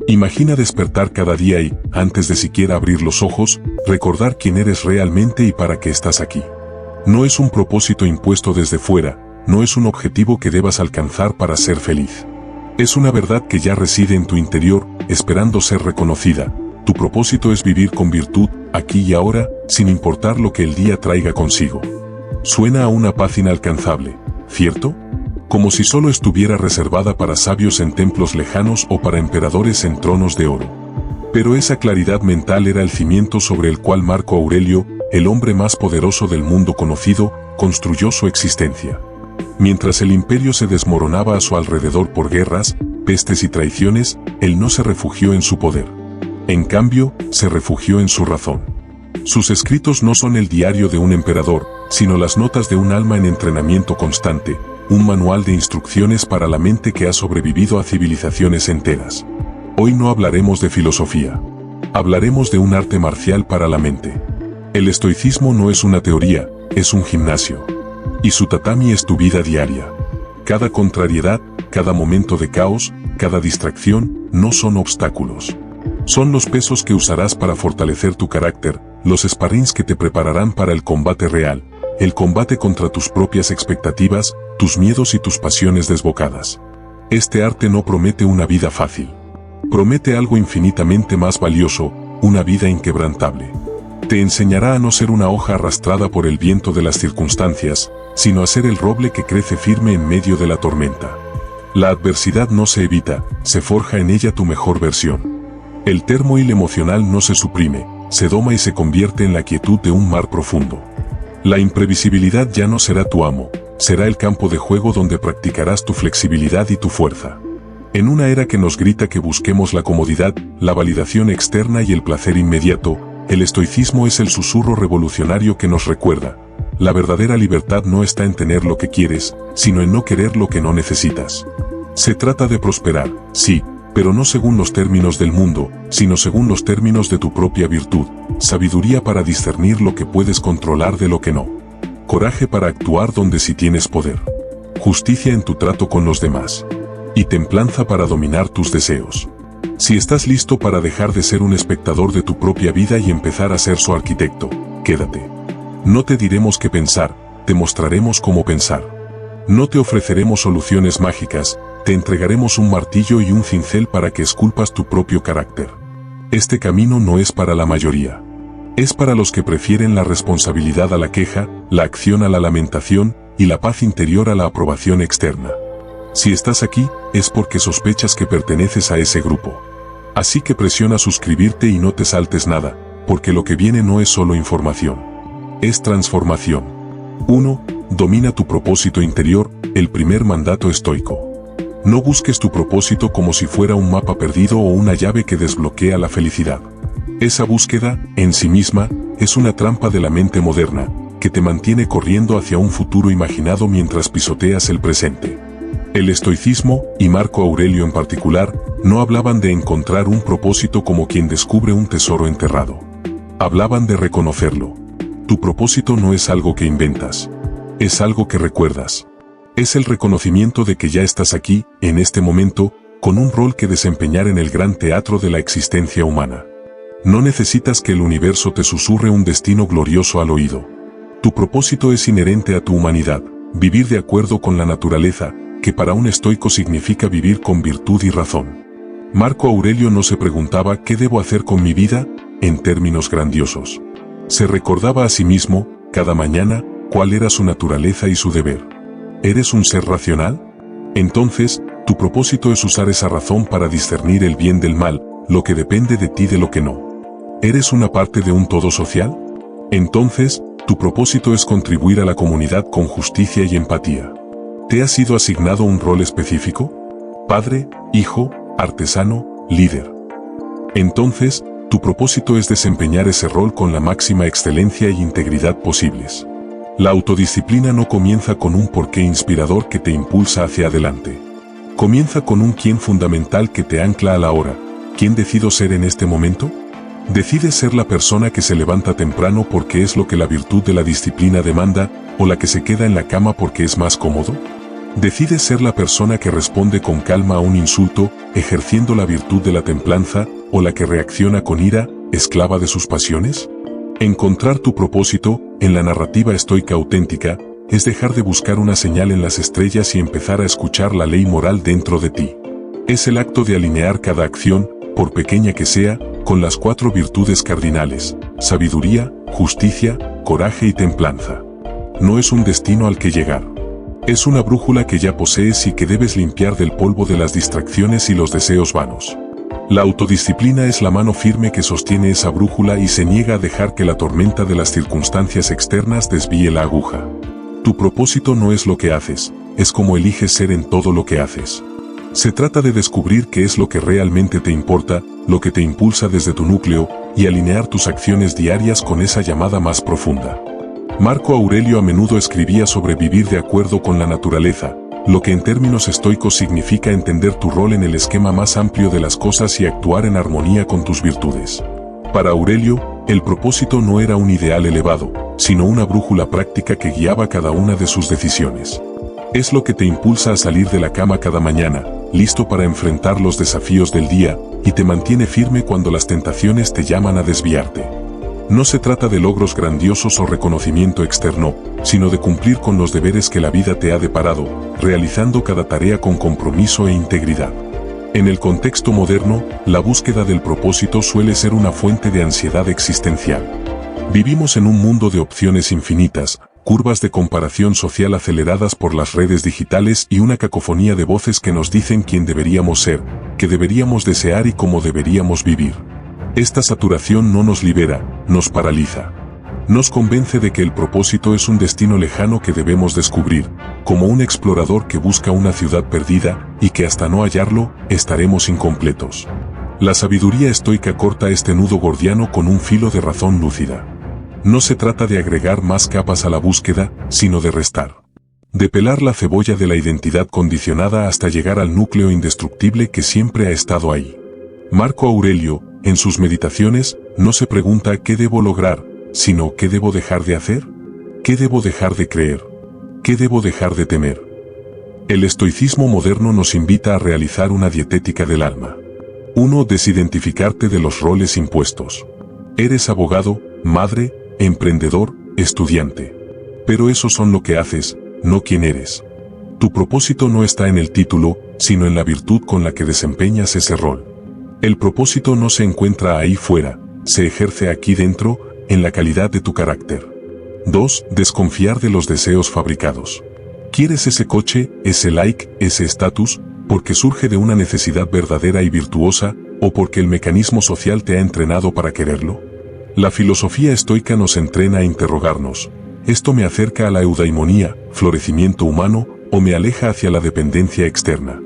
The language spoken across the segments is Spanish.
Imagina despertar cada día y, antes de siquiera abrir los ojos, recordar quién eres realmente y para qué estás aquí. No es un propósito impuesto desde fuera, no es un objetivo que debas alcanzar para ser feliz. Es una verdad que ya reside en tu interior, esperando ser reconocida. Tu propósito es vivir con virtud, aquí y ahora, sin importar lo que el día traiga consigo. Suena a una paz inalcanzable, ¿cierto? Como si solo estuviera reservada para sabios en templos lejanos o para emperadores en tronos de oro. Pero esa claridad mental era el cimiento sobre el cual Marco Aurelio, el hombre más poderoso del mundo conocido, construyó su existencia. Mientras el imperio se desmoronaba a su alrededor por guerras, pestes y traiciones, él no se refugió en su poder. En cambio, se refugió en su razón. Sus escritos no son el diario de un emperador, sino las notas de un alma en entrenamiento constante, un manual de instrucciones para la mente que ha sobrevivido a civilizaciones enteras. Hoy no hablaremos de filosofía. Hablaremos de un arte marcial para la mente. El estoicismo no es una teoría, es un gimnasio. Y su tatami es tu vida diaria. Cada contrariedad, cada momento de caos, cada distracción, no son obstáculos. Son los pesos que usarás para fortalecer tu carácter, los sparrings que te prepararán para el combate real, el combate contra tus propias expectativas, tus miedos y tus pasiones desbocadas. Este arte no promete una vida fácil. Promete algo infinitamente más valioso, una vida inquebrantable. Te enseñará a no ser una hoja arrastrada por el viento de las circunstancias, sino a ser el roble que crece firme en medio de la tormenta. La adversidad no se evita, se forja en ella tu mejor versión. El turmoil emocional no se suprime, se doma y se convierte en la quietud de un mar profundo. La imprevisibilidad ya no será tu amo, será el campo de juego donde practicarás tu flexibilidad y tu fuerza. En una era que nos grita que busquemos la comodidad, la validación externa y el placer inmediato, el estoicismo es el susurro revolucionario que nos recuerda: la verdadera libertad no está en tener lo que quieres, sino en no querer lo que no necesitas. Se trata de prosperar, sí, pero no según los términos del mundo, sino según los términos de tu propia virtud, sabiduría para discernir lo que puedes controlar de lo que no, coraje para actuar donde sí tienes poder, justicia en tu trato con los demás, y templanza para dominar tus deseos. Si estás listo para dejar de ser un espectador de tu propia vida y empezar a ser su arquitecto, quédate. No te diremos qué pensar, te mostraremos cómo pensar. No te ofreceremos soluciones mágicas, te entregaremos un martillo y un cincel para que esculpas tu propio carácter. Este camino no es para la mayoría. Es para los que prefieren la responsabilidad a la queja, la acción a la lamentación, y la paz interior a la aprobación externa. Si estás aquí, es porque sospechas que perteneces a ese grupo. Así que presiona suscribirte y no te saltes nada, porque lo que viene no es solo información. Es transformación. 1. Domina tu propósito interior, el primer mandato estoico. No busques tu propósito como si fuera un mapa perdido o una llave que desbloquea la felicidad. Esa búsqueda, en sí misma, es una trampa de la mente moderna, que te mantiene corriendo hacia un futuro imaginado mientras pisoteas el presente. El estoicismo, y Marco Aurelio en particular, no hablaban de encontrar un propósito como quien descubre un tesoro enterrado. Hablaban de reconocerlo. Tu propósito no es algo que inventas. Es algo que recuerdas. Es el reconocimiento de que ya estás aquí, en este momento, con un rol que desempeñar en el gran teatro de la existencia humana. No necesitas que el universo te susurre un destino glorioso al oído. Tu propósito es inherente a tu humanidad, vivir de acuerdo con la naturaleza, que para un estoico significa vivir con virtud y razón. Marco Aurelio no se preguntaba ¿qué debo hacer con mi vida?, en términos grandiosos. Se recordaba a sí mismo, cada mañana, cuál era su naturaleza y su deber. ¿Eres un ser racional? Entonces, tu propósito es usar esa razón para discernir el bien del mal, lo que depende de ti de lo que no. ¿Eres una parte de un todo social? Entonces, tu propósito es contribuir a la comunidad con justicia y empatía. ¿Te ha sido asignado un rol específico? Padre, hijo, artesano, líder. Entonces, tu propósito es desempeñar ese rol con la máxima excelencia e integridad posibles. La autodisciplina no comienza con un porqué inspirador que te impulsa hacia adelante. Comienza con un quién fundamental que te ancla a la hora. ¿Quién decido ser en este momento? ¿Decides ser la persona que se levanta temprano porque es lo que la virtud de la disciplina demanda, o la que se queda en la cama porque es más cómodo? ¿Decides ser la persona que responde con calma a un insulto, ejerciendo la virtud de la templanza, o la que reacciona con ira, esclava de sus pasiones? Encontrar tu propósito, en la narrativa estoica auténtica, es dejar de buscar una señal en las estrellas y empezar a escuchar la ley moral dentro de ti. Es el acto de alinear cada acción, por pequeña que sea, con las 4 virtudes cardinales: sabiduría, justicia, coraje y templanza. No es un destino al que llegar. Es una brújula que ya posees y que debes limpiar del polvo de las distracciones y los deseos vanos. La autodisciplina es la mano firme que sostiene esa brújula y se niega a dejar que la tormenta de las circunstancias externas desvíe la aguja. Tu propósito no es lo que haces, es como eliges ser en todo lo que haces. Se trata de descubrir qué es lo que realmente te importa, lo que te impulsa desde tu núcleo, y alinear tus acciones diarias con esa llamada más profunda. Marco Aurelio a menudo escribía sobre vivir de acuerdo con la naturaleza, lo que en términos estoicos significa entender tu rol en el esquema más amplio de las cosas y actuar en armonía con tus virtudes. Para Aurelio, el propósito no era un ideal elevado, sino una brújula práctica que guiaba cada una de sus decisiones. Es lo que te impulsa a salir de la cama cada mañana, listo para enfrentar los desafíos del día, y te mantiene firme cuando las tentaciones te llaman a desviarte. No se trata de logros grandiosos o reconocimiento externo, sino de cumplir con los deberes que la vida te ha deparado, realizando cada tarea con compromiso e integridad. En el contexto moderno, la búsqueda del propósito suele ser una fuente de ansiedad existencial. Vivimos en un mundo de opciones infinitas, curvas de comparación social aceleradas por las redes digitales y una cacofonía de voces que nos dicen quién deberíamos ser, qué deberíamos desear y cómo deberíamos vivir. Esta saturación no nos libera, nos paraliza. Nos convence de que el propósito es un destino lejano que debemos descubrir, como un explorador que busca una ciudad perdida, y que hasta no hallarlo, estaremos incompletos. La sabiduría estoica corta este nudo gordiano con un filo de razón lúcida. No se trata de agregar más capas a la búsqueda, sino de restar. De pelar la cebolla de la identidad condicionada hasta llegar al núcleo indestructible que siempre ha estado ahí. Marco Aurelio, en sus meditaciones, no se pregunta qué debo lograr, sino qué debo dejar de hacer, qué debo dejar de creer, qué debo dejar de temer. El estoicismo moderno nos invita a realizar una dietética del alma. 1. Desidentificarte de los roles impuestos. Eres abogado, madre, emprendedor, estudiante. Pero esos son lo que haces, no quién eres. Tu propósito no está en el título, sino en la virtud con la que desempeñas ese rol. El propósito no se encuentra ahí fuera, se ejerce aquí dentro, en la calidad de tu carácter. 2. Desconfiar de los deseos fabricados. ¿Quieres ese coche, ese like, ese estatus, porque surge de una necesidad verdadera y virtuosa, o porque el mecanismo social te ha entrenado para quererlo? La filosofía estoica nos entrena a interrogarnos: ¿esto me acerca a la eudaimonía, florecimiento humano, o me aleja hacia la dependencia externa?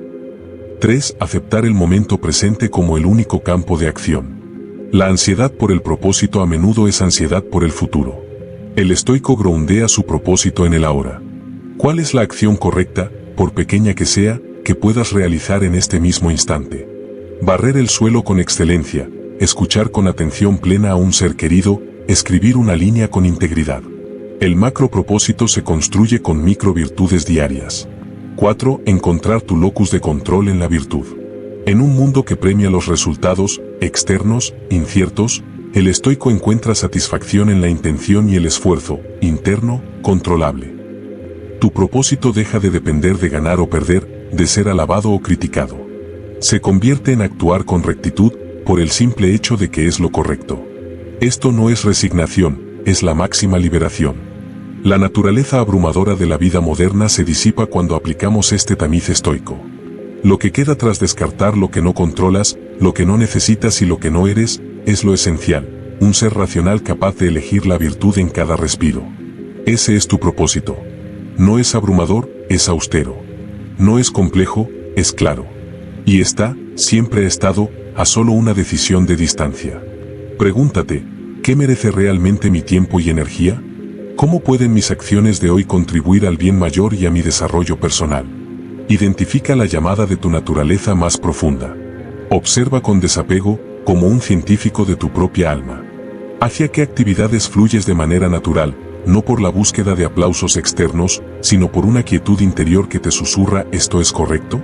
3. Aceptar el momento presente como el único campo de acción. La ansiedad por el propósito a menudo es ansiedad por el futuro. El estoico groundea su propósito en el ahora. ¿Cuál es la acción correcta, por pequeña que sea, que puedas realizar en este mismo instante? Barrer el suelo con excelencia, escuchar con atención plena a un ser querido, escribir una línea con integridad. El macro propósito se construye con micro virtudes diarias. 4. Encontrar tu locus de control en la virtud. En un mundo que premia los resultados, externos, inciertos, el estoico encuentra satisfacción en la intención y el esfuerzo, interno, controlable. Tu propósito deja de depender de ganar o perder, de ser alabado o criticado. Se convierte en actuar con rectitud, por el simple hecho de que es lo correcto. Esto no es resignación, es la máxima liberación. La naturaleza abrumadora de la vida moderna se disipa cuando aplicamos este tamiz estoico. Lo que queda tras descartar lo que no controlas, lo que no necesitas y lo que no eres, es lo esencial, un ser racional capaz de elegir la virtud en cada respiro. Ese es tu propósito. No es abrumador, es austero. No es complejo, es claro. Y está, siempre ha estado, a solo una decisión de distancia. Pregúntate, ¿qué merece realmente mi tiempo y energía? ¿Cómo pueden mis acciones de hoy contribuir al bien mayor y a mi desarrollo personal? Identifica la llamada de tu naturaleza más profunda. Observa con desapego, como un científico de tu propia alma. ¿Hacia qué actividades fluyes de manera natural, no por la búsqueda de aplausos externos, sino por una quietud interior que te susurra ¿esto es correcto?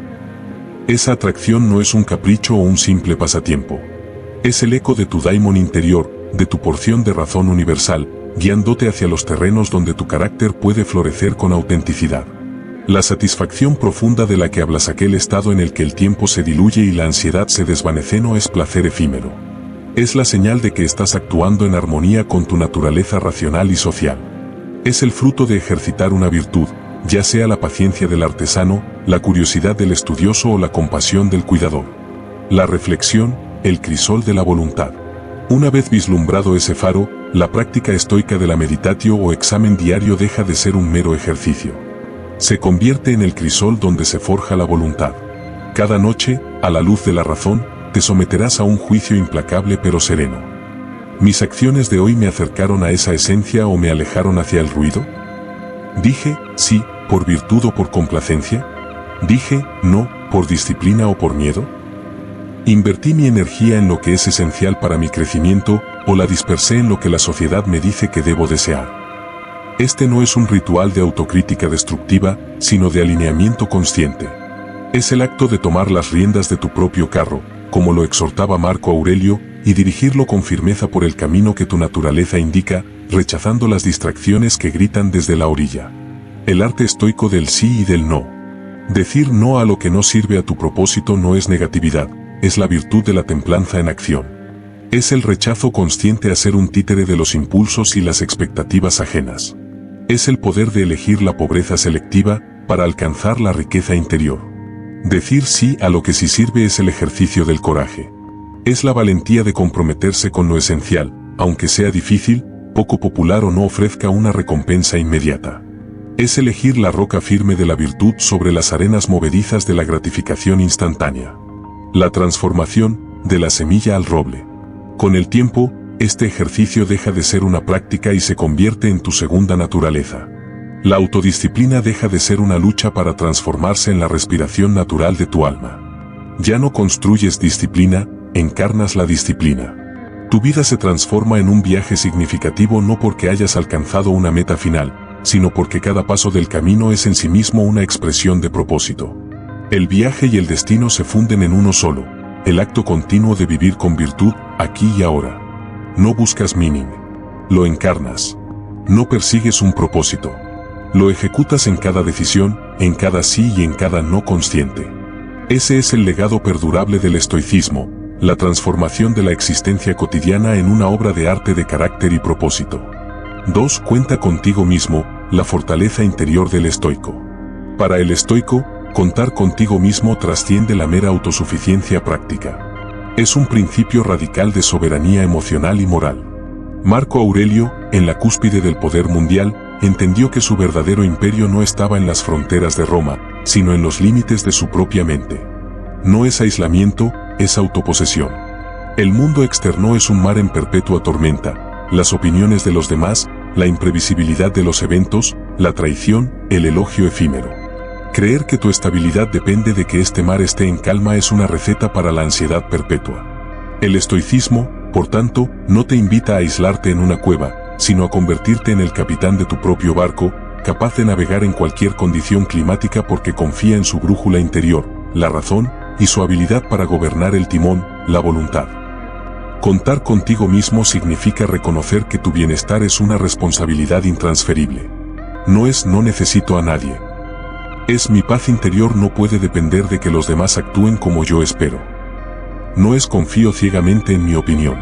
Esa atracción no es un capricho o un simple pasatiempo. Es el eco de tu daimon interior, de tu porción de razón universal, guiándote hacia los terrenos donde tu carácter puede florecer con autenticidad. La satisfacción profunda de la que hablas, aquel estado en el que el tiempo se diluye y la ansiedad se desvanece, no es placer efímero. Es la señal de que estás actuando en armonía con tu naturaleza racional y social. Es el fruto de ejercitar una virtud, ya sea la paciencia del artesano, la curiosidad del estudioso o la compasión del cuidador. La reflexión, el crisol de la voluntad. Una vez vislumbrado ese faro, la práctica estoica de la meditatio o examen diario deja de ser un mero ejercicio. Se convierte en el crisol donde se forja la voluntad. Cada noche, a la luz de la razón, te someterás a un juicio implacable pero sereno. ¿Mis acciones de hoy me acercaron a esa esencia o me alejaron hacia el ruido? ¿Dije sí por virtud o por complacencia? ¿Dije no por disciplina o por miedo? ¿Invertí mi energía en lo que es esencial para mi crecimiento o la dispersé en lo que la sociedad me dice que debo desear? Este no es un ritual de autocrítica destructiva, sino de alineamiento consciente. Es el acto de tomar las riendas de tu propio carro, como lo exhortaba Marco Aurelio, y dirigirlo con firmeza por el camino que tu naturaleza indica, rechazando las distracciones que gritan desde la orilla. El arte estoico del sí y del no. Decir no a lo que no sirve a tu propósito no es negatividad, es la virtud de la templanza en acción. Es el rechazo consciente a ser un títere de los impulsos y las expectativas ajenas. Es el poder de elegir la pobreza selectiva para alcanzar la riqueza interior. Decir sí a lo que sí sirve es el ejercicio del coraje. Es la valentía de comprometerse con lo esencial, aunque sea difícil, poco popular o no ofrezca una recompensa inmediata. Es elegir la roca firme de la virtud sobre las arenas movedizas de la gratificación instantánea. La transformación, de la semilla al roble. Con el tiempo, este ejercicio deja de ser una práctica y se convierte en tu segunda naturaleza. La autodisciplina deja de ser una lucha para transformarse en la respiración natural de tu alma. Ya no construyes disciplina, encarnas la disciplina. Tu vida se transforma en un viaje significativo no porque hayas alcanzado una meta final, sino porque cada paso del camino es en sí mismo una expresión de propósito. El viaje y el destino se funden en uno solo, el acto continuo de vivir con virtud, aquí y ahora. No buscas meaning. Lo encarnas. No persigues un propósito. Lo ejecutas en cada decisión, en cada sí y en cada no consciente. Ese es el legado perdurable del estoicismo, la transformación de la existencia cotidiana en una obra de arte de carácter y propósito. 2. Cuenta contigo mismo, la fortaleza interior del estoico. Para el estoico, contar contigo mismo trasciende la mera autosuficiencia práctica. Es un principio radical de soberanía emocional y moral. Marco Aurelio, en la cúspide del poder mundial, entendió que su verdadero imperio no estaba en las fronteras de Roma, sino en los límites de su propia mente. No es aislamiento, es autoposesión. El mundo externo es un mar en perpetua tormenta, las opiniones de los demás, la imprevisibilidad de los eventos, la traición, el elogio efímero. Creer que tu estabilidad depende de que este mar esté en calma es una receta para la ansiedad perpetua. El estoicismo, por tanto, no te invita a aislarte en una cueva, sino a convertirte en el capitán de tu propio barco, capaz de navegar en cualquier condición climática porque confía en su brújula interior, la razón, y su habilidad para gobernar el timón, la voluntad. Contar contigo mismo significa reconocer que tu bienestar es una responsabilidad intransferible. No es no necesito a nadie. Es mi paz interior no puede depender de que los demás actúen como yo espero. No es confío ciegamente en mi opinión.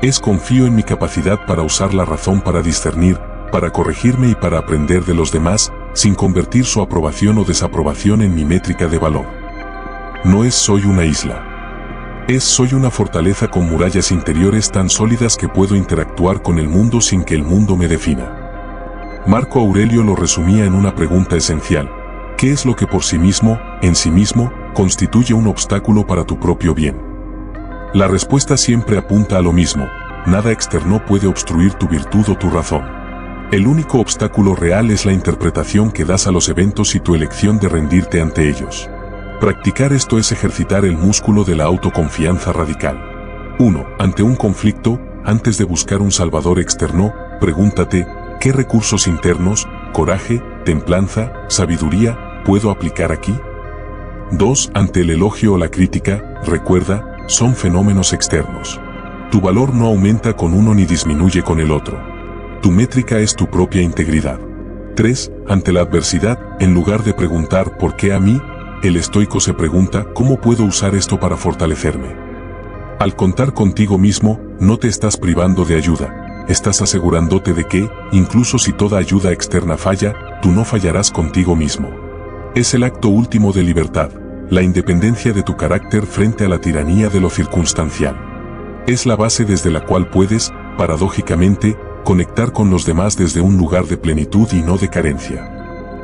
Es confío en mi capacidad para usar la razón para discernir, para corregirme y para aprender de los demás, sin convertir su aprobación o desaprobación en mi métrica de valor. No es soy una isla. Es soy una fortaleza con murallas interiores tan sólidas que puedo interactuar con el mundo sin que el mundo me defina. Marco Aurelio lo resumía en una pregunta esencial. ¿Qué es lo que por sí mismo, en sí mismo, constituye un obstáculo para tu propio bien? La respuesta siempre apunta a lo mismo. Nada externo puede obstruir tu virtud o tu razón. El único obstáculo real es la interpretación que das a los eventos y tu elección de rendirte ante ellos. Practicar esto es ejercitar el músculo de la autoconfianza radical. 1. Ante un conflicto, antes de buscar un salvador externo, pregúntate, ¿Qué recursos internos, coraje, templanza, sabiduría, puedo aplicar aquí? 2. Ante el elogio o la crítica, recuerda, son fenómenos externos. Tu valor no aumenta con uno ni disminuye con el otro. Tu métrica es tu propia integridad. 3. Ante la adversidad, en lugar de preguntar ¿por qué a mí?, el estoico se pregunta ¿cómo puedo usar esto para fortalecerme? Al contar contigo mismo, no te estás privando de ayuda, estás asegurándote de que, incluso si toda ayuda externa falla, tú no fallarás contigo mismo. Es el acto último de libertad, la independencia de tu carácter frente a la tiranía de lo circunstancial. Es la base desde la cual puedes, paradójicamente, conectar con los demás desde un lugar de plenitud y no de carencia.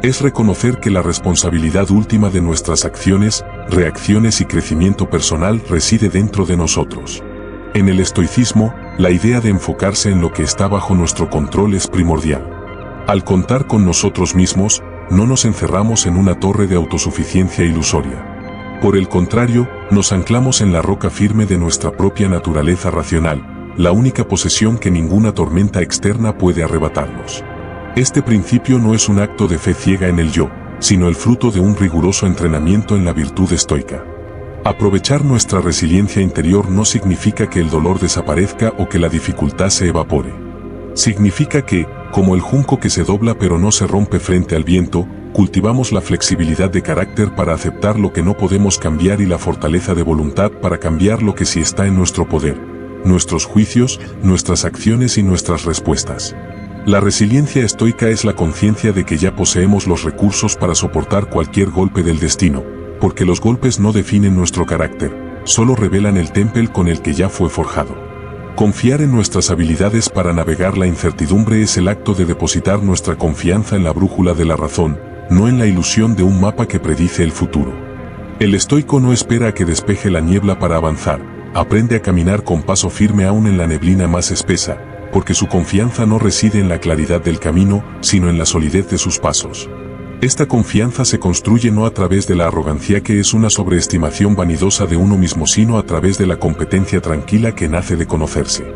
Es reconocer que la responsabilidad última de nuestras acciones, reacciones y crecimiento personal reside dentro de nosotros. En el estoicismo, la idea de enfocarse en lo que está bajo nuestro control es primordial. Al contar con nosotros mismos, no nos encerramos en una torre de autosuficiencia ilusoria. Por el contrario, nos anclamos en la roca firme de nuestra propia naturaleza racional, la única posesión que ninguna tormenta externa puede arrebatarnos. Este principio no es un acto de fe ciega en el yo, sino el fruto de un riguroso entrenamiento en la virtud estoica. Aprovechar nuestra resiliencia interior no significa que el dolor desaparezca o que la dificultad se evapore. Significa que, como el junco que se dobla pero no se rompe frente al viento, cultivamos la flexibilidad de carácter para aceptar lo que no podemos cambiar y la fortaleza de voluntad para cambiar lo que sí está en nuestro poder, nuestros juicios, nuestras acciones y nuestras respuestas. La resiliencia estoica es la conciencia de que ya poseemos los recursos para soportar cualquier golpe del destino, porque los golpes no definen nuestro carácter, solo revelan el temple con el que ya fue forjado. Confiar en nuestras habilidades para navegar la incertidumbre es el acto de depositar nuestra confianza en la brújula de la razón, no en la ilusión de un mapa que predice el futuro. El estoico no espera a que despeje la niebla para avanzar, aprende a caminar con paso firme aún en la neblina más espesa, porque su confianza no reside en la claridad del camino, sino en la solidez de sus pasos. Esta confianza se construye no a través de la arrogancia que es una sobreestimación vanidosa de uno mismo, sino a través de la competencia tranquila que nace de conocerse.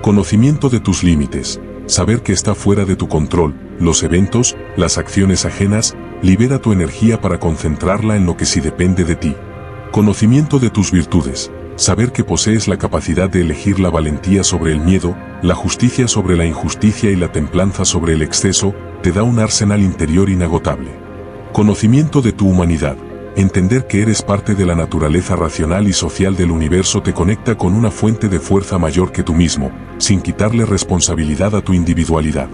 Conocimiento de tus límites, saber que está fuera de tu control, los eventos, las acciones ajenas, libera tu energía para concentrarla en lo que sí depende de ti. Conocimiento de tus virtudes, saber que posees la capacidad de elegir la valentía sobre el miedo, la justicia sobre la injusticia y la templanza sobre el exceso, te da un arsenal interior inagotable. Conocimiento de tu humanidad, entender que eres parte de la naturaleza racional y social del universo te conecta con una fuente de fuerza mayor que tú mismo, sin quitarle responsabilidad a tu individualidad.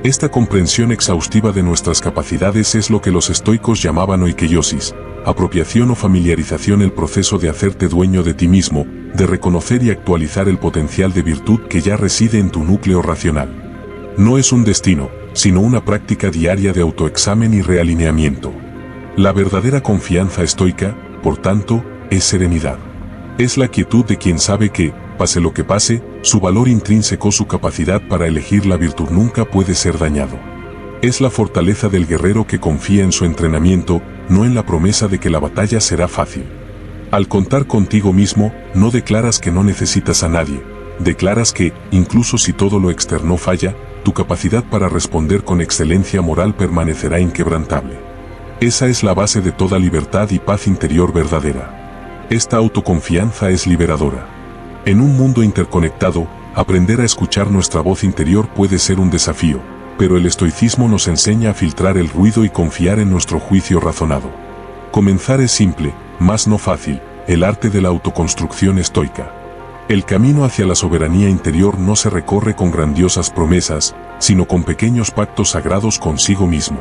Esta comprensión exhaustiva de nuestras capacidades es lo que los estoicos llamaban oikeiosis, apropiación o familiarización, el proceso de hacerte dueño de ti mismo, de reconocer y actualizar el potencial de virtud que ya reside en tu núcleo racional. No es un destino, sino una práctica diaria de autoexamen y realineamiento. La verdadera confianza estoica, por tanto, es serenidad. Es la quietud de quien sabe que, pase lo que pase, su valor intrínseco, su capacidad para elegir la virtud nunca puede ser dañado. Es la fortaleza del guerrero que confía en su entrenamiento, no en la promesa de que la batalla será fácil. Al contar contigo mismo, no declaras que no necesitas a nadie, declaras que, incluso si todo lo externo falla, tu capacidad para responder con excelencia moral permanecerá inquebrantable. Esa es la base de toda libertad y paz interior verdadera. Esta autoconfianza es liberadora. En un mundo interconectado, aprender a escuchar nuestra voz interior puede ser un desafío, pero el estoicismo nos enseña a filtrar el ruido y confiar en nuestro juicio razonado. Comenzar es simple, mas no fácil, el arte de la autoconstrucción estoica. El camino hacia la soberanía interior no se recorre con grandiosas promesas, sino con pequeños pactos sagrados consigo mismo.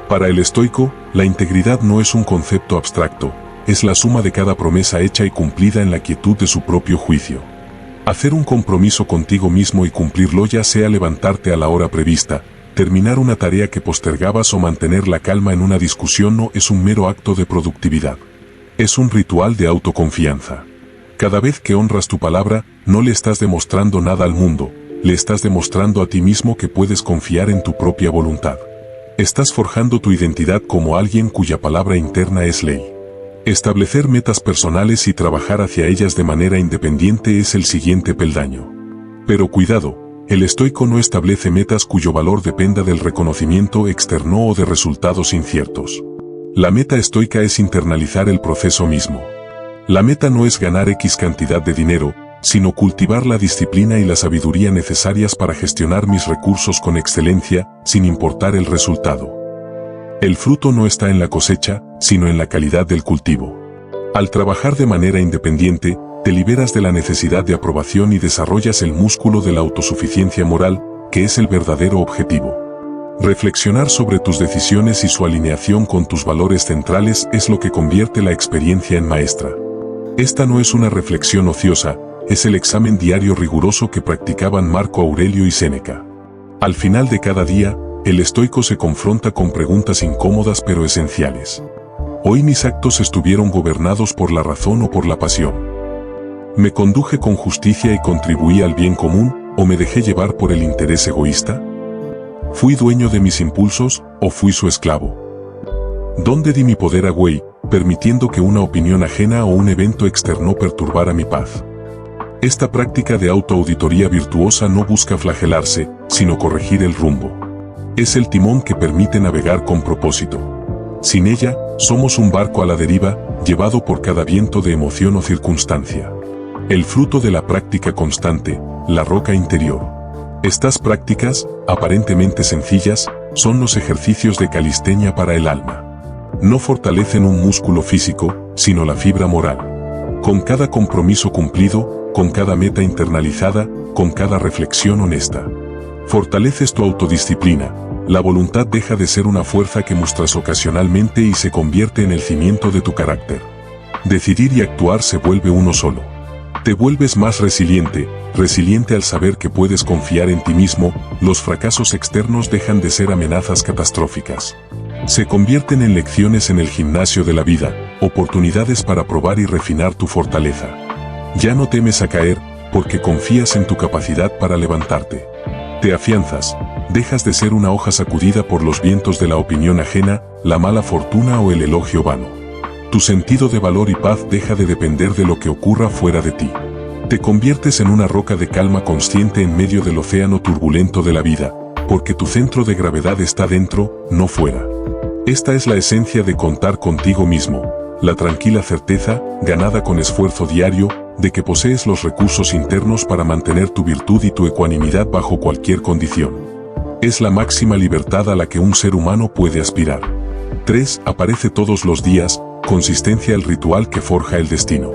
Para el estoico, la integridad no es un concepto abstracto, es la suma de cada promesa hecha y cumplida en la quietud de su propio juicio. Hacer un compromiso contigo mismo y cumplirlo, ya sea levantarte a la hora prevista, terminar una tarea que postergabas o mantener la calma en una discusión, no es un mero acto de productividad. Es un ritual de autoconfianza. Cada vez que honras tu palabra, no le estás demostrando nada al mundo, le estás demostrando a ti mismo que puedes confiar en tu propia voluntad. Estás forjando tu identidad como alguien cuya palabra interna es ley. Establecer metas personales y trabajar hacia ellas de manera independiente es el siguiente peldaño. Pero cuidado, El estoico no establece metas cuyo valor dependa del reconocimiento externo o de resultados inciertos. La meta estoica es internalizar el proceso mismo. La meta no es ganar X cantidad de dinero, sino cultivar la disciplina y la sabiduría necesarias para gestionar mis recursos con excelencia, sin importar el resultado. El fruto no está en la cosecha, sino en la calidad del cultivo. Al trabajar de manera independiente, te liberas de la necesidad de aprobación y desarrollas el músculo de la autosuficiencia moral, que es el verdadero objetivo. Reflexionar sobre tus decisiones y su alineación con tus valores centrales es lo que convierte la experiencia en maestra. Esta no es una reflexión ociosa, es el examen diario riguroso que practicaban Marco Aurelio y Séneca. Al final de cada día, el estoico se confronta con preguntas incómodas pero esenciales. ¿Hoy mis actos estuvieron gobernados por la razón o por la pasión? ¿Me conduje con justicia y contribuí al bien común, o me dejé llevar por el interés egoísta? ¿Fui dueño de mis impulsos, o fui su esclavo? ¿Dónde di mi poder a güey, permitiendo que una opinión ajena o un evento externo perturbara mi paz? Esta práctica de autoauditoría virtuosa no busca flagelarse, sino corregir el rumbo. Es el timón que permite navegar con propósito. Sin ella, somos un barco a la deriva, llevado por cada viento de emoción o circunstancia. El fruto de la práctica constante, la roca interior. Estas prácticas, aparentemente sencillas, son los ejercicios de calistenia para el alma. No fortalecen un músculo físico, sino la fibra moral. Con cada compromiso cumplido, con cada meta internalizada, con cada reflexión honesta. Fortaleces tu autodisciplina, la voluntad deja de ser una fuerza que muestras ocasionalmente y se convierte en el cimiento de tu carácter. Decidir y actuar se vuelve uno solo. Te vuelves más resiliente al saber que puedes confiar en ti mismo, los fracasos externos dejan de ser amenazas catastróficas. Se convierten en lecciones en el gimnasio de la vida, oportunidades para probar y refinar tu fortaleza. Ya no temes a caer, porque confías en tu capacidad para levantarte. Te afianzas, dejas de ser una hoja sacudida por los vientos de la opinión ajena, la mala fortuna o el elogio vano. Tu sentido de valor y paz deja de depender de lo que ocurra fuera de ti. Te conviertes en una roca de calma consciente en medio del océano turbulento de la vida, porque tu centro de gravedad está dentro, no fuera. Esta es la esencia de contar contigo mismo, la tranquila certeza, ganada con esfuerzo diario, de que posees los recursos internos para mantener tu virtud y tu ecuanimidad bajo cualquier condición. Es la máxima libertad a la que un ser humano puede aspirar. 3. Aparece todos los días, consistencia el ritual que forja el destino.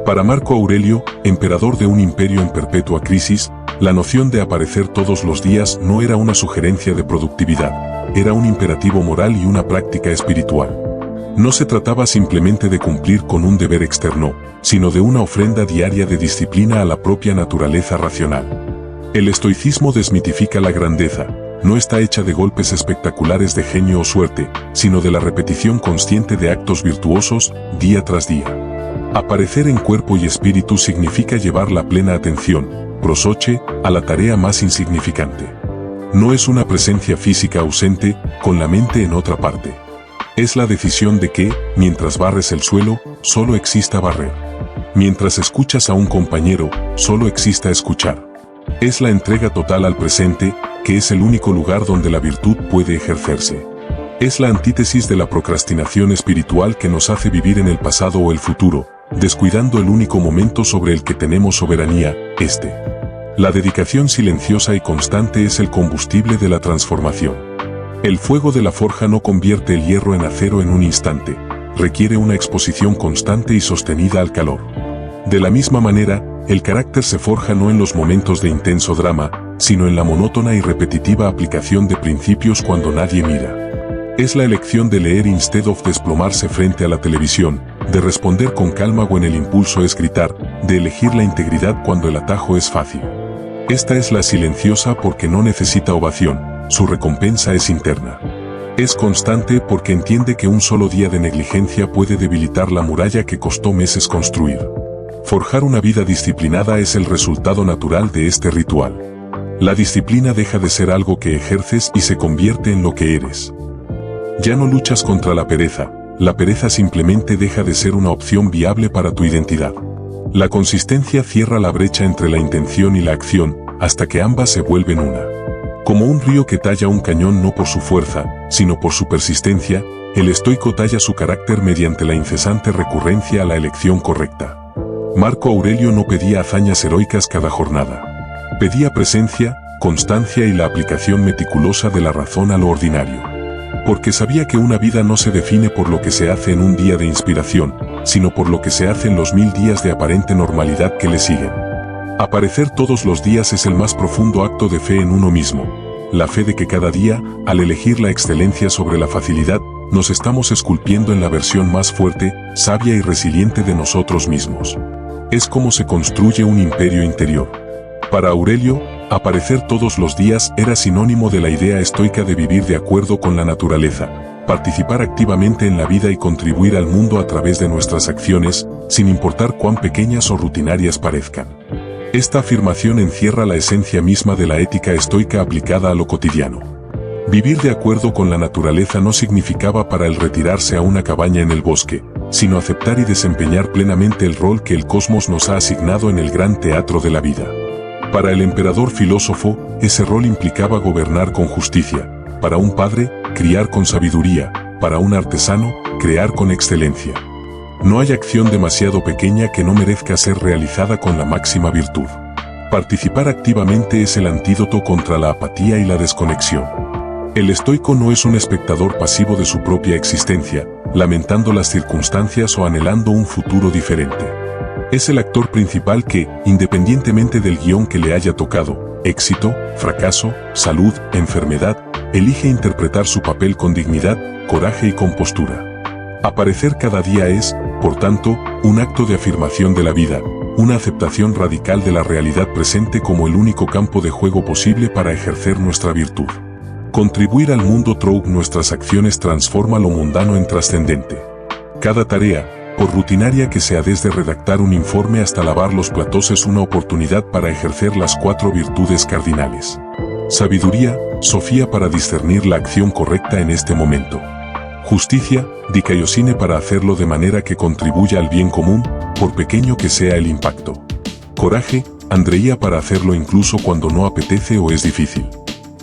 Para Marco Aurelio, emperador de un imperio en perpetua crisis, la noción de aparecer todos los días no era una sugerencia de productividad, era un imperativo moral y una práctica espiritual. No se trataba simplemente de cumplir con un deber externo, sino de una ofrenda diaria de disciplina a la propia naturaleza racional. El estoicismo desmitifica la grandeza, no está hecha de golpes espectaculares de genio o suerte, sino de la repetición consciente de actos virtuosos, día tras día. Aparecer en cuerpo y espíritu significa llevar la plena atención, prosoche, a la tarea más insignificante. No es una presencia física ausente, con la mente en otra parte. Es la decisión de que, mientras barres el suelo, solo exista barrer. Mientras escuchas a un compañero, solo exista escuchar. Es la entrega total al presente, que es el único lugar donde la virtud puede ejercerse. Es la antítesis de la procrastinación espiritual que nos hace vivir en el pasado o el futuro, descuidando el único momento sobre el que tenemos soberanía, este. La dedicación silenciosa y constante es el combustible de la transformación. El fuego de la forja no convierte el hierro en acero en un instante, requiere una exposición constante y sostenida al calor. De la misma manera, el carácter se forja no en los momentos de intenso drama, sino en la monótona y repetitiva aplicación de principios cuando nadie mira. Es la elección de leer instead of desplomarse frente a la televisión, de responder con calma o en el impulso es gritar, de elegir la integridad cuando el atajo es fácil. Esta es la silenciosa porque no necesita ovación, su recompensa es interna. Es constante porque entiende que un solo día de negligencia puede debilitar la muralla que costó meses construir. Forjar una vida disciplinada es el resultado natural de este ritual. La disciplina deja de ser algo que ejerces y se convierte en lo que eres. Ya no luchas contra la pereza simplemente deja de ser una opción viable para tu identidad. La consistencia cierra la brecha entre la intención y la acción, hasta que ambas se vuelven una. Como un río que talla un cañón no por su fuerza, sino por su persistencia, el estoico talla su carácter mediante la incesante recurrencia a la elección correcta. Marco Aurelio no pedía hazañas heroicas cada jornada. Pedía presencia, constancia y la aplicación meticulosa de la razón a lo ordinario. Porque sabía que una vida no se define por lo que se hace en un día de inspiración, sino por lo que se hace en los 1000 días de aparente normalidad que le siguen. Aparecer todos los días es el más profundo acto de fe en uno mismo, la fe de que cada día, al elegir la excelencia sobre la facilidad, nos estamos esculpiendo en la versión más fuerte, sabia y resiliente de nosotros mismos. Es como se construye un imperio interior. Para Aurelio, aparecer todos los días era sinónimo de la idea estoica de vivir de acuerdo con la naturaleza, participar activamente en la vida y contribuir al mundo a través de nuestras acciones, sin importar cuán pequeñas o rutinarias parezcan. Esta afirmación encierra la esencia misma de la ética estoica aplicada a lo cotidiano. Vivir de acuerdo con la naturaleza no significaba para él retirarse a una cabaña en el bosque, sino aceptar y desempeñar plenamente el rol que el cosmos nos ha asignado en el gran teatro de la vida. Para el emperador filósofo, ese rol implicaba gobernar con justicia, para un padre, criar con sabiduría, para un artesano, crear con excelencia. No hay acción demasiado pequeña que no merezca ser realizada con la máxima virtud. Participar activamente es el antídoto contra la apatía y la desconexión. El estoico no es un espectador pasivo de su propia existencia, lamentando las circunstancias o anhelando un futuro diferente. Es el actor principal que, independientemente del guión que le haya tocado, éxito, fracaso, salud, enfermedad, elige interpretar su papel con dignidad, coraje y compostura. Aparecer cada día es, por tanto, un acto de afirmación de la vida, una aceptación radical de la realidad presente como el único campo de juego posible para ejercer nuestra virtud. Contribuir al mundo through nuestras acciones transforma lo mundano en trascendente. Cada tarea, por rutinaria que sea, desde redactar un informe hasta lavar los platos, es una oportunidad para ejercer las 4 virtudes cardinales. Sabiduría, Sofía, para discernir la acción correcta en este momento. Justicia, Dikaiosine, para hacerlo de manera que contribuya al bien común, por pequeño que sea el impacto. Coraje, Andreía, para hacerlo incluso cuando no apetece o es difícil.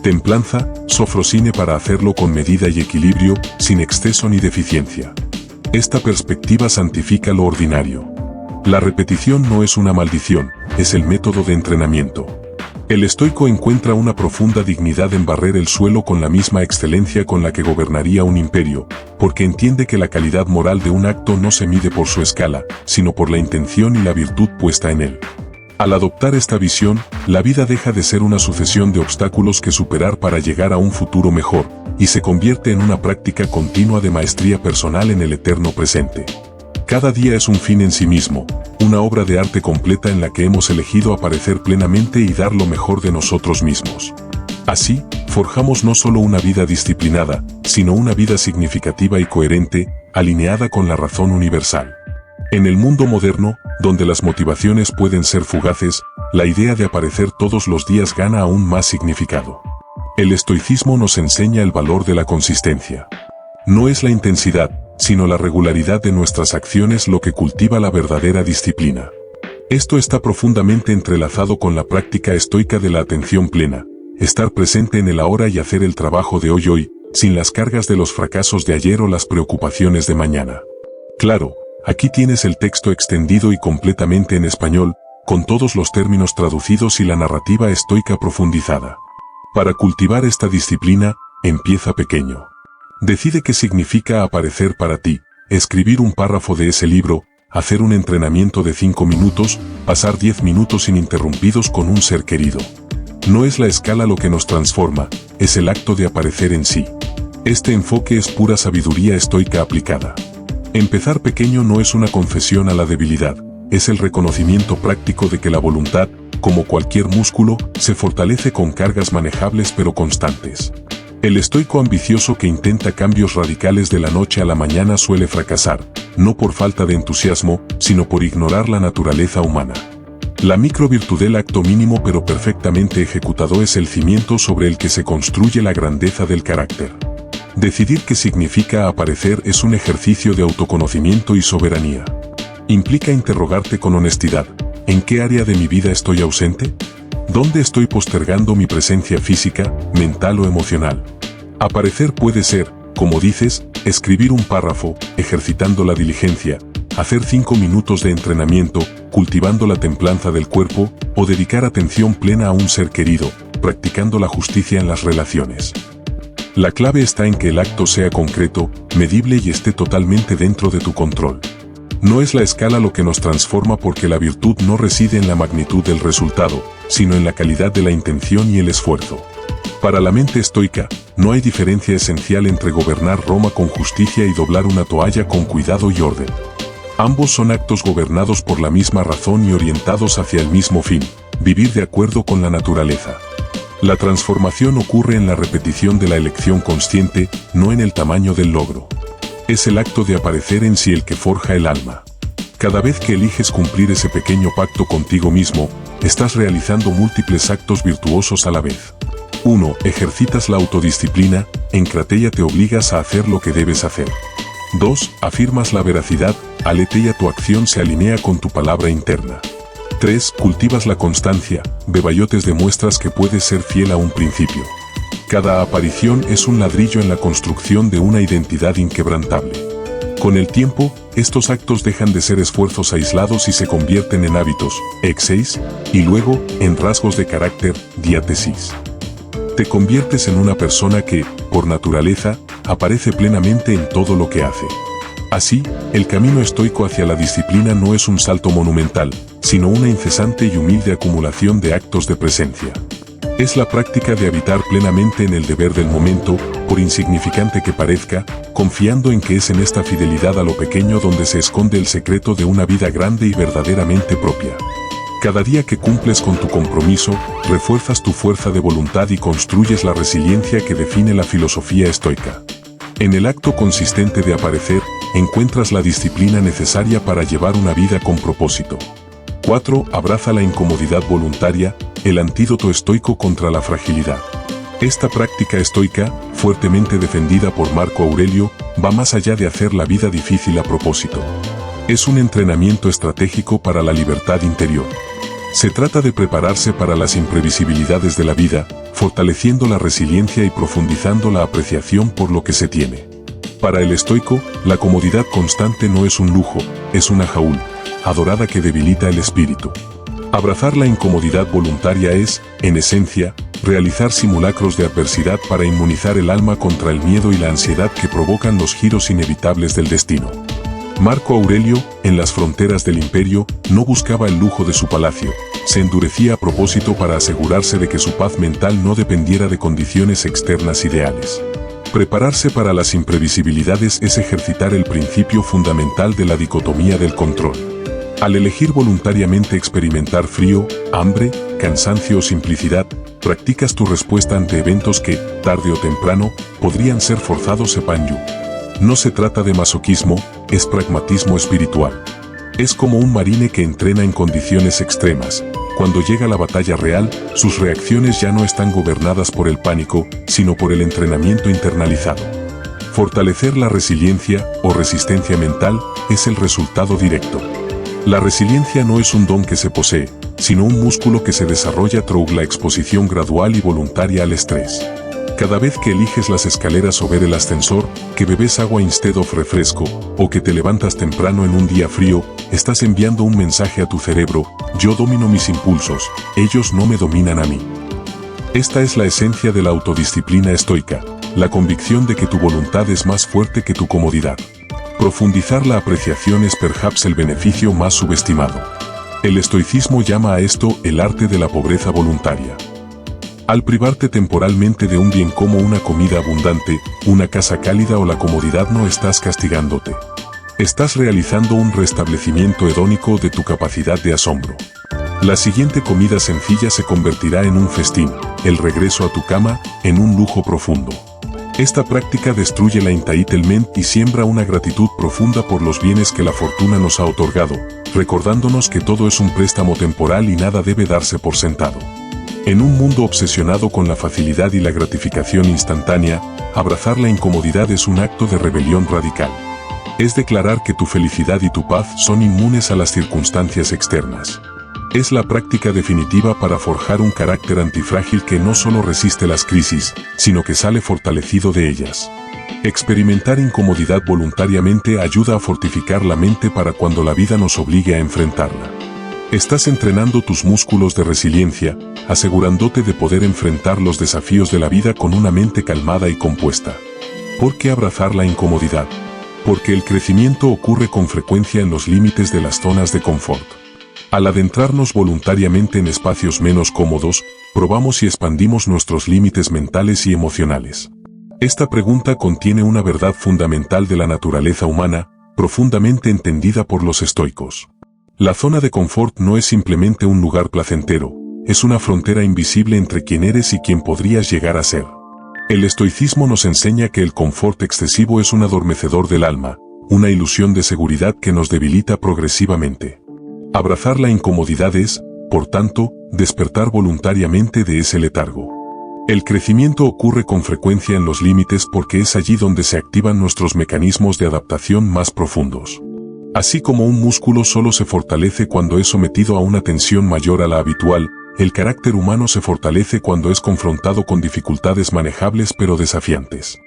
Templanza, Sofrosine, para hacerlo con medida y equilibrio, sin exceso ni deficiencia. Esta perspectiva santifica lo ordinario. La repetición no es una maldición, es el método de entrenamiento. El estoico encuentra una profunda dignidad en barrer el suelo con la misma excelencia con la que gobernaría un imperio, porque entiende que la calidad moral de un acto no se mide por su escala, sino por la intención y la virtud puesta en él. Al adoptar esta visión, la vida deja de ser una sucesión de obstáculos que superar para llegar a un futuro mejor, y se convierte en una práctica continua de maestría personal en el eterno presente. Cada día es un fin en sí mismo, una obra de arte completa en la que hemos elegido aparecer plenamente y dar lo mejor de nosotros mismos. Así, forjamos no solo una vida disciplinada, sino una vida significativa y coherente, alineada con la razón universal. En el mundo moderno, donde las motivaciones pueden ser fugaces, la idea de aparecer todos los días gana aún más significado. El estoicismo nos enseña el valor de la consistencia. No es la intensidad, sino la regularidad de nuestras acciones lo que cultiva la verdadera disciplina. Esto está profundamente entrelazado con la práctica estoica de la atención plena, estar presente en el ahora y hacer el trabajo de hoy, sin las cargas de los fracasos de ayer o las preocupaciones de mañana. Claro, aquí tienes el texto extendido y completamente en español, con todos los términos traducidos y la narrativa estoica profundizada. Para cultivar esta disciplina, empieza pequeño. Decide qué significa aparecer para ti, escribir un párrafo de ese libro, hacer un entrenamiento de 5 minutos, pasar 10 minutos ininterrumpidos con un ser querido. No es la escala lo que nos transforma, es el acto de aparecer en sí. Este enfoque es pura sabiduría estoica aplicada. Empezar pequeño no es una confesión a la debilidad, es el reconocimiento práctico de que la voluntad, como cualquier músculo, se fortalece con cargas manejables pero constantes. El estoico ambicioso que intenta cambios radicales de la noche a la mañana suele fracasar, no por falta de entusiasmo, sino por ignorar la naturaleza humana. La microvirtud del acto mínimo pero perfectamente ejecutado es el cimiento sobre el que se construye la grandeza del carácter. Decidir qué significa aparecer es un ejercicio de autoconocimiento y soberanía. Implica interrogarte con honestidad, ¿en qué área de mi vida estoy ausente? ¿Dónde estoy postergando mi presencia física, mental o emocional? Aparecer puede ser, como dices, escribir un párrafo, ejercitando la diligencia, hacer 5 minutos de entrenamiento, cultivando la templanza del cuerpo, o dedicar atención plena a un ser querido, practicando la justicia en las relaciones. La clave está en que el acto sea concreto, medible y esté totalmente dentro de tu control. No es la escala lo que nos transforma, porque la virtud no reside en la magnitud del resultado, sino en la calidad de la intención y el esfuerzo. Para la mente estoica, no hay diferencia esencial entre gobernar Roma con justicia y doblar una toalla con cuidado y orden. Ambos son actos gobernados por la misma razón y orientados hacia el mismo fin: vivir de acuerdo con la naturaleza. La transformación ocurre en la repetición de la elección consciente, no en el tamaño del logro. Es el acto de aparecer en sí el que forja el alma. Cada vez que eliges cumplir ese pequeño pacto contigo mismo, estás realizando múltiples actos virtuosos a la vez. 1. Ejercitas la autodisciplina. En Krateia te obligas a hacer lo que debes hacer. 2. Afirmas la veracidad. Aletheia tu acción se alinea con tu palabra interna. 3. Cultivas la constancia. Bebayotes demuestras que puedes ser fiel a un principio. Cada aparición es un ladrillo en la construcción de una identidad inquebrantable. Con el tiempo, estos actos dejan de ser esfuerzos aislados y se convierten en hábitos, exeis, y luego, en rasgos de carácter, diátesis. Te conviertes en una persona que, por naturaleza, aparece plenamente en todo lo que hace. Así, el camino estoico hacia la disciplina no es un salto monumental, sino una incesante y humilde acumulación de actos de presencia. Es la práctica de habitar plenamente en el deber del momento, por insignificante que parezca, confiando en que es en esta fidelidad a lo pequeño donde se esconde el secreto de una vida grande y verdaderamente propia. Cada día que cumples con tu compromiso, refuerzas tu fuerza de voluntad y construyes la resiliencia que define la filosofía estoica. En el acto consistente de aparecer, encuentras la disciplina necesaria para llevar una vida con propósito. 4. Abraza la incomodidad voluntaria, el antídoto estoico contra la fragilidad. Esta práctica estoica, fuertemente defendida por Marco Aurelio, va más allá de hacer la vida difícil a propósito. Es un entrenamiento estratégico para la libertad interior. Se trata de prepararse para las imprevisibilidades de la vida, fortaleciendo la resiliencia y profundizando la apreciación por lo que se tiene. Para el estoico, la comodidad constante no es un lujo, es una jaula adorada que debilita el espíritu. Abrazar la incomodidad voluntaria es, en esencia, realizar simulacros de adversidad para inmunizar el alma contra el miedo y la ansiedad que provocan los giros inevitables del destino. Marco Aurelio, en las fronteras del imperio, no buscaba el lujo de su palacio, se endurecía a propósito para asegurarse de que su paz mental no dependiera de condiciones externas ideales. Prepararse para las imprevisibilidades es ejercitar el principio fundamental de la dicotomía del control. Al elegir voluntariamente experimentar frío, hambre, cansancio o simplicidad, practicas tu respuesta ante eventos que, tarde o temprano, podrían ser forzados sepanyu. No se trata de masoquismo, es pragmatismo espiritual. Es como un marine que entrena en condiciones extremas. Cuando llega la batalla real, sus reacciones ya no están gobernadas por el pánico, sino por el entrenamiento internalizado. Fortalecer la resiliencia, o resistencia mental, es el resultado directo. La resiliencia no es un don que se posee, sino un músculo que se desarrolla tras la exposición gradual y voluntaria al estrés. Cada vez que eliges las escaleras o ver el ascensor, que bebes agua instead of refresco, o que te levantas temprano en un día frío, estás enviando un mensaje a tu cerebro: yo domino mis impulsos, ellos no me dominan a mí. Esta es la esencia de la autodisciplina estoica, la convicción de que tu voluntad es más fuerte que tu comodidad. Profundizar la apreciación es perhaps el beneficio más subestimado. El estoicismo llama a esto el arte de la pobreza voluntaria. Al privarte temporalmente de un bien como una comida abundante, una casa cálida o la comodidad, no estás castigándote. Estás realizando un restablecimiento hedónico de tu capacidad de asombro. La siguiente comida sencilla se convertirá en un festín, el regreso a tu cama, en un lujo profundo. Esta práctica destruye la entitlement y siembra una gratitud profunda por los bienes que la fortuna nos ha otorgado, recordándonos que todo es un préstamo temporal y nada debe darse por sentado. En un mundo obsesionado con la facilidad y la gratificación instantánea, abrazar la incomodidad es un acto de rebelión radical. Es declarar que tu felicidad y tu paz son inmunes a las circunstancias externas. Es la práctica definitiva para forjar un carácter antifrágil que no solo resiste las crisis, sino que sale fortalecido de ellas. Experimentar incomodidad voluntariamente ayuda a fortificar la mente para cuando la vida nos obligue a enfrentarla. Estás entrenando tus músculos de resiliencia, asegurándote de poder enfrentar los desafíos de la vida con una mente calmada y compuesta. ¿Por qué abrazar la incomodidad? Porque el crecimiento ocurre con frecuencia en los límites de las zonas de confort. Al adentrarnos voluntariamente en espacios menos cómodos, probamos y expandimos nuestros límites mentales y emocionales. Esta pregunta contiene una verdad fundamental de la naturaleza humana, profundamente entendida por los estoicos. La zona de confort no es simplemente un lugar placentero, es una frontera invisible entre quién eres y quién podrías llegar a ser. El estoicismo nos enseña que el confort excesivo es un adormecedor del alma, una ilusión de seguridad que nos debilita progresivamente. Abrazar la incomodidad es, por tanto, despertar voluntariamente de ese letargo. El crecimiento ocurre con frecuencia en los límites porque es allí donde se activan nuestros mecanismos de adaptación más profundos. Así como un músculo solo se fortalece cuando es sometido a una tensión mayor a la habitual, el carácter humano se fortalece cuando es confrontado con dificultades manejables pero desafiantes.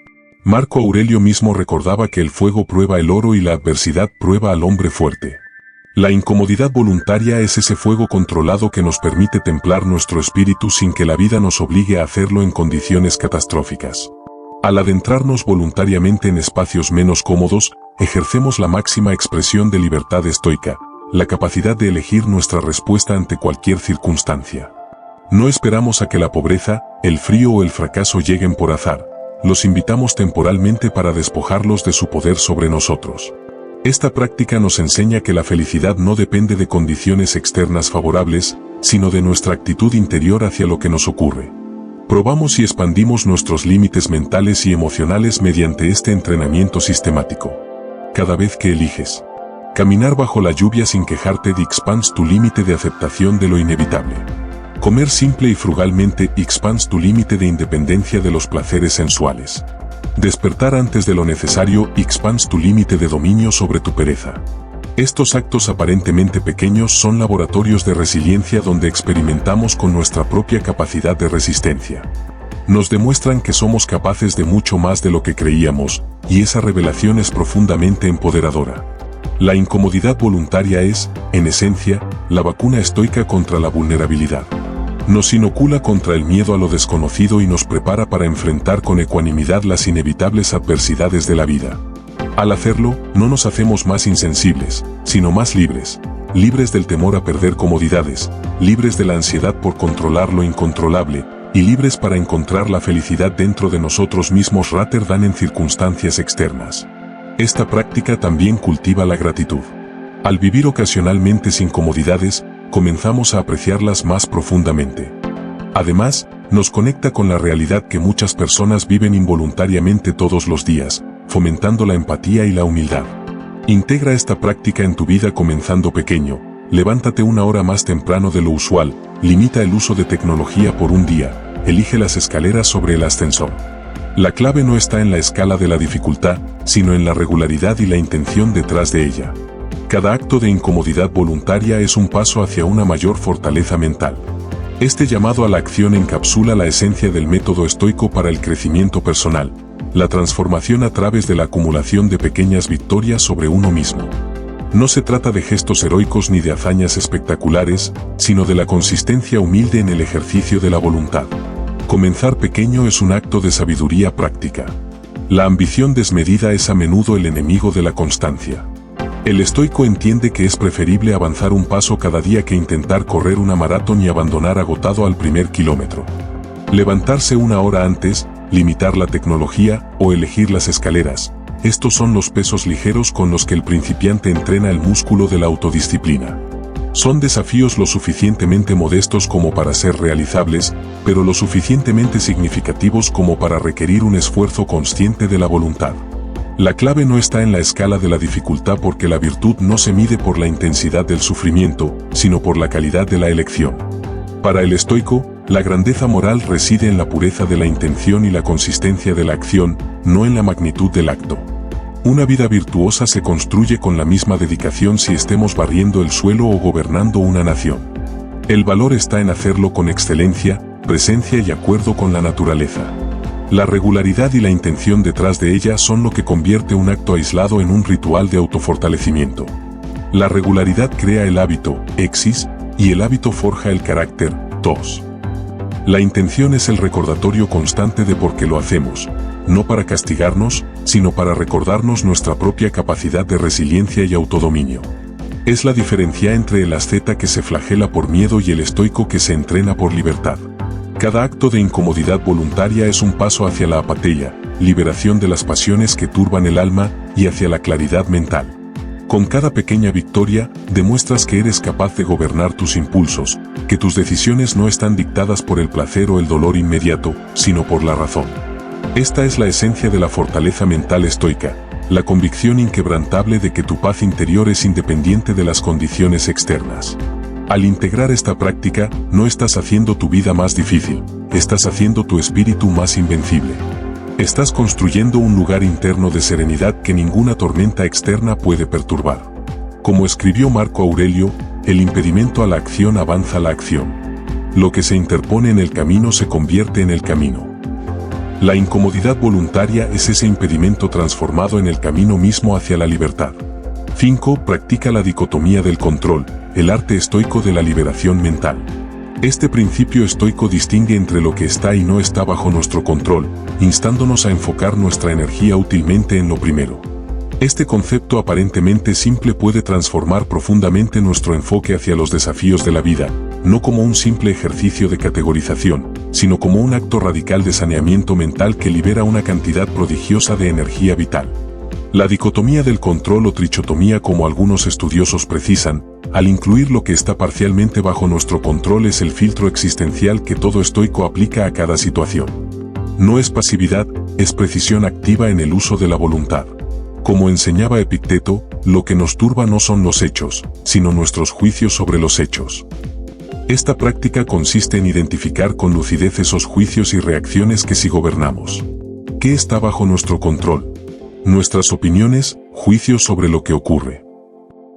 Marco Aurelio mismo recordaba que el fuego prueba el oro y la adversidad prueba al hombre fuerte. La incomodidad voluntaria es ese fuego controlado que nos permite templar nuestro espíritu sin que la vida nos obligue a hacerlo en condiciones catastróficas. Al adentrarnos voluntariamente en espacios menos cómodos, ejercemos la máxima expresión de libertad estoica, la capacidad de elegir nuestra respuesta ante cualquier circunstancia. No esperamos a que la pobreza, el frío o el fracaso lleguen por azar, los invitamos temporalmente para despojarlos de su poder sobre nosotros. Esta práctica nos enseña que la felicidad no depende de condiciones externas favorables, sino de nuestra actitud interior hacia lo que nos ocurre. Probamos y expandimos nuestros límites mentales y emocionales mediante este entrenamiento sistemático. Cada vez que eliges caminar bajo la lluvia sin quejarte, expands tu límite de aceptación de lo inevitable. Comer simple y frugalmente, expands tu límite de independencia de los placeres sensuales. Despertar antes de lo necesario, expands tu límite de dominio sobre tu pereza. Estos actos aparentemente pequeños son laboratorios de resiliencia donde experimentamos con nuestra propia capacidad de resistencia. Nos demuestran que somos capaces de mucho más de lo que creíamos, y esa revelación es profundamente empoderadora. La incomodidad voluntaria es, en esencia, la vacuna estoica contra la vulnerabilidad. Nos inocula contra el miedo a lo desconocido y nos prepara para enfrentar con ecuanimidad las inevitables adversidades de la vida. Al hacerlo, no nos hacemos más insensibles, sino más libres. Libres del temor a perder comodidades, libres de la ansiedad por controlar lo incontrolable, y libres para encontrar la felicidad dentro de nosotros mismos rather than en circunstancias externas. Esta práctica también cultiva la gratitud. Al vivir ocasionalmente sin comodidades, comenzamos a apreciarlas más profundamente. Además, nos conecta con la realidad que muchas personas viven involuntariamente todos los días, fomentando la empatía y la humildad. Integra esta práctica en tu vida comenzando pequeño, levántate una hora más temprano de lo usual, limita el uso de tecnología por un día, elige las escaleras sobre el ascensor. La clave no está en la escala de la dificultad, sino en la regularidad y la intención detrás de ella. Cada acto de incomodidad voluntaria es un paso hacia una mayor fortaleza mental. Este llamado a la acción encapsula la esencia del método estoico para el crecimiento personal, la transformación a través de la acumulación de pequeñas victorias sobre uno mismo. No se trata de gestos heroicos ni de hazañas espectaculares, sino de la consistencia humilde en el ejercicio de la voluntad. Comenzar pequeño es un acto de sabiduría práctica. La ambición desmedida es a menudo el enemigo de la constancia. El estoico entiende que es preferible avanzar un paso cada día que intentar correr una maratón y abandonar agotado al primer kilómetro. Levantarse una hora antes, limitar la tecnología o elegir las escaleras, estos son los pesos ligeros con los que el principiante entrena el músculo de la autodisciplina. Son desafíos lo suficientemente modestos como para ser realizables, pero lo suficientemente significativos como para requerir un esfuerzo consciente de la voluntad. La clave no está en la escala de la dificultad porque la virtud no se mide por la intensidad del sufrimiento, sino por la calidad de la elección. Para el estoico, la grandeza moral reside en la pureza de la intención y la consistencia de la acción, no en la magnitud del acto. Una vida virtuosa se construye con la misma dedicación si estemos barriendo el suelo o gobernando una nación. El valor está en hacerlo con excelencia, presencia y acuerdo con la naturaleza. La regularidad y la intención detrás de ella son lo que convierte un acto aislado en un ritual de autofortalecimiento. La regularidad crea el hábito, exis, y el hábito forja el carácter, tos. La intención es el recordatorio constante de por qué lo hacemos, no para castigarnos, sino para recordarnos nuestra propia capacidad de resiliencia y autodominio. Es la diferencia entre el asceta que se flagela por miedo y el estoico que se entrena por libertad. Cada acto de incomodidad voluntaria es un paso hacia la apatheia, liberación de las pasiones que turban el alma, y hacia la claridad mental. Con cada pequeña victoria, demuestras que eres capaz de gobernar tus impulsos, que tus decisiones no están dictadas por el placer o el dolor inmediato, sino por la razón. Esta es la esencia de la fortaleza mental estoica, la convicción inquebrantable de que tu paz interior es independiente de las condiciones externas. Al integrar esta práctica, no estás haciendo tu vida más difícil, estás haciendo tu espíritu más invencible. Estás construyendo un lugar interno de serenidad que ninguna tormenta externa puede perturbar. Como escribió Marco Aurelio, el impedimento a la acción avanza la acción. Lo que se interpone en el camino se convierte en el camino. La incomodidad voluntaria es ese impedimento transformado en el camino mismo hacia la libertad. 5. Practica la dicotomía del control, el arte estoico de la liberación mental. Este principio estoico distingue entre lo que está y no está bajo nuestro control, instándonos a enfocar nuestra energía útilmente en lo primero. Este concepto aparentemente simple puede transformar profundamente nuestro enfoque hacia los desafíos de la vida, no como un simple ejercicio de categorización, sino como un acto radical de saneamiento mental que libera una cantidad prodigiosa de energía vital. La dicotomía del control o trichotomía, como algunos estudiosos precisan, al incluir lo que está parcialmente bajo nuestro control, es el filtro existencial que todo estoico aplica a cada situación. No es pasividad, es precisión activa en el uso de la voluntad. Como enseñaba Epicteto, lo que nos turba no son los hechos, sino nuestros juicios sobre los hechos. Esta práctica consiste en identificar con lucidez esos juicios y reacciones que sí gobernamos. ¿Qué está bajo nuestro control? Nuestras opiniones, juicios sobre lo que ocurre.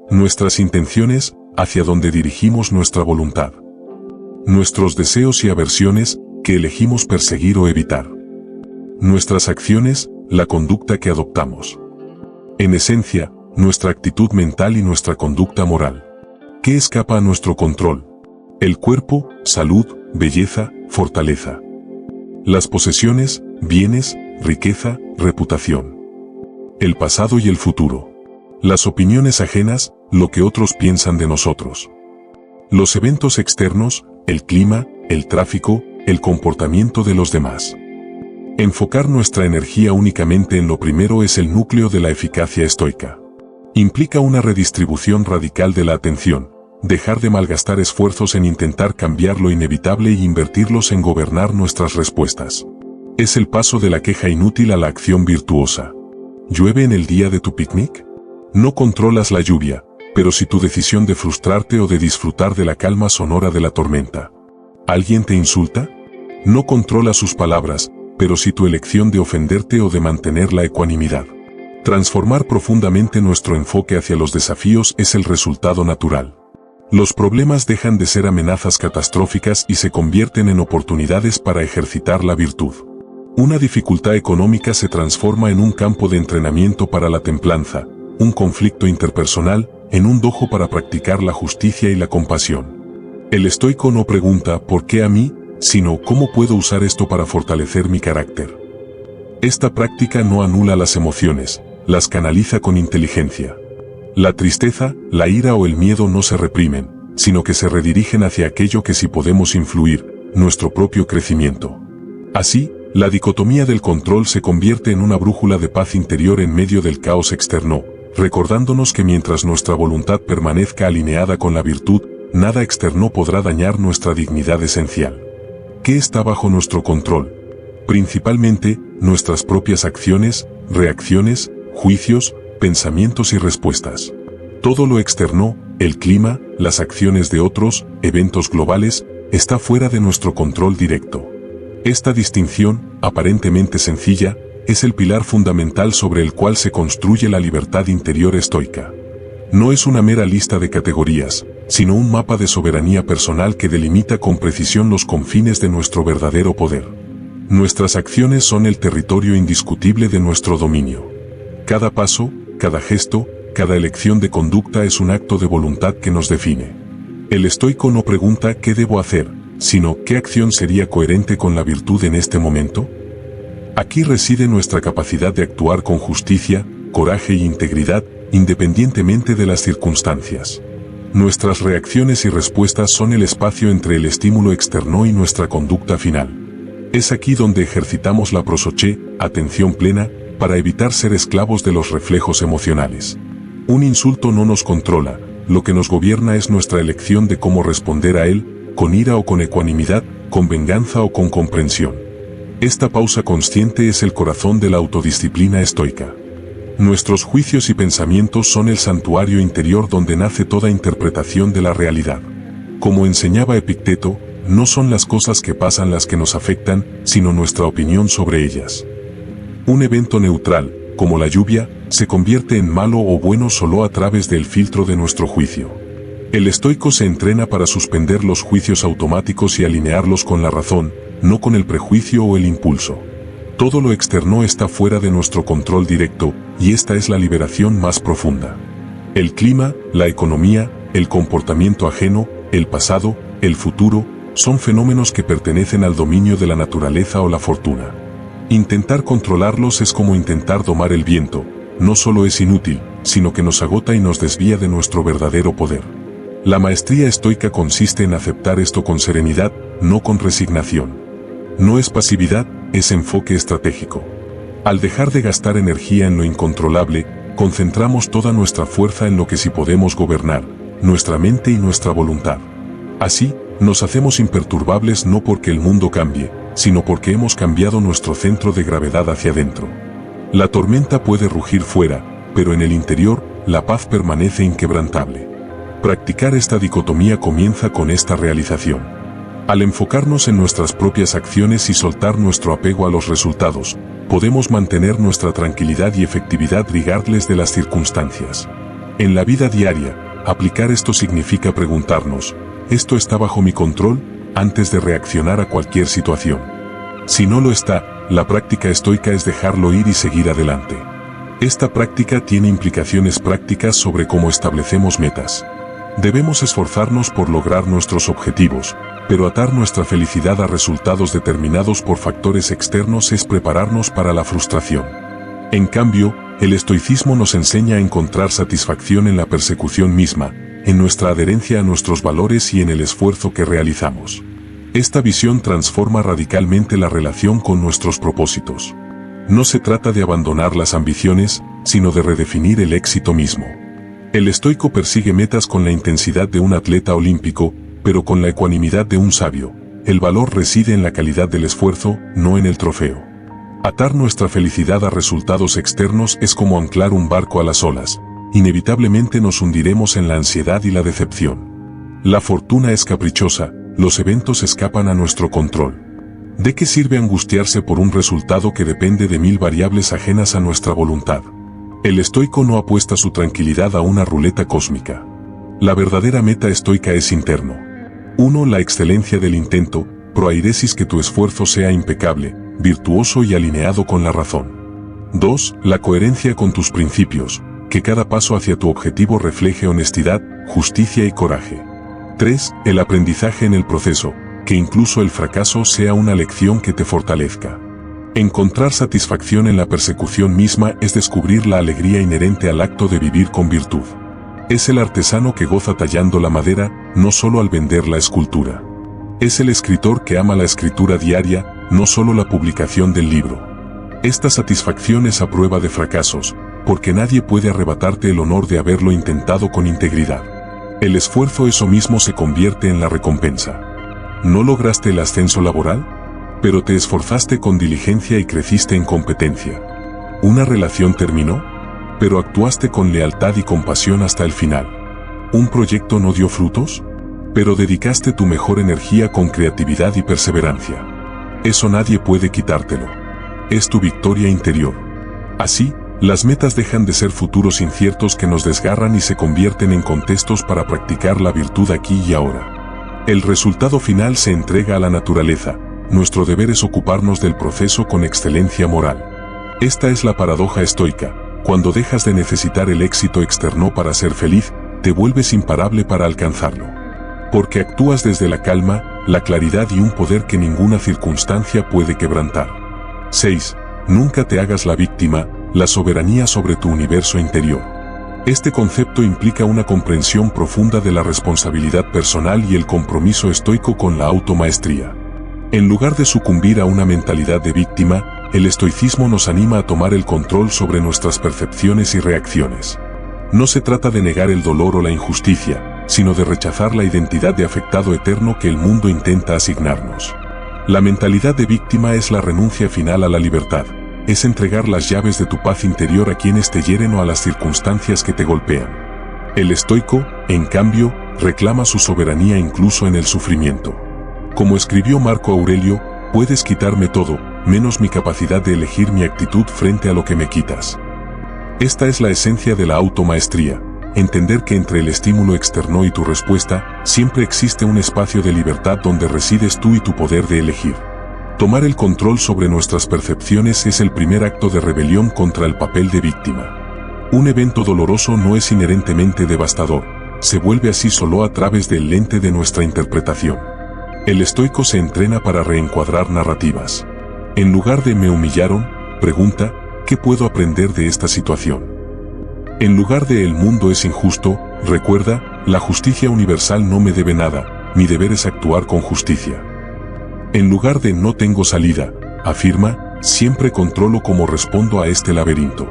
Nuestras intenciones, hacia donde dirigimos nuestra voluntad. Nuestros deseos y aversiones, que elegimos perseguir o evitar. Nuestras acciones, la conducta que adoptamos. En esencia, nuestra actitud mental y nuestra conducta moral. ¿Qué escapa a nuestro control? El cuerpo, salud, belleza, fortaleza. Las posesiones, bienes, riqueza, reputación. El pasado y el futuro. Las opiniones ajenas, lo que otros piensan de nosotros. Los eventos externos, el clima, el tráfico, el comportamiento de los demás. Enfocar nuestra energía únicamente en lo primero es el núcleo de la eficacia estoica. Implica una redistribución radical de la atención, dejar de malgastar esfuerzos en intentar cambiar lo inevitable y invertirlos en gobernar nuestras respuestas. Es el paso de la queja inútil a la acción virtuosa. ¿Llueve en el día de tu picnic? No controlas la lluvia, pero sí tu decisión de frustrarte o de disfrutar de la calma sonora de la tormenta. ¿Alguien te insulta? No controlas sus palabras, pero sí tu elección de ofenderte o de mantener la ecuanimidad. Transformar profundamente nuestro enfoque hacia los desafíos es el resultado natural. Los problemas dejan de ser amenazas catastróficas y se convierten en oportunidades para ejercitar la virtud. Una dificultad económica se transforma en un campo de entrenamiento para la templanza, un conflicto interpersonal, en un dojo para practicar la justicia y la compasión. El estoico no pregunta ¿por qué a mí?, sino ¿cómo puedo usar esto para fortalecer mi carácter? Esta práctica no anula las emociones, las canaliza con inteligencia. La tristeza, la ira o el miedo no se reprimen, sino que se redirigen hacia aquello que sí podemos influir, nuestro propio crecimiento. Así, la dicotomía del control se convierte en una brújula de paz interior en medio del caos externo, recordándonos que mientras nuestra voluntad permanezca alineada con la virtud, nada externo podrá dañar nuestra dignidad esencial. ¿Qué está bajo nuestro control? Principalmente, nuestras propias acciones, reacciones, juicios, pensamientos y respuestas. Todo lo externo, el clima, las acciones de otros, eventos globales, está fuera de nuestro control directo. Esta distinción, aparentemente sencilla, es el pilar fundamental sobre el cual se construye la libertad interior estoica. No es una mera lista de categorías, sino un mapa de soberanía personal que delimita con precisión los confines de nuestro verdadero poder. Nuestras acciones son el territorio indiscutible de nuestro dominio. Cada paso, cada gesto, cada elección de conducta es un acto de voluntad que nos define. El estoico no pregunta qué debo hacer, sino qué acción sería coherente con la virtud en este momento. Aquí reside nuestra capacidad de actuar con justicia, coraje e integridad, independientemente de las circunstancias. Nuestras reacciones y respuestas son el espacio entre el estímulo externo y nuestra conducta final. Es aquí donde ejercitamos la prosoché, atención plena, para evitar ser esclavos de los reflejos emocionales. Un insulto no nos controla, lo que nos gobierna es nuestra elección de cómo responder a él, con ira o con ecuanimidad, con venganza o con comprensión. Esta pausa consciente es el corazón de la autodisciplina estoica. Nuestros juicios y pensamientos son el santuario interior donde nace toda interpretación de la realidad. Como enseñaba Epicteto, no son las cosas que pasan las que nos afectan, sino nuestra opinión sobre ellas. Un evento neutral, como la lluvia, se convierte en malo o bueno solo a través del filtro de nuestro juicio. El estoico se entrena para suspender los juicios automáticos y alinearlos con la razón, no con el prejuicio o el impulso. Todo lo externo está fuera de nuestro control directo, y esta es la liberación más profunda. El clima, la economía, el comportamiento ajeno, el pasado, el futuro, son fenómenos que pertenecen al dominio de la naturaleza o la fortuna. Intentar controlarlos es como intentar domar el viento, no solo es inútil, sino que nos agota y nos desvía de nuestro verdadero poder. La maestría estoica consiste en aceptar esto con serenidad, no con resignación. No es pasividad, es enfoque estratégico. Al dejar de gastar energía en lo incontrolable, concentramos toda nuestra fuerza en lo que sí podemos gobernar, nuestra mente y nuestra voluntad. Así, nos hacemos imperturbables no porque el mundo cambie, sino porque hemos cambiado nuestro centro de gravedad hacia adentro. La tormenta puede rugir fuera, pero en el interior, la paz permanece inquebrantable. Practicar esta dicotomía comienza con esta realización. Al enfocarnos en nuestras propias acciones y soltar nuestro apego a los resultados, podemos mantener nuestra tranquilidad y efectividad regardless de las circunstancias. En la vida diaria, aplicar esto significa preguntarnos, ¿esto está bajo mi control?, antes de reaccionar a cualquier situación. Si no lo está, la práctica estoica es dejarlo ir y seguir adelante. Esta práctica tiene implicaciones prácticas sobre cómo establecemos metas. Debemos esforzarnos por lograr nuestros objetivos, pero atar nuestra felicidad a resultados determinados por factores externos es prepararnos para la frustración. En cambio, el estoicismo nos enseña a encontrar satisfacción en la persecución misma, en nuestra adherencia a nuestros valores y en el esfuerzo que realizamos. Esta visión transforma radicalmente la relación con nuestros propósitos. No se trata de abandonar las ambiciones, sino de redefinir el éxito mismo. El estoico persigue metas con la intensidad de un atleta olímpico, pero con la ecuanimidad de un sabio. El valor reside en la calidad del esfuerzo, no en el trofeo. Atar nuestra felicidad a resultados externos es como anclar un barco a las olas. Inevitablemente nos hundiremos en la ansiedad y la decepción. La fortuna es caprichosa, los eventos escapan a nuestro control. ¿De qué sirve angustiarse por un resultado que depende de 1000 variables ajenas a nuestra voluntad? El estoico no apuesta su tranquilidad a una ruleta cósmica. La verdadera meta estoica es interno. 1. La excelencia del intento, proairesis que tu esfuerzo sea impecable, virtuoso y alineado con la razón. 2. La coherencia con tus principios, que cada paso hacia tu objetivo refleje honestidad, justicia y coraje. 3. El aprendizaje en el proceso, que incluso el fracaso sea una lección que te fortalezca. Encontrar satisfacción en la persecución misma es descubrir la alegría inherente al acto de vivir con virtud. Es el artesano que goza tallando la madera, no solo al vender la escultura. Es el escritor que ama la escritura diaria, no solo la publicación del libro. Esta satisfacción es a prueba de fracasos, porque nadie puede arrebatarte el honor de haberlo intentado con integridad. El esfuerzo eso mismo se convierte en la recompensa. ¿No lograste el ascenso laboral? Pero te esforzaste con diligencia y creciste en competencia. ¿Una relación terminó? Pero actuaste con lealtad y compasión hasta el final. ¿Un proyecto no dio frutos? Pero dedicaste tu mejor energía con creatividad y perseverancia. Eso nadie puede quitártelo. Es tu victoria interior. Así, Las metas dejan de ser futuros inciertos que nos desgarran y se convierten en contextos para practicar la virtud aquí y ahora. El resultado final se entrega a la naturaleza. Nuestro deber es ocuparnos del proceso con excelencia moral. Esta es la paradoja estoica. Cuando dejas de necesitar el éxito externo para ser feliz, te vuelves imparable para alcanzarlo. Porque actúas desde la calma, la claridad y un poder que ninguna circunstancia puede quebrantar. 6. Nunca te hagas la víctima, la soberanía sobre tu universo interior. Este concepto implica una comprensión profunda de la responsabilidad personal y el compromiso estoico con la automaestría. En lugar de sucumbir a una mentalidad de víctima, el estoicismo nos anima a tomar el control sobre nuestras percepciones y reacciones. No se trata de negar el dolor o la injusticia, sino de rechazar la identidad de afectado eterno que el mundo intenta asignarnos. La mentalidad de víctima es la renuncia final a la libertad. Es entregar las llaves de tu paz interior a quienes te hieren o a las circunstancias que te golpean. El estoico, en cambio, reclama su soberanía incluso en el sufrimiento. Como escribió Marco Aurelio, puedes quitarme todo, menos mi capacidad de elegir mi actitud frente a lo que me quitas. Esta es la esencia de la automaestría, entender que entre el estímulo externo y tu respuesta, siempre existe un espacio de libertad donde resides tú y tu poder de elegir. Tomar el control sobre nuestras percepciones es el primer acto de rebelión contra el papel de víctima. Un evento doloroso no es inherentemente devastador, se vuelve así solo a través del lente de nuestra interpretación. El estoico se entrena para reencuadrar narrativas. En lugar de "me humillaron", pregunta, ¿qué puedo aprender de esta situación? En lugar de "el mundo es injusto", recuerda, la justicia universal no me debe nada, mi deber es actuar con justicia. En lugar de "no tengo salida", afirma, siempre controlo cómo respondo a este laberinto.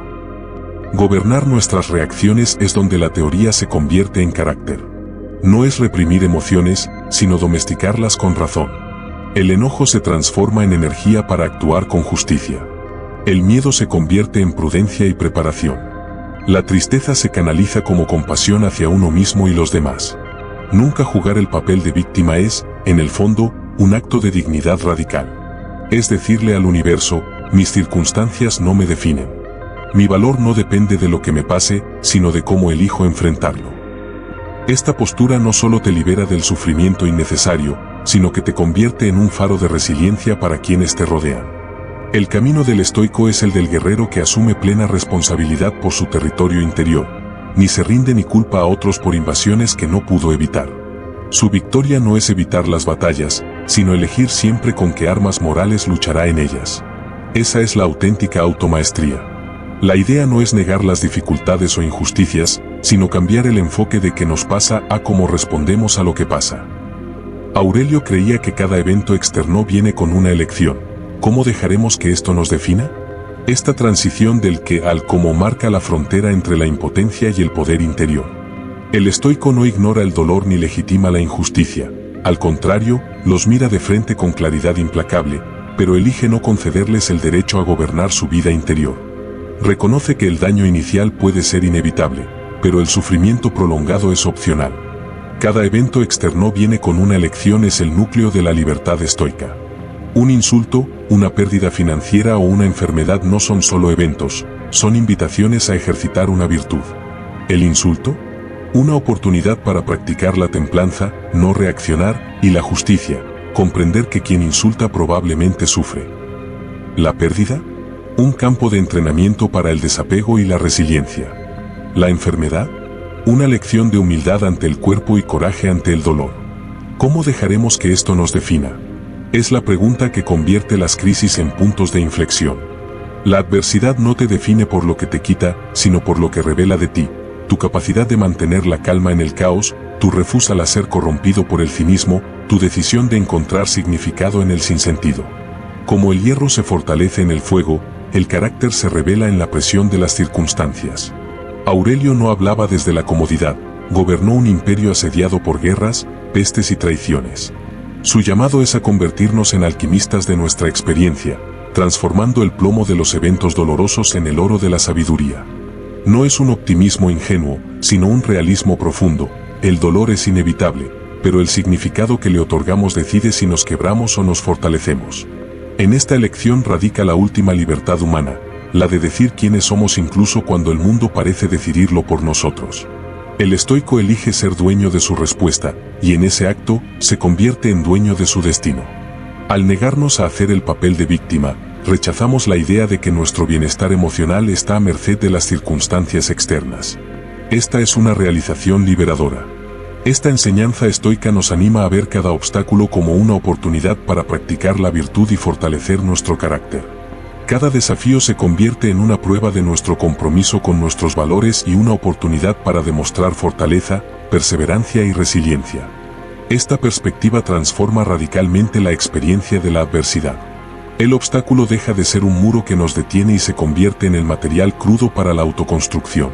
Gobernar nuestras reacciones es donde la teoría se convierte en carácter. No es reprimir emociones, sino domesticarlas con razón. El enojo se transforma en energía para actuar con justicia. El miedo se convierte en prudencia y preparación. La tristeza se canaliza como compasión hacia uno mismo y los demás. Nunca jugar el papel de víctima es, en el fondo, un acto de dignidad radical. Es decirle al universo, mis circunstancias no me definen. Mi valor no depende de lo que me pase, sino de cómo elijo enfrentarlo. Esta postura no solo te libera del sufrimiento innecesario, sino que te convierte en un faro de resiliencia para quienes te rodean. El camino del estoico es el del guerrero que asume plena responsabilidad por su territorio interior, ni se rinde ni culpa a otros por invasiones que no pudo evitar. Su victoria no es evitar las batallas, sino elegir siempre con qué armas morales luchará en ellas. Esa es la auténtica automaestría. La idea no es negar las dificultades o injusticias, sino cambiar el enfoque de qué nos pasa a cómo respondemos a lo que pasa. Aurelio creía que cada evento externo viene con una elección. ¿Cómo dejaremos que esto nos defina? Esta transición del qué al cómo marca la frontera entre la impotencia y el poder interior. El estoico no ignora el dolor ni legitima la injusticia. Al contrario, los mira de frente con claridad implacable, pero elige no concederles el derecho a gobernar su vida interior. Reconoce que el daño inicial puede ser inevitable, pero el sufrimiento prolongado es opcional. Cada evento externo viene con una elección, es el núcleo de la libertad estoica. Un insulto, una pérdida financiera o una enfermedad no son solo eventos, son invitaciones a ejercitar una virtud. El insulto, una oportunidad para practicar la templanza, no reaccionar, y la justicia, comprender que quien insulta probablemente sufre. La pérdida, un campo de entrenamiento para el desapego y la resiliencia. La enfermedad, una lección de humildad ante el cuerpo y coraje ante el dolor. ¿Cómo dejaremos que esto nos defina? Es la pregunta que convierte las crisis en puntos de inflexión. La adversidad no te define por lo que te quita, sino por lo que revela de ti, tu capacidad de mantener la calma en el caos, tu refusal a ser corrompido por el cinismo, tu decisión de encontrar significado en el sinsentido. Como el hierro se fortalece en el fuego, el carácter se revela en la presión de las circunstancias. Aurelio no hablaba desde la comodidad, gobernó un imperio asediado por guerras, pestes y traiciones. Su llamado es a convertirnos en alquimistas de nuestra experiencia, transformando el plomo de los eventos dolorosos en el oro de la sabiduría. No es un optimismo ingenuo, sino un realismo profundo. El dolor es inevitable, pero el significado que le otorgamos decide si nos quebramos o nos fortalecemos. En esta elección radica la última libertad humana, la de decir quiénes somos incluso cuando el mundo parece decidirlo por nosotros. El estoico elige ser dueño de su respuesta, y en ese acto, se convierte en dueño de su destino. Al negarnos a hacer el papel de víctima, rechazamos la idea de que nuestro bienestar emocional está a merced de las circunstancias externas. Esta es una realización liberadora. Esta enseñanza estoica nos anima a ver cada obstáculo como una oportunidad para practicar la virtud y fortalecer nuestro carácter. Cada desafío se convierte en una prueba de nuestro compromiso con nuestros valores y una oportunidad para demostrar fortaleza, perseverancia y resiliencia. Esta perspectiva transforma radicalmente la experiencia de la adversidad. El obstáculo deja de ser un muro que nos detiene y se convierte en el material crudo para la autoconstrucción.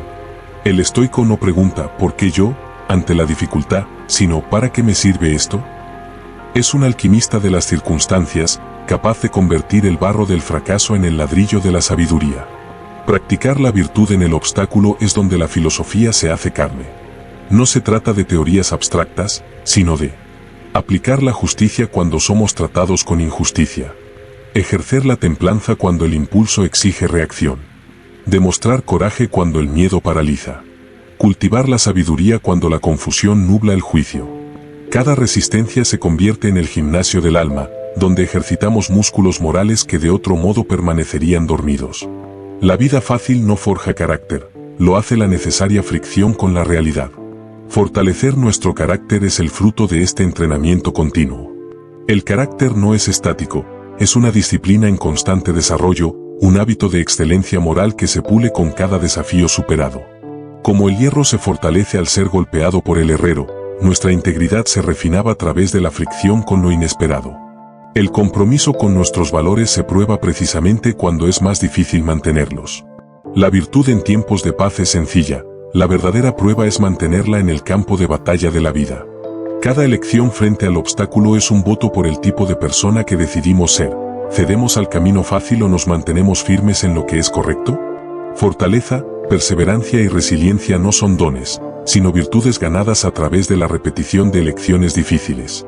El estoico no pregunta ¿por qué yo?, ante la dificultad, sino ¿para qué me sirve esto? Es un alquimista de las circunstancias, capaz de convertir el barro del fracaso en el ladrillo de la sabiduría. Practicar la virtud en el obstáculo es donde la filosofía se hace carne. No se trata de teorías abstractas, sino de aplicar la justicia cuando somos tratados con injusticia. Ejercer la templanza cuando el impulso exige reacción. Demostrar coraje cuando el miedo paraliza. Cultivar la sabiduría cuando la confusión nubla el juicio. Cada resistencia se convierte en el gimnasio del alma, donde ejercitamos músculos morales que de otro modo permanecerían dormidos. La vida fácil no forja carácter, lo hace la necesaria fricción con la realidad. Fortalecer nuestro carácter es el fruto de este entrenamiento continuo. El carácter no es estático, es una disciplina en constante desarrollo, un hábito de excelencia moral que se pule con cada desafío superado. Como el hierro se fortalece al ser golpeado por el herrero, nuestra integridad se refinaba a través de la fricción con lo inesperado. El compromiso con nuestros valores se prueba precisamente cuando es más difícil mantenerlos. La virtud en tiempos de paz es sencilla, la verdadera prueba es mantenerla en el campo de batalla de la vida. Cada elección frente al obstáculo es un voto por el tipo de persona que decidimos ser. ¿Cedemos al camino fácil o nos mantenemos firmes en lo que es correcto? Fortaleza, perseverancia y resiliencia no son dones, sino virtudes ganadas a través de la repetición de elecciones difíciles.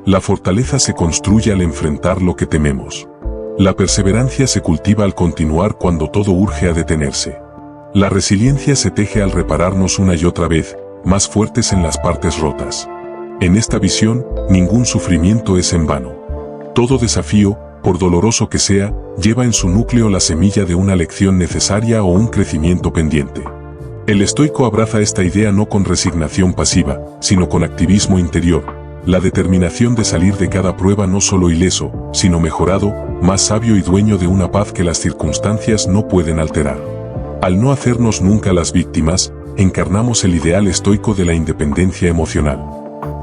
La fortaleza se construye al enfrentar lo que tememos. La perseverancia se cultiva al continuar cuando todo urge a detenerse. La resiliencia se teje al repararnos una y otra vez, más fuertes en las partes rotas. En esta visión, ningún sufrimiento es en vano. Todo desafío, por doloroso que sea, lleva en su núcleo la semilla de una lección necesaria o un crecimiento pendiente. El estoico abraza esta idea no con resignación pasiva, sino con activismo interior, la determinación de salir de cada prueba no solo ileso, sino mejorado, más sabio y dueño de una paz que las circunstancias no pueden alterar. Al no hacernos nunca las víctimas, encarnamos el ideal estoico de la independencia emocional.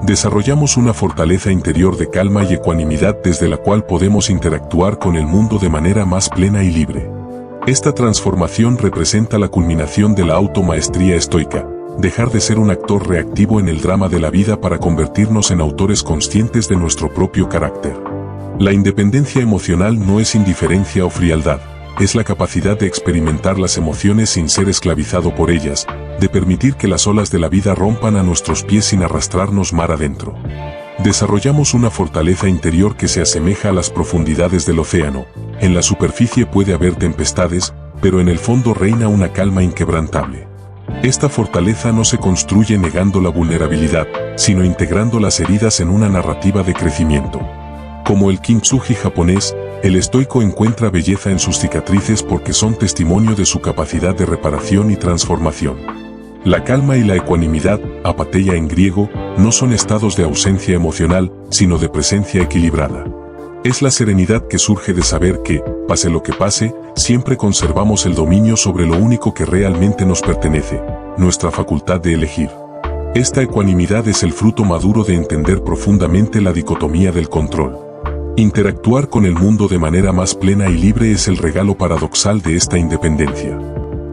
Desarrollamos una fortaleza interior de calma y ecuanimidad desde la cual podemos interactuar con el mundo de manera más plena y libre. Esta transformación representa la culminación de la automaestría estoica, dejar de ser un actor reactivo en el drama de la vida para convertirnos en autores conscientes de nuestro propio carácter. La independencia emocional no es indiferencia o frialdad, es la capacidad de experimentar las emociones sin ser esclavizado por ellas, de permitir que las olas de la vida rompan a nuestros pies sin arrastrarnos mar adentro. Desarrollamos una fortaleza interior que se asemeja a las profundidades del océano. En la superficie puede haber tempestades, pero en el fondo reina una calma inquebrantable. Esta fortaleza no se construye negando la vulnerabilidad, sino integrando las heridas en una narrativa de crecimiento. Como el kintsugi japonés, el estoico encuentra belleza en sus cicatrices porque son testimonio de su capacidad de reparación y transformación. La calma y la ecuanimidad, apatheia en griego, no son estados de ausencia emocional, sino de presencia equilibrada. Es la serenidad que surge de saber que, pase lo que pase, siempre conservamos el dominio sobre lo único que realmente nos pertenece, nuestra facultad de elegir. Esta ecuanimidad es el fruto maduro de entender profundamente la dicotomía del control. Interactuar con el mundo de manera más plena y libre es el regalo paradoxal de esta independencia.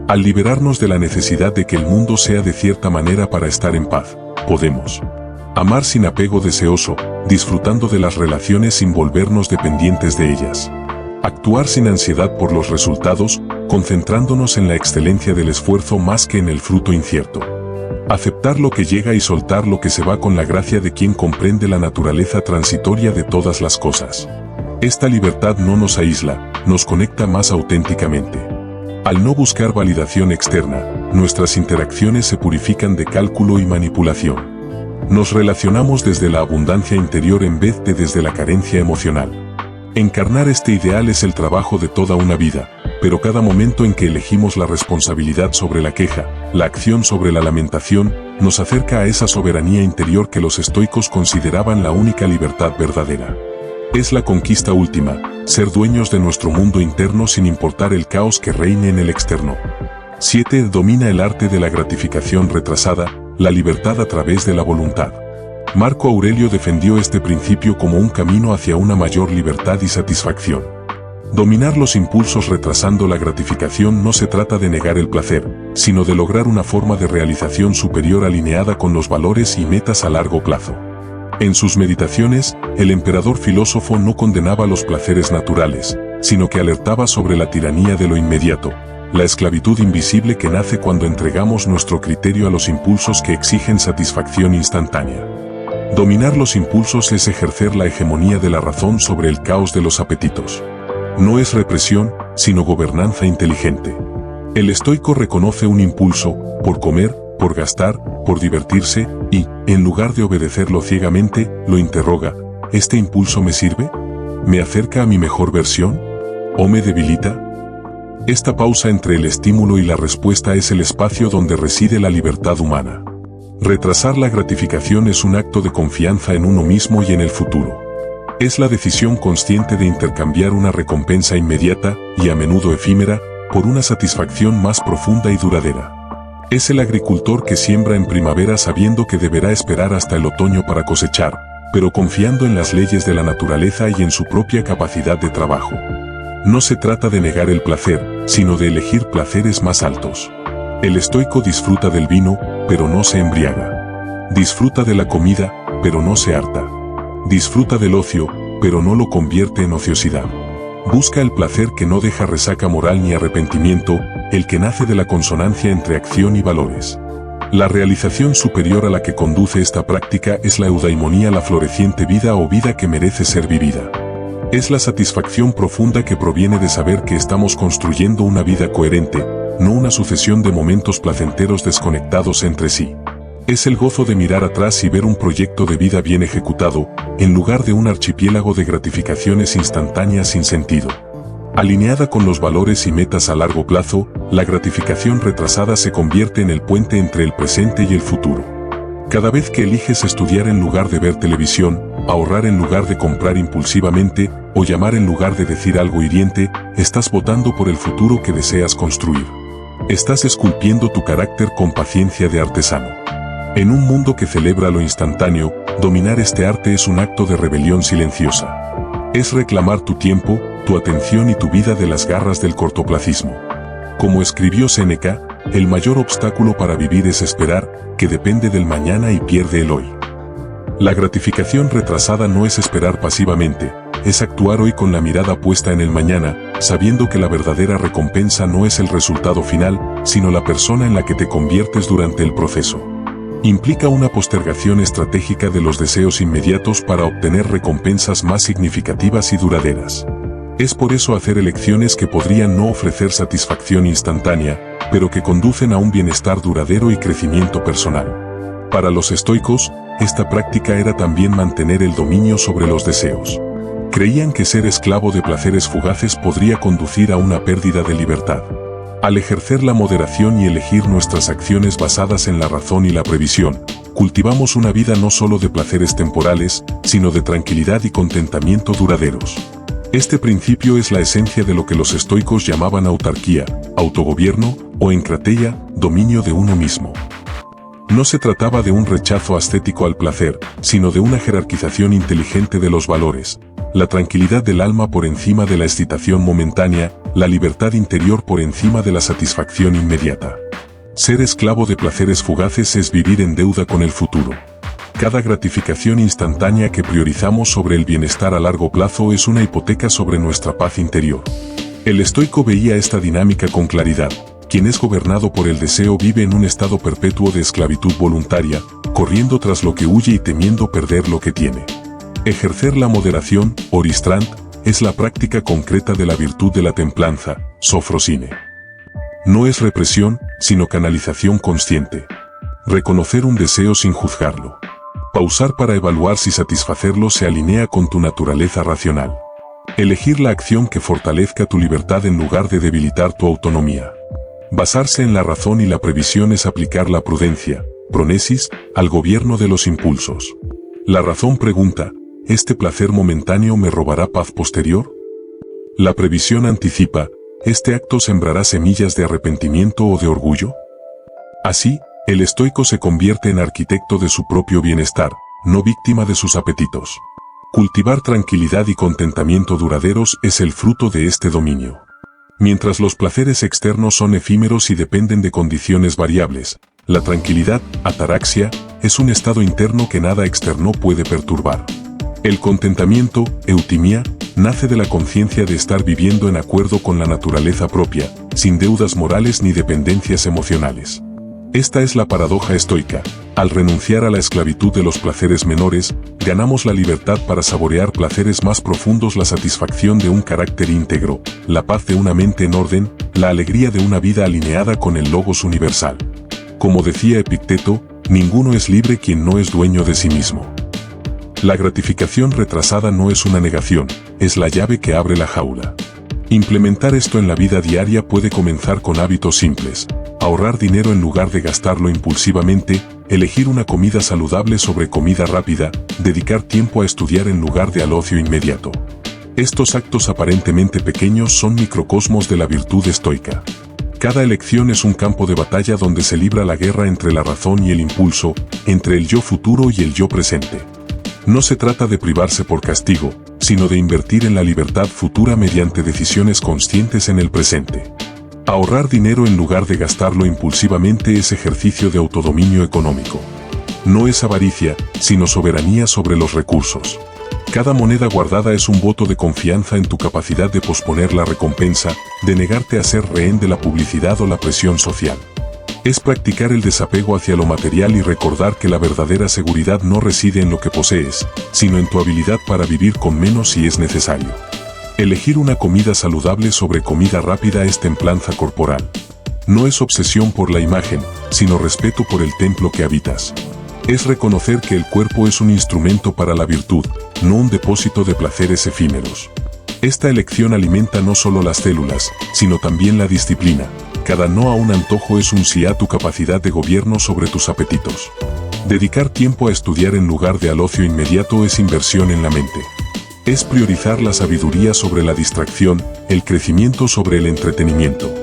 Al liberarnos de la necesidad de que el mundo sea de cierta manera para estar en paz, podemos amar sin apego deseoso, disfrutando de las relaciones sin volvernos dependientes de ellas. Actuar sin ansiedad por los resultados, concentrándonos en la excelencia del esfuerzo más que en el fruto incierto. Aceptar lo que llega y soltar lo que se va con la gracia de quien comprende la naturaleza transitoria de todas las cosas. Esta libertad no nos aísla, nos conecta más auténticamente. Al no buscar validación externa, nuestras interacciones se purifican de cálculo y manipulación. Nos relacionamos desde la abundancia interior en vez de desde la carencia emocional. Encarnar este ideal es el trabajo de toda una vida, pero cada momento en que elegimos la responsabilidad sobre la queja, la acción sobre la lamentación, nos acerca a esa soberanía interior que los estoicos consideraban la única libertad verdadera. Es la conquista última, ser dueños de nuestro mundo interno sin importar el caos que reine en el externo. 7. Domina el arte de la gratificación retrasada, la libertad a través de la voluntad. Marco Aurelio defendió este principio como un camino hacia una mayor libertad y satisfacción. Dominar los impulsos retrasando la gratificación no se trata de negar el placer, sino de lograr una forma de realización superior alineada con los valores y metas a largo plazo. En sus meditaciones, el emperador filósofo no condenaba los placeres naturales, sino que alertaba sobre la tiranía de lo inmediato, la esclavitud invisible que nace cuando entregamos nuestro criterio a los impulsos que exigen satisfacción instantánea. Dominar los impulsos es ejercer la hegemonía de la razón sobre el caos de los apetitos. No es represión, sino gobernanza inteligente. El estoico reconoce un impulso, por comer, por gastar, por divertirse, y, en lugar de obedecerlo ciegamente, lo interroga: ¿este impulso me sirve? ¿Me acerca a mi mejor versión? ¿O me debilita? Esta pausa entre el estímulo y la respuesta es el espacio donde reside la libertad humana. Retrasar la gratificación es un acto de confianza en uno mismo y en el futuro. Es la decisión consciente de intercambiar una recompensa inmediata, y a menudo efímera, por una satisfacción más profunda y duradera. Es el agricultor que siembra en primavera sabiendo que deberá esperar hasta el otoño para cosechar, pero confiando en las leyes de la naturaleza y en su propia capacidad de trabajo. No se trata de negar el placer, sino de elegir placeres más altos. El estoico disfruta del vino, pero no se embriaga. Disfruta de la comida, pero no se harta. Disfruta del ocio, pero no lo convierte en ociosidad. Busca el placer que no deja resaca moral ni arrepentimiento, el que nace de la consonancia entre acción y valores. La realización superior a la que conduce esta práctica es la eudaimonía, la floreciente vida o vida que merece ser vivida. Es la satisfacción profunda que proviene de saber que estamos construyendo una vida coherente, no una sucesión de momentos placenteros desconectados entre sí. Es el gozo de mirar atrás y ver un proyecto de vida bien ejecutado, en lugar de un archipiélago de gratificaciones instantáneas sin sentido. Alineada con los valores y metas a largo plazo, la gratificación retrasada se convierte en el puente entre el presente y el futuro. Cada vez que eliges estudiar en lugar de ver televisión, ahorrar en lugar de comprar impulsivamente, o llamar en lugar de decir algo hiriente, estás votando por el futuro que deseas construir. Estás esculpiendo tu carácter con paciencia de artesano. En un mundo que celebra lo instantáneo, dominar este arte es un acto de rebelión silenciosa. Es reclamar tu tiempo, tu atención y tu vida de las garras del cortoplacismo. Como escribió Séneca, el mayor obstáculo para vivir es esperar, que depende del mañana y pierde el hoy. La gratificación retrasada no es esperar pasivamente, es actuar hoy con la mirada puesta en el mañana, sabiendo que la verdadera recompensa no es el resultado final, sino la persona en la que te conviertes durante el proceso. Implica una postergación estratégica de los deseos inmediatos para obtener recompensas más significativas y duraderas. Es por eso hacer elecciones que podrían no ofrecer satisfacción instantánea, pero que conducen a un bienestar duradero y crecimiento personal. Para los estoicos, esta práctica era también mantener el dominio sobre los deseos. Creían que ser esclavo de placeres fugaces podría conducir a una pérdida de libertad. Al ejercer la moderación y elegir nuestras acciones basadas en la razón y la previsión, cultivamos una vida no solo de placeres temporales, sino de tranquilidad y contentamiento duraderos. Este principio es la esencia de lo que los estoicos llamaban autarquía, autogobierno, o encrateia, dominio de uno mismo. No se trataba de un rechazo ascético al placer, sino de una jerarquización inteligente de los valores, la tranquilidad del alma por encima de la excitación momentánea, la libertad interior por encima de la satisfacción inmediata. Ser esclavo de placeres fugaces es vivir en deuda con el futuro. Cada gratificación instantánea que priorizamos sobre el bienestar a largo plazo es una hipoteca sobre nuestra paz interior. El estoico veía esta dinámica con claridad. Quien es gobernado por el deseo vive en un estado perpetuo de esclavitud voluntaria, corriendo tras lo que huye y temiendo perder lo que tiene. Ejercer la moderación, oristrant, es la práctica concreta de la virtud de la templanza, sofrosine. No es represión, sino canalización consciente. Reconocer un deseo sin juzgarlo. Pausar para evaluar si satisfacerlo se alinea con tu naturaleza racional. Elegir la acción que fortalezca tu libertad en lugar de debilitar tu autonomía. Basarse en la razón y la previsión es aplicar la prudencia, pronesis, al gobierno de los impulsos. La razón pregunta, ¿este placer momentáneo me robará paz posterior? La previsión anticipa, ¿este acto sembrará semillas de arrepentimiento o de orgullo? Así, el estoico se convierte en arquitecto de su propio bienestar, no víctima de sus apetitos. Cultivar tranquilidad y contentamiento duraderos es el fruto de este dominio. Mientras los placeres externos son efímeros y dependen de condiciones variables, la tranquilidad, ataraxia, es un estado interno que nada externo puede perturbar. El contentamiento, eutimia, nace de la conciencia de estar viviendo en acuerdo con la naturaleza propia, sin deudas morales ni dependencias emocionales. Esta es la paradoja estoica. Al renunciar a la esclavitud de los placeres menores, ganamos la libertad para saborear placeres más profundos, la satisfacción de un carácter íntegro, la paz de una mente en orden, la alegría de una vida alineada con el logos universal. Como decía Epicteto, ninguno es libre quien no es dueño de sí mismo. La gratificación retrasada no es una negación, es la llave que abre la jaula. Implementar esto en la vida diaria puede comenzar con hábitos simples. Ahorrar dinero en lugar de gastarlo impulsivamente, elegir una comida saludable sobre comida rápida, dedicar tiempo a estudiar en lugar de al ocio inmediato. Estos actos aparentemente pequeños son microcosmos de la virtud estoica. Cada elección es un campo de batalla donde se libra la guerra entre la razón y el impulso, entre el yo futuro y el yo presente. No se trata de privarse por castigo, sino de invertir en la libertad futura mediante decisiones conscientes en el presente. Ahorrar dinero en lugar de gastarlo impulsivamente es ejercicio de autodominio económico. No es avaricia, sino soberanía sobre los recursos. Cada moneda guardada es un voto de confianza en tu capacidad de posponer la recompensa, de negarte a ser rehén de la publicidad o la presión social. Es practicar el desapego hacia lo material y recordar que la verdadera seguridad no reside en lo que posees, sino en tu habilidad para vivir con menos si es necesario. Elegir una comida saludable sobre comida rápida es templanza corporal. No es obsesión por la imagen, sino respeto por el templo que habitas. Es reconocer que el cuerpo es un instrumento para la virtud, no un depósito de placeres efímeros. Esta elección alimenta no solo las células, sino también la disciplina. Cada no a un antojo es un sí a tu capacidad de gobierno sobre tus apetitos. Dedicar tiempo a estudiar en lugar de al ocio inmediato es inversión en la mente. Es priorizar la sabiduría sobre la distracción, el crecimiento sobre el entretenimiento.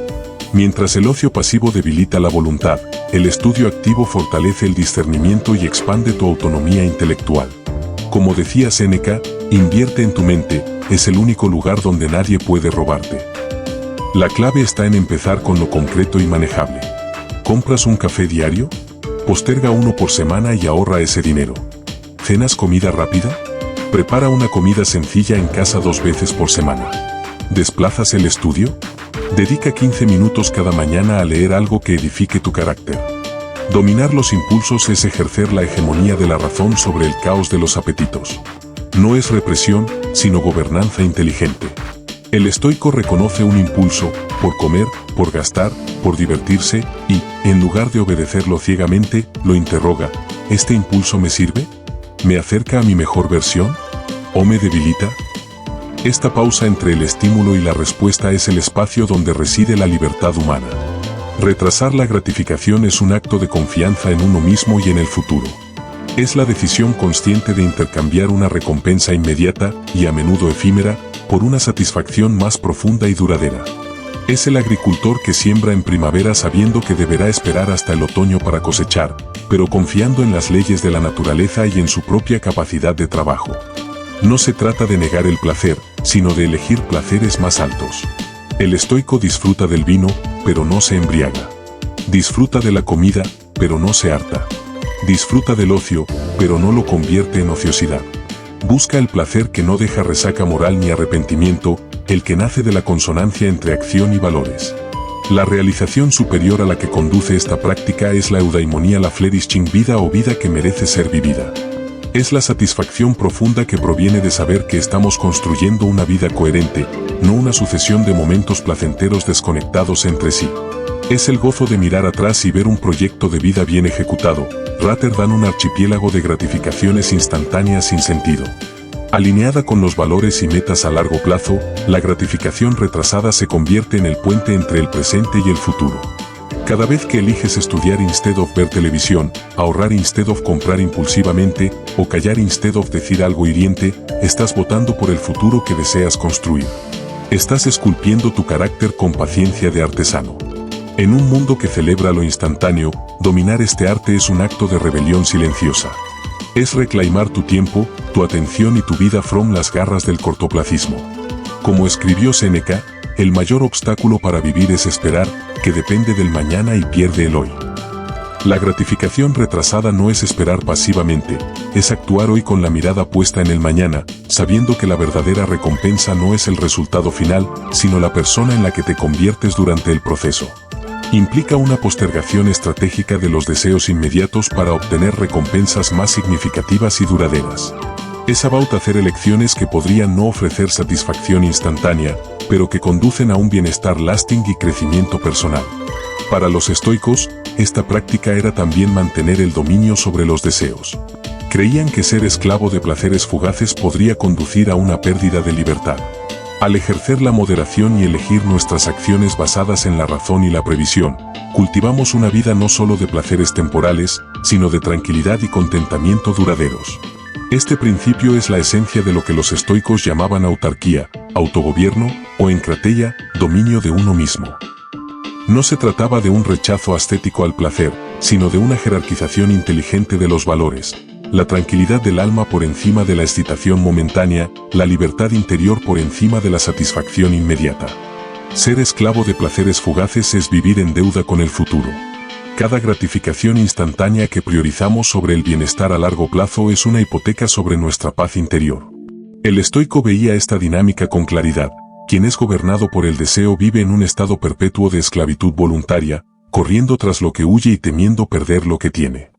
Mientras el ocio pasivo debilita la voluntad, el estudio activo fortalece el discernimiento y expande tu autonomía intelectual. Como decía Séneca, invierte en tu mente, es el único lugar donde nadie puede robarte. La clave está en empezar con lo concreto y manejable. ¿Compras un café diario? Posterga uno por semana y ahorra ese dinero. ¿Cenas comida rápida? Prepara una comida sencilla en casa 2 veces por semana. ¿Desplazas el estudio? Dedica 15 minutos cada mañana a leer algo que edifique tu carácter. Dominar los impulsos es ejercer la hegemonía de la razón sobre el caos de los apetitos. No es represión, sino gobernanza inteligente. El estoico reconoce un impulso, por comer, por gastar, por divertirse, y, en lugar de obedecerlo ciegamente, lo interroga, ¿este impulso me sirve? ¿Me acerca a mi mejor versión? ¿O me debilita? Esta pausa entre el estímulo y la respuesta es el espacio donde reside la libertad humana. Retrasar la gratificación es un acto de confianza en uno mismo y en el futuro. Es la decisión consciente de intercambiar una recompensa inmediata, y a menudo efímera, por una satisfacción más profunda y duradera. Es el agricultor que siembra en primavera sabiendo que deberá esperar hasta el otoño para cosechar, pero confiando en las leyes de la naturaleza y en su propia capacidad de trabajo. No se trata de negar el placer, sino de elegir placeres más altos. El estoico disfruta del vino, pero no se embriaga. Disfruta de la comida, pero no se harta. Disfruta del ocio, pero no lo convierte en ociosidad. Busca el placer que no deja resaca moral ni arrepentimiento, el que nace de la consonancia entre acción y valores. La realización superior a la que conduce esta práctica es la eudaimonía, la flourishing vida o vida que merece ser vivida. Es la satisfacción profunda que proviene de saber que estamos construyendo una vida coherente, no una sucesión de momentos placenteros desconectados entre sí. Es el gozo de mirar atrás y ver un proyecto de vida bien ejecutado. Rater dan un archipiélago de gratificaciones instantáneas sin sentido. Alineada con los valores y metas a largo plazo, la gratificación retrasada se convierte en el puente entre el presente y el futuro. Cada vez que eliges estudiar instead of ver televisión, ahorrar instead of comprar impulsivamente, o callar instead of decir algo hiriente, estás votando por el futuro que deseas construir. Estás esculpiendo tu carácter con paciencia de artesano. En un mundo que celebra lo instantáneo, dominar este arte es un acto de rebelión silenciosa. Es reclamar tu tiempo, tu atención y tu vida from las garras del cortoplacismo. Como escribió Séneca, el mayor obstáculo para vivir es esperar, que depende del mañana y pierde el hoy. La gratificación retrasada no es esperar pasivamente, es actuar hoy con la mirada puesta en el mañana, sabiendo que la verdadera recompensa no es el resultado final, sino la persona en la que te conviertes durante el proceso. Implica una postergación estratégica de los deseos inmediatos para obtener recompensas más significativas y duraderas. Es about hacer elecciones que podrían no ofrecer satisfacción instantánea, pero que conducen a un bienestar lasting y crecimiento personal. Para los estoicos, esta práctica era también mantener el dominio sobre los deseos. Creían que ser esclavo de placeres fugaces podría conducir a una pérdida de libertad. Al ejercer la moderación y elegir nuestras acciones basadas en la razón y la previsión, cultivamos una vida no solo de placeres temporales, sino de tranquilidad y contentamiento duraderos. Este principio es la esencia de lo que los estoicos llamaban autarquía, autogobierno, o encrateia, dominio de uno mismo. No se trataba de un rechazo ascético al placer, sino de una jerarquización inteligente de los valores. La tranquilidad del alma por encima de la excitación momentánea, la libertad interior por encima de la satisfacción inmediata. Ser esclavo de placeres fugaces es vivir en deuda con el futuro. Cada gratificación instantánea que priorizamos sobre el bienestar a largo plazo es una hipoteca sobre nuestra paz interior. El estoico veía esta dinámica con claridad. Quien es gobernado por el deseo vive en un estado perpetuo de esclavitud voluntaria, corriendo tras lo que huye y temiendo perder lo que tiene.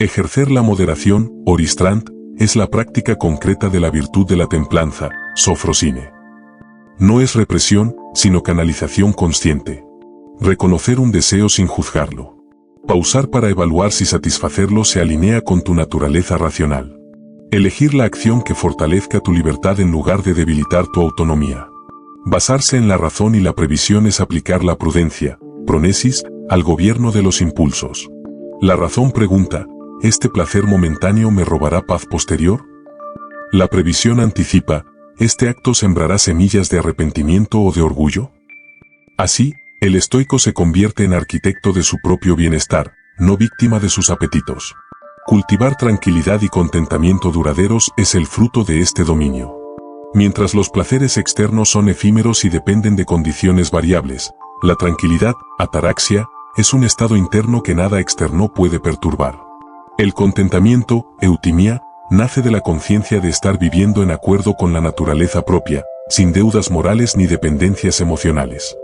Ejercer la moderación, oristrant, es la práctica concreta de la virtud de la templanza, sofrosine. No es represión, sino canalización consciente. Reconocer un deseo sin juzgarlo. Pausar para evaluar si satisfacerlo se alinea con tu naturaleza racional. Elegir la acción que fortalezca tu libertad en lugar de debilitar tu autonomía. Basarse en la razón y la previsión es aplicar la prudencia, pronesis, al gobierno de los impulsos. La razón pregunta, ¿este placer momentáneo me robará paz posterior? La previsión anticipa, ¿este acto sembrará semillas de arrepentimiento o de orgullo? Así, el estoico se convierte en arquitecto de su propio bienestar, no víctima de sus apetitos. Cultivar tranquilidad y contentamiento duraderos es el fruto de este dominio. Mientras los placeres externos son efímeros y dependen de condiciones variables, la tranquilidad, ataraxia, es un estado interno que nada externo puede perturbar. El contentamiento, eutimia, nace de la conciencia de estar viviendo en acuerdo con la naturaleza propia, sin deudas morales ni dependencias emocionales.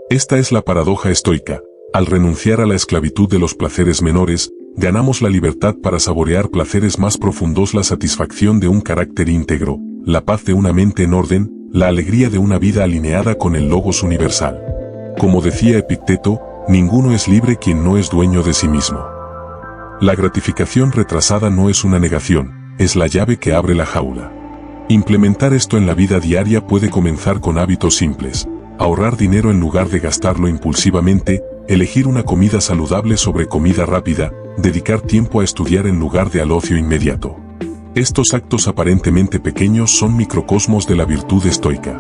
Esta es la paradoja estoica. Al renunciar a la esclavitud de los placeres menores, ganamos la libertad para saborear placeres más profundos, la satisfacción de un carácter íntegro, la paz de una mente en orden, la alegría de una vida alineada con el logos universal. Como decía Epicteto, ninguno es libre quien no es dueño de sí mismo. La gratificación retrasada no es una negación, es la llave que abre la jaula. Implementar esto en la vida diaria puede comenzar con hábitos simples. Ahorrar dinero en lugar de gastarlo impulsivamente, elegir una comida saludable sobre comida rápida, dedicar tiempo a estudiar en lugar de al ocio inmediato. Estos actos aparentemente pequeños son microcosmos de la virtud estoica.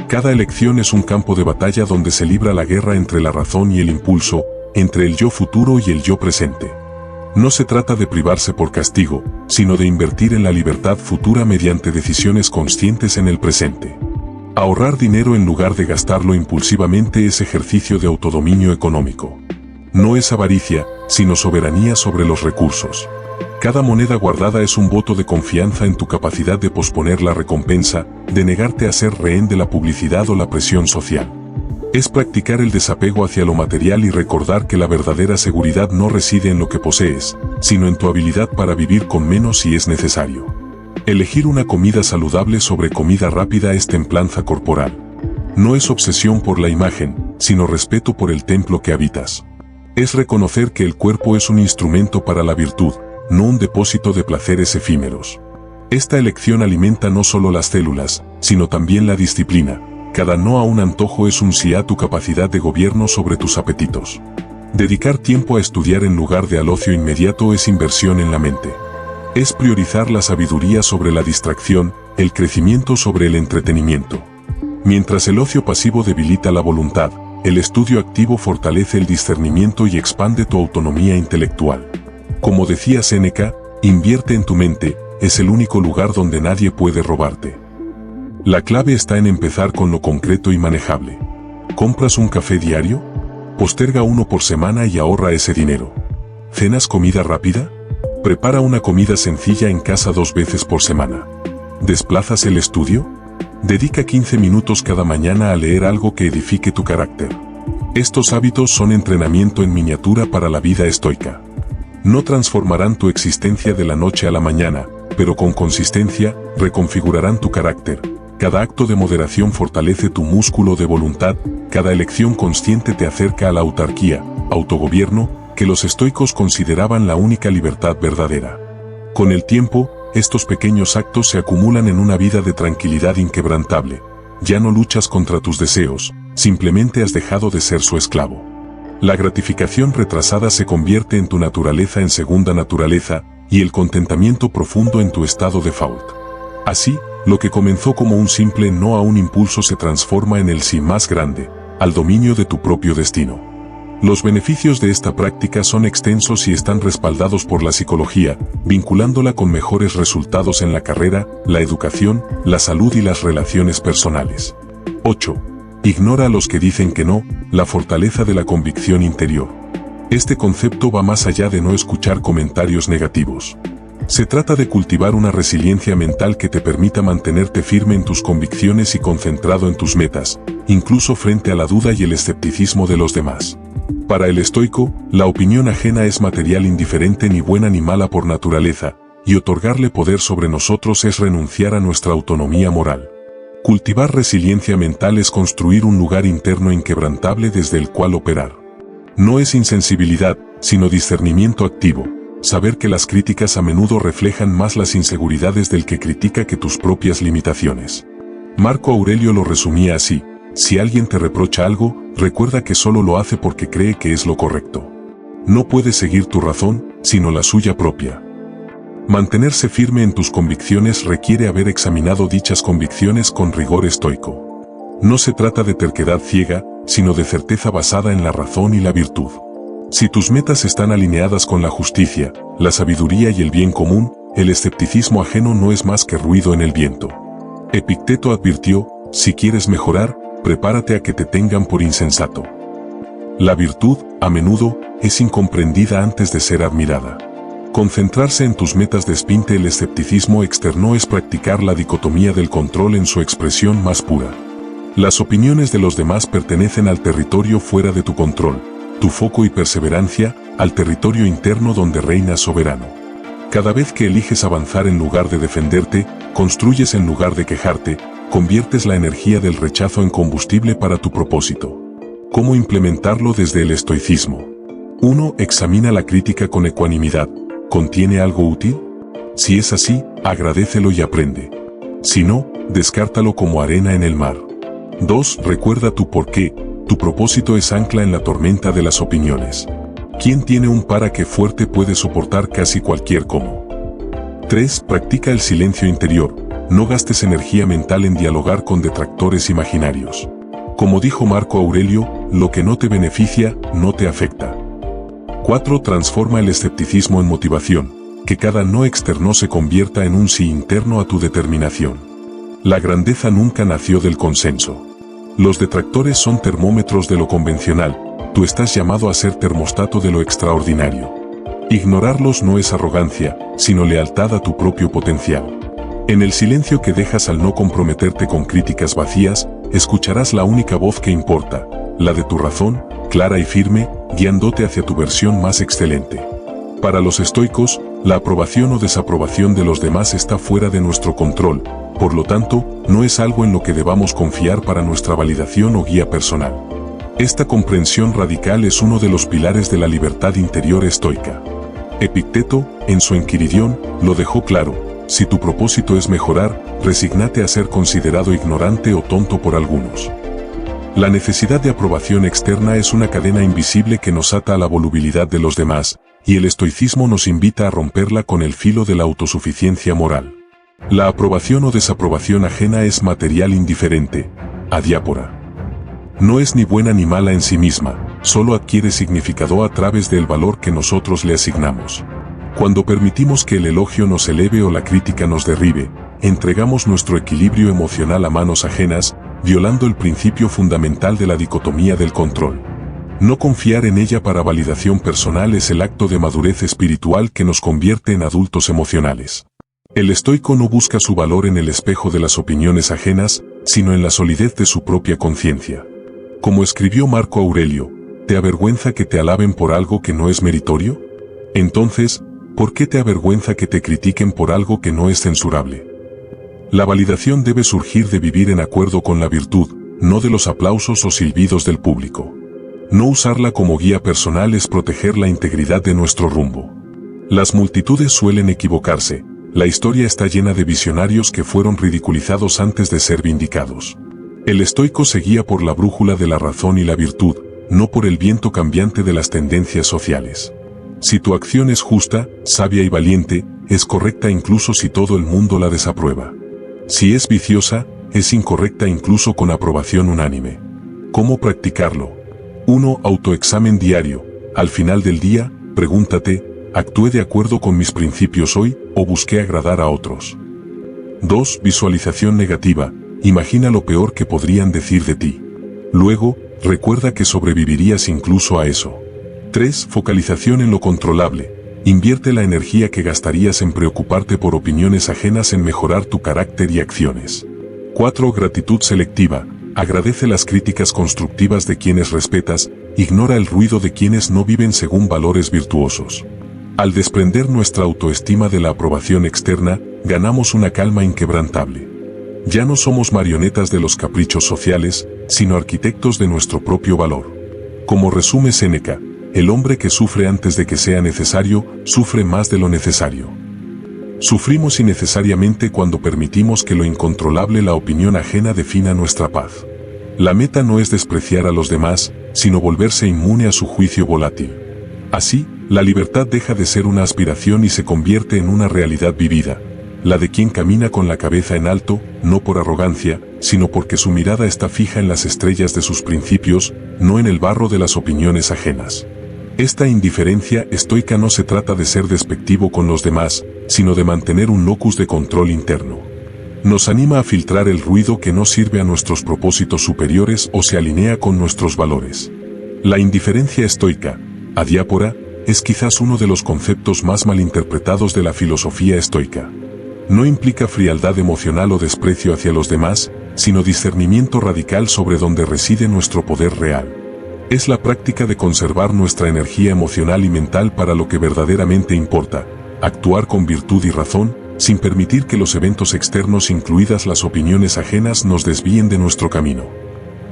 Cada elección es un campo de batalla donde se libra la guerra entre la razón y el impulso, entre el yo futuro y el yo presente. No se trata de privarse por castigo, sino de invertir en la libertad futura mediante decisiones conscientes en el presente. Ahorrar dinero en lugar de gastarlo impulsivamente es ejercicio de autodominio económico. No es avaricia, sino soberanía sobre los recursos. Cada moneda guardada es un voto de confianza en tu capacidad de posponer la recompensa, de negarte a ser rehén de la publicidad o la presión social. Es practicar el desapego hacia lo material y recordar que la verdadera seguridad no reside en lo que posees, sino en tu habilidad para vivir con menos si es necesario. Elegir una comida saludable sobre comida rápida es templanza corporal. No es obsesión por la imagen, sino respeto por el templo que habitas. Es reconocer que el cuerpo es un instrumento para la virtud, no un depósito de placeres efímeros. Esta elección alimenta no solo las células, sino también la disciplina. Cada no a un antojo es un sí a tu capacidad de gobierno sobre tus apetitos. Dedicar tiempo a estudiar en lugar de al ocio inmediato es inversión en la mente. Es priorizar la sabiduría sobre la distracción, el crecimiento sobre el entretenimiento. Mientras el ocio pasivo debilita la voluntad, el estudio activo fortalece el discernimiento y expande tu autonomía intelectual. Como decía Séneca, invierte en tu mente, es el único lugar donde nadie puede robarte. La clave está en empezar con lo concreto y manejable. ¿Compras un café diario? Posterga uno por semana y ahorra ese dinero. ¿Cenas comida rápida? Prepara una comida sencilla en casa 2 veces por semana. ¿Desplazas el estudio? Dedica 15 minutos cada mañana a leer algo que edifique tu carácter. Estos hábitos son entrenamiento en miniatura para la vida estoica. No transformarán tu existencia de la noche a la mañana, pero con consistencia, reconfigurarán tu carácter. Cada acto de moderación fortalece tu músculo de voluntad, cada elección consciente te acerca a la autarquía, autogobierno, que los estoicos consideraban la única libertad verdadera. Con el tiempo, estos pequeños actos se acumulan en una vida de tranquilidad inquebrantable. Ya no luchas contra tus deseos, simplemente has dejado de ser su esclavo. La gratificación retrasada se convierte en tu naturaleza en segunda naturaleza, y el contentamiento profundo en tu estado de default. Así, lo que comenzó como un simple no a un impulso se transforma en el sí más grande, al dominio de tu propio destino. Los beneficios de esta práctica son extensos y están respaldados por la psicología, vinculándola con mejores resultados en la carrera, la educación, la salud y las relaciones personales. 8. Ignora a los que dicen que no, la fortaleza de la convicción interior. Este concepto va más allá de no escuchar comentarios negativos. Se trata de cultivar una resiliencia mental que te permita mantenerte firme en tus convicciones y concentrado en tus metas, incluso frente a la duda y el escepticismo de los demás. Para el estoico, la opinión ajena es material indiferente ni buena ni mala por naturaleza, y otorgarle poder sobre nosotros es renunciar a nuestra autonomía moral. Cultivar resiliencia mental es construir un lugar interno inquebrantable desde el cual operar. No es insensibilidad, sino discernimiento activo. Saber que las críticas a menudo reflejan más las inseguridades del que critica que tus propias limitaciones. Marco Aurelio lo resumía así: si alguien te reprocha algo, recuerda que solo lo hace porque cree que es lo correcto. No puedes seguir tu razón, sino la suya propia. Mantenerse firme en tus convicciones requiere haber examinado dichas convicciones con rigor estoico. No se trata de terquedad ciega, sino de certeza basada en la razón y la virtud. Si tus metas están alineadas con la justicia, la sabiduría y el bien común, el escepticismo ajeno no es más que ruido en el viento. Epicteto advirtió: si quieres mejorar, prepárate a que te tengan por insensato. La virtud, a menudo, es incomprendida antes de ser admirada. Concentrarse en tus metas despinte el escepticismo externo es practicar la dicotomía del control en su expresión más pura. Las opiniones de los demás pertenecen al territorio fuera de tu control, tu foco y perseverancia, al territorio interno donde reinas soberano. Cada vez que eliges avanzar en lugar de defenderte, construyes en lugar de quejarte, conviertes la energía del rechazo en combustible para tu propósito. ¿Cómo implementarlo desde el estoicismo? 1. Examina la crítica con ecuanimidad. ¿Contiene algo útil? Si es así, agradécelo y aprende. Si no, descártalo como arena en el mar. 2. Recuerda tu porqué. Tu propósito es ancla en la tormenta de las opiniones. ¿Quién tiene un para qué fuerte puede soportar casi cualquier cómo? 3. Practica el silencio interior. No gastes energía mental en dialogar con detractores imaginarios. Como dijo Marco Aurelio, lo que no te beneficia, no te afecta. 4. Transforma el escepticismo en motivación. Que cada no externo se convierta en un sí interno a tu determinación. La grandeza nunca nació del consenso. Los detractores son termómetros de lo convencional, tú estás llamado a ser termostato de lo extraordinario. Ignorarlos no es arrogancia, sino lealtad a tu propio potencial. En el silencio que dejas al no comprometerte con críticas vacías, escucharás la única voz que importa, la de tu razón, clara y firme, guiándote hacia tu versión más excelente. Para los estoicos, la aprobación o desaprobación de los demás está fuera de nuestro control, por lo tanto, no es algo en lo que debamos confiar para nuestra validación o guía personal. Esta comprensión radical es uno de los pilares de la libertad interior estoica. Epicteto, en su Enquiridión, lo dejó claro: si tu propósito es mejorar, resígnate a ser considerado ignorante o tonto por algunos. La necesidad de aprobación externa es una cadena invisible que nos ata a la volubilidad de los demás, y el estoicismo nos invita a romperla con el filo de la autosuficiencia moral. La aprobación o desaprobación ajena es material indiferente, adiápora. No es ni buena ni mala en sí misma, solo adquiere significado a través del valor que nosotros le asignamos. Cuando permitimos que el elogio nos eleve o la crítica nos derribe, entregamos nuestro equilibrio emocional a manos ajenas, violando el principio fundamental de la dicotomía del control. No confiar en ella para validación personal es el acto de madurez espiritual que nos convierte en adultos emocionales. El estoico no busca su valor en el espejo de las opiniones ajenas, sino en la solidez de su propia conciencia. Como escribió Marco Aurelio, ¿te avergüenza que te alaben por algo que no es meritorio? Entonces, ¿por qué te avergüenza que te critiquen por algo que no es censurable? La validación debe surgir de vivir en acuerdo con la virtud, no de los aplausos o silbidos del público. No usarla como guía personal es proteger la integridad de nuestro rumbo. Las multitudes suelen equivocarse, la historia está llena de visionarios que fueron ridiculizados antes de ser vindicados. El estoico se guía por la brújula de la razón y la virtud, no por el viento cambiante de las tendencias sociales. Si tu acción es justa, sabia y valiente, es correcta incluso si todo el mundo la desaprueba. Si es viciosa, es incorrecta incluso con aprobación unánime. ¿Cómo practicarlo? 1. Autoexamen diario. Al final del día, pregúntate: ¿actué de acuerdo con mis principios hoy, o busqué agradar a otros? 2. Visualización negativa. Imagina lo peor que podrían decir de ti. Luego, recuerda que sobrevivirías incluso a eso. 3. Focalización en lo controlable. Invierte la energía que gastarías en preocuparte por opiniones ajenas en mejorar tu carácter y acciones. 4. Gratitud selectiva. Agradece las críticas constructivas de quienes respetas, ignora el ruido de quienes no viven según valores virtuosos. Al desprender nuestra autoestima de la aprobación externa, ganamos una calma inquebrantable. Ya no somos marionetas de los caprichos sociales, sino arquitectos de nuestro propio valor. Como resume Séneca, el hombre que sufre antes de que sea necesario, sufre más de lo necesario. Sufrimos innecesariamente cuando permitimos que lo incontrolable, la opinión ajena, defina nuestra paz. La meta no es despreciar a los demás, sino volverse inmune a su juicio volátil. Así, la libertad deja de ser una aspiración y se convierte en una realidad vivida, la de quien camina con la cabeza en alto, no por arrogancia, sino porque su mirada está fija en las estrellas de sus principios, no en el barro de las opiniones ajenas. Esta indiferencia estoica no se trata de ser despectivo con los demás, sino de mantener un locus de control interno. Nos anima a filtrar el ruido que no sirve a nuestros propósitos superiores o se alinea con nuestros valores. La indiferencia estoica, adiápora, es quizás uno de los conceptos más malinterpretados de la filosofía estoica. No implica frialdad emocional o desprecio hacia los demás, sino discernimiento radical sobre dónde reside nuestro poder real. Es la práctica de conservar nuestra energía emocional y mental para lo que verdaderamente importa, actuar con virtud y razón, sin permitir que los eventos externos, incluidas las opiniones ajenas, nos desvíen de nuestro camino.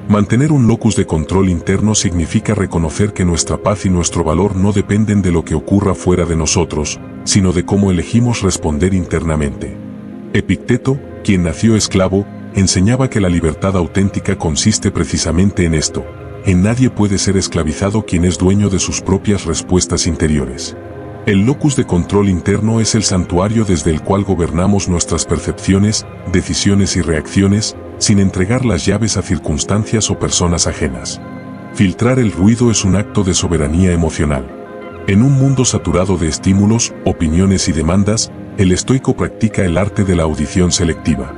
Mantener un locus de control interno significa reconocer que nuestra paz y nuestro valor no dependen de lo que ocurra fuera de nosotros, sino de cómo elegimos responder internamente. Epicteto, quien nació esclavo, enseñaba que la libertad auténtica consiste precisamente en esto: en nadie puede ser esclavizado quien es dueño de sus propias respuestas interiores. El locus de control interno es el santuario desde el cual gobernamos nuestras percepciones, decisiones y reacciones, sin entregar las llaves a circunstancias o personas ajenas. Filtrar el ruido es un acto de soberanía emocional. En un mundo saturado de estímulos, opiniones y demandas, el estoico practica el arte de la audición selectiva.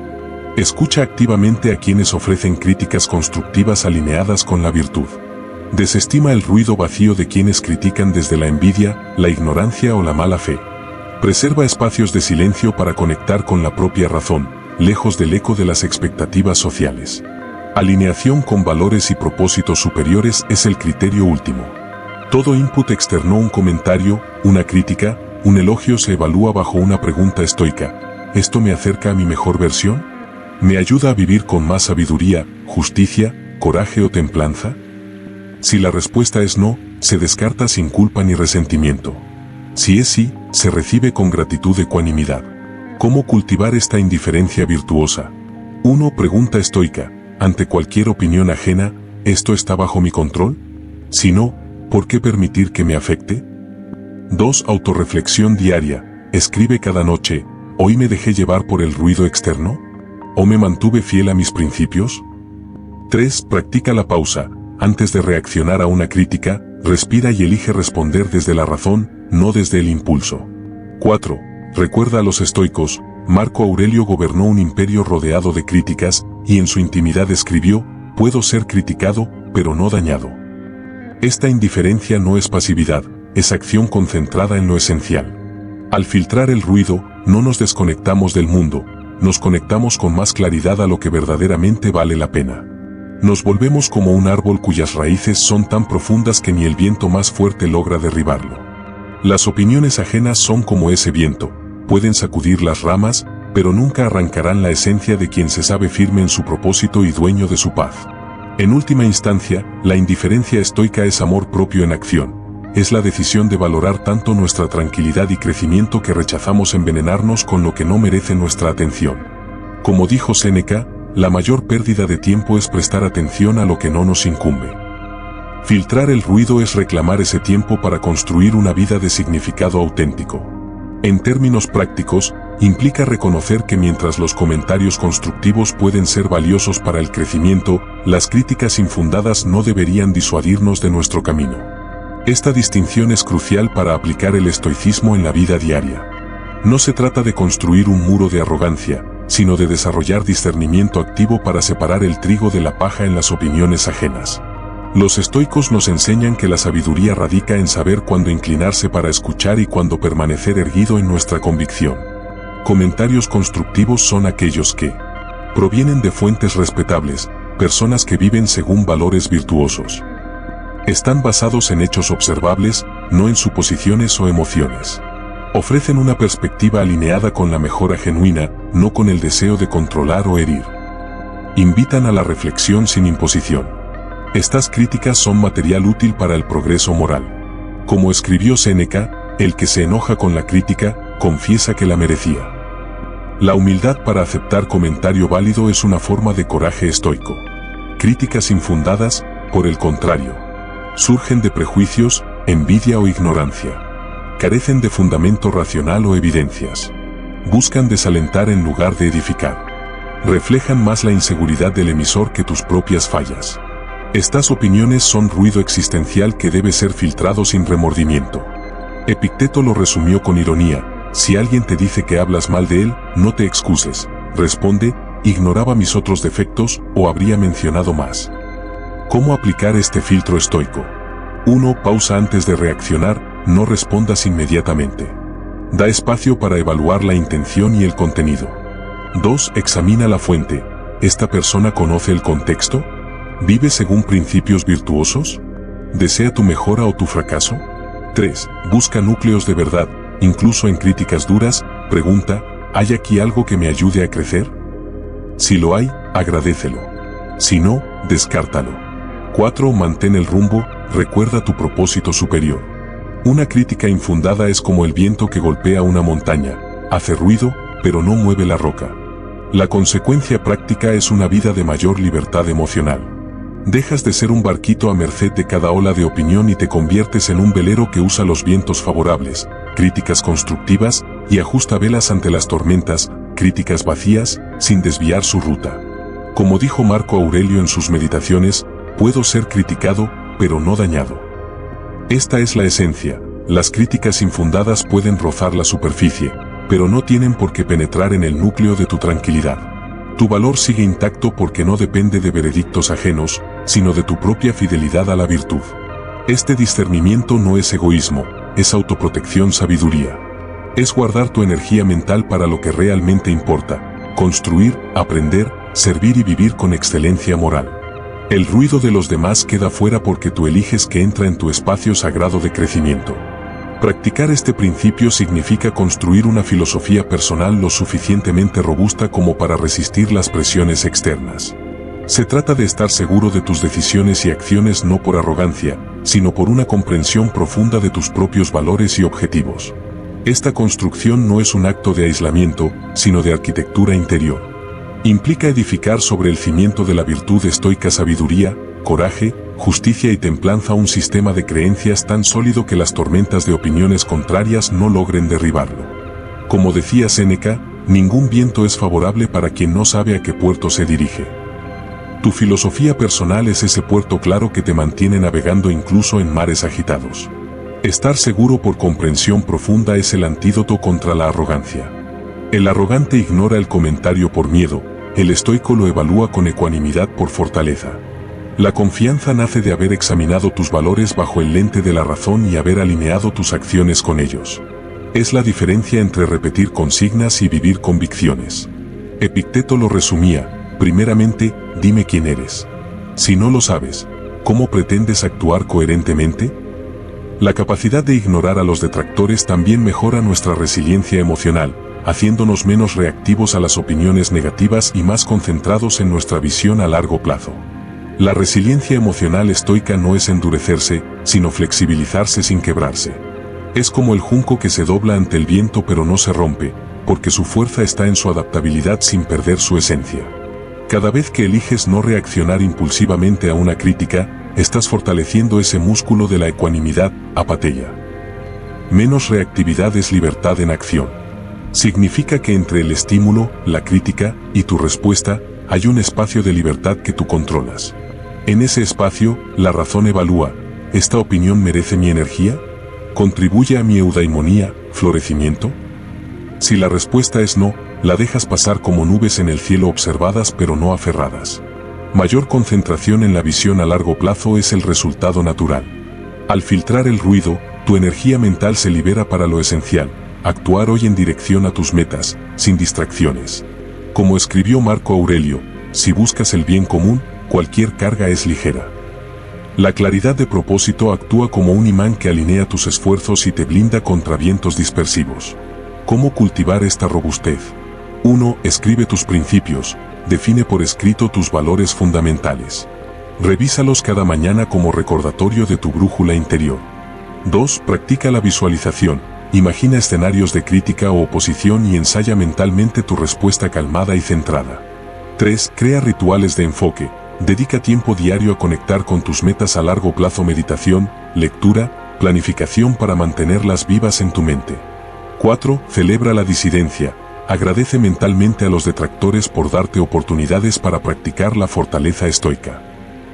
Escucha activamente a quienes ofrecen críticas constructivas alineadas con la virtud. Desestima el ruido vacío de quienes critican desde la envidia, la ignorancia o la mala fe. Preserva espacios de silencio para conectar con la propia razón, lejos del eco de las expectativas sociales. Alineación con valores y propósitos superiores es el criterio último. Todo input externo, un comentario, una crítica, un elogio, se evalúa bajo una pregunta estoica: ¿esto me acerca a mi mejor versión? ¿Me ayuda a vivir con más sabiduría, justicia, coraje o templanza? Si la respuesta es no, se descarta sin culpa ni resentimiento. Si es sí, se recibe con gratitud y ecuanimidad. ¿Cómo cultivar esta indiferencia virtuosa? 1. Pregunta estoica. Ante cualquier opinión ajena, ¿esto está bajo mi control? Si no, ¿por qué permitir que me afecte? 2. Autorreflexión diaria. Escribe cada noche, ¿hoy me dejé llevar por el ruido externo? ¿O me mantuve fiel a mis principios? 3. Practica la pausa. Antes de reaccionar a una crítica, respira y elige responder desde la razón, no desde el impulso. 4. Recuerda a los estoicos. Marco Aurelio gobernó un imperio rodeado de críticas, y en su intimidad escribió, puedo ser criticado, pero no dañado. Esta indiferencia no es pasividad, es acción concentrada en lo esencial. Al filtrar el ruido, no nos desconectamos del mundo, nos conectamos con más claridad a lo que verdaderamente vale la pena. Nos volvemos como un árbol cuyas raíces son tan profundas que ni el viento más fuerte logra derribarlo. Las opiniones ajenas son como ese viento, pueden sacudir las ramas, pero nunca arrancarán la esencia de quien se sabe firme en su propósito y dueño de su paz. En última instancia, la indiferencia estoica es amor propio en acción. Es la decisión de valorar tanto nuestra tranquilidad y crecimiento que rechazamos envenenarnos con lo que no merece nuestra atención. Como dijo Séneca, la mayor pérdida de tiempo es prestar atención a lo que no nos incumbe. Filtrar el ruido es reclamar ese tiempo para construir una vida de significado auténtico. En términos prácticos, implica reconocer que mientras los comentarios constructivos pueden ser valiosos para el crecimiento, las críticas infundadas no deberían disuadirnos de nuestro camino. Esta distinción es crucial para aplicar el estoicismo en la vida diaria. No se trata de construir un muro de arrogancia, sino de desarrollar discernimiento activo para separar el trigo de la paja en las opiniones ajenas. Los estoicos nos enseñan que la sabiduría radica en saber cuándo inclinarse para escuchar y cuándo permanecer erguido en nuestra convicción. Comentarios constructivos son aquellos que provienen de fuentes respetables, personas que viven según valores virtuosos. Están basados en hechos observables, no en suposiciones o emociones. Ofrecen una perspectiva alineada con la mejora genuina, no con el deseo de controlar o herir. Invitan a la reflexión sin imposición. Estas críticas son material útil para el progreso moral. Como escribió Séneca, el que se enoja con la crítica, confiesa que la merecía. La humildad para aceptar comentario válido es una forma de coraje estoico. Críticas infundadas, por el contrario, surgen de prejuicios, envidia o ignorancia. Carecen de fundamento racional o evidencias. Buscan desalentar en lugar de edificar. Reflejan más la inseguridad del emisor que tus propias fallas. Estas opiniones son ruido existencial que debe ser filtrado sin remordimiento. Epicteto lo resumió con ironía: si alguien te dice que hablas mal de él, no te excuses. Responde, ignoraba mis otros defectos, o habría mencionado más. ¿Cómo aplicar este filtro estoico? 1. Pausa antes de reaccionar, no respondas inmediatamente. Da espacio para evaluar la intención y el contenido. 2. Examina la fuente. ¿Esta persona conoce el contexto? ¿Vive según principios virtuosos? ¿Desea tu mejora o tu fracaso? 3. Busca núcleos de verdad, incluso en críticas duras. Pregunta, ¿hay aquí algo que me ayude a crecer? Si lo hay, agradécelo. Si no, descártalo. 4. Mantén el rumbo, recuerda tu propósito superior. Una crítica infundada es como el viento que golpea una montaña, hace ruido, pero no mueve la roca. La consecuencia práctica es una vida de mayor libertad emocional. Dejas de ser un barquito a merced de cada ola de opinión y te conviertes en un velero que usa los vientos favorables, críticas constructivas, y ajusta velas ante las tormentas, críticas vacías, sin desviar su ruta. Como dijo Marco Aurelio en sus meditaciones, puedo ser criticado, pero no dañado. Esta es la esencia. Las críticas infundadas pueden rozar la superficie, pero no tienen por qué penetrar en el núcleo de tu tranquilidad. Tu valor sigue intacto porque no depende de veredictos ajenos, sino de tu propia fidelidad a la virtud. Este discernimiento no es egoísmo, es autoprotección, sabiduría. Es guardar tu energía mental para lo que realmente importa: construir, aprender, servir y vivir con excelencia moral. El ruido de los demás queda fuera porque tú eliges que entra en tu espacio sagrado de crecimiento. Practicar este principio significa construir una filosofía personal lo suficientemente robusta como para resistir las presiones externas. Se trata de estar seguro de tus decisiones y acciones no por arrogancia, sino por una comprensión profunda de tus propios valores y objetivos. Esta construcción no es un acto de aislamiento, sino de arquitectura interior. Implica edificar sobre el cimiento de la virtud estoica sabiduría, coraje, justicia y templanza un sistema de creencias tan sólido que las tormentas de opiniones contrarias no logren derribarlo. Como decía Séneca, ningún viento es favorable para quien no sabe a qué puerto se dirige. Tu filosofía personal es ese puerto claro que te mantiene navegando incluso en mares agitados. Estar seguro por comprensión profunda es el antídoto contra la arrogancia. El arrogante ignora el comentario por miedo, el estoico lo evalúa con ecuanimidad por fortaleza. La confianza nace de haber examinado tus valores bajo el lente de la razón y haber alineado tus acciones con ellos. Es la diferencia entre repetir consignas y vivir convicciones. Epicteto lo resumía: primeramente, dime quién eres. Si no lo sabes, ¿cómo pretendes actuar coherentemente? La capacidad de ignorar a los detractores también mejora nuestra resiliencia emocional, haciéndonos menos reactivos a las opiniones negativas y más concentrados en nuestra visión a largo plazo. La resiliencia emocional estoica no es endurecerse, sino flexibilizarse sin quebrarse. Es como el junco que se dobla ante el viento pero no se rompe, porque su fuerza está en su adaptabilidad sin perder su esencia. Cada vez que eliges no reaccionar impulsivamente a una crítica, estás fortaleciendo ese músculo de la ecuanimidad, apatía. Menos reactividad es libertad en acción. Significa que entre el estímulo, la crítica, y tu respuesta, hay un espacio de libertad que tú controlas. En ese espacio, la razón evalúa: ¿esta opinión merece mi energía? ¿Contribuye a mi eudaimonía, florecimiento? Si la respuesta es no, la dejas pasar como nubes en el cielo observadas pero no aferradas. Mayor concentración en la visión a largo plazo es el resultado natural. Al filtrar el ruido, tu energía mental se libera para lo esencial: actuar hoy en dirección a tus metas, sin distracciones. Como escribió Marco Aurelio, si buscas el bien común, cualquier carga es ligera. La claridad de propósito actúa como un imán que alinea tus esfuerzos y te blinda contra vientos dispersivos. ¿Cómo cultivar esta robustez? 1. Escribe tus principios, define por escrito tus valores fundamentales. Revísalos cada mañana como recordatorio de tu brújula interior. 2. Practica la visualización, imagina escenarios de crítica o oposición y ensaya mentalmente tu respuesta calmada y centrada. 3. Crea rituales de enfoque, dedica tiempo diario a conectar con tus metas a largo plazo: meditación, lectura, planificación para mantenerlas vivas en tu mente. 4. Celebra la disidencia, agradece mentalmente a los detractores por darte oportunidades para practicar la fortaleza estoica.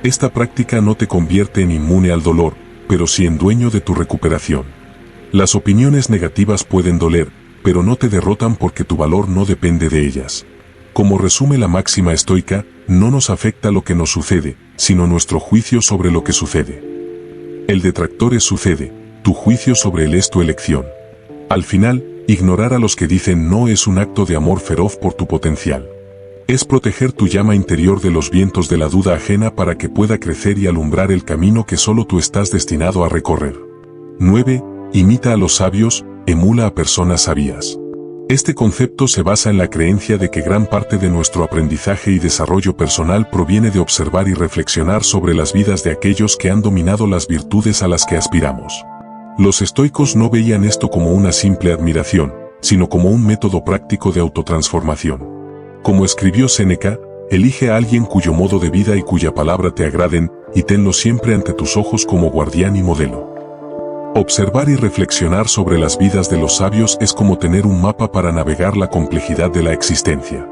Esta práctica no te convierte en inmune al dolor, pero sí en dueño de tu recuperación. Las opiniones negativas pueden doler, pero no te derrotan porque tu valor no depende de ellas. Como resume la máxima estoica, no nos afecta lo que nos sucede, sino nuestro juicio sobre lo que sucede. El detractor es sucede, tu juicio sobre él es tu elección. Al final, ignorar a los que dicen no es un acto de amor feroz por tu potencial. Es proteger tu llama interior de los vientos de la duda ajena para que pueda crecer y alumbrar el camino que solo tú estás destinado a recorrer. 9. Imita a los sabios, emula a personas sabias. Este concepto se basa en la creencia de que gran parte de nuestro aprendizaje y desarrollo personal proviene de observar y reflexionar sobre las vidas de aquellos que han dominado las virtudes a las que aspiramos. Los estoicos no veían esto como una simple admiración, sino como un método práctico de autotransformación. Como escribió Séneca, elige a alguien cuyo modo de vida y cuya palabra te agraden, y tenlo siempre ante tus ojos como guardián y modelo. Observar y reflexionar sobre las vidas de los sabios es como tener un mapa para navegar la complejidad de la existencia.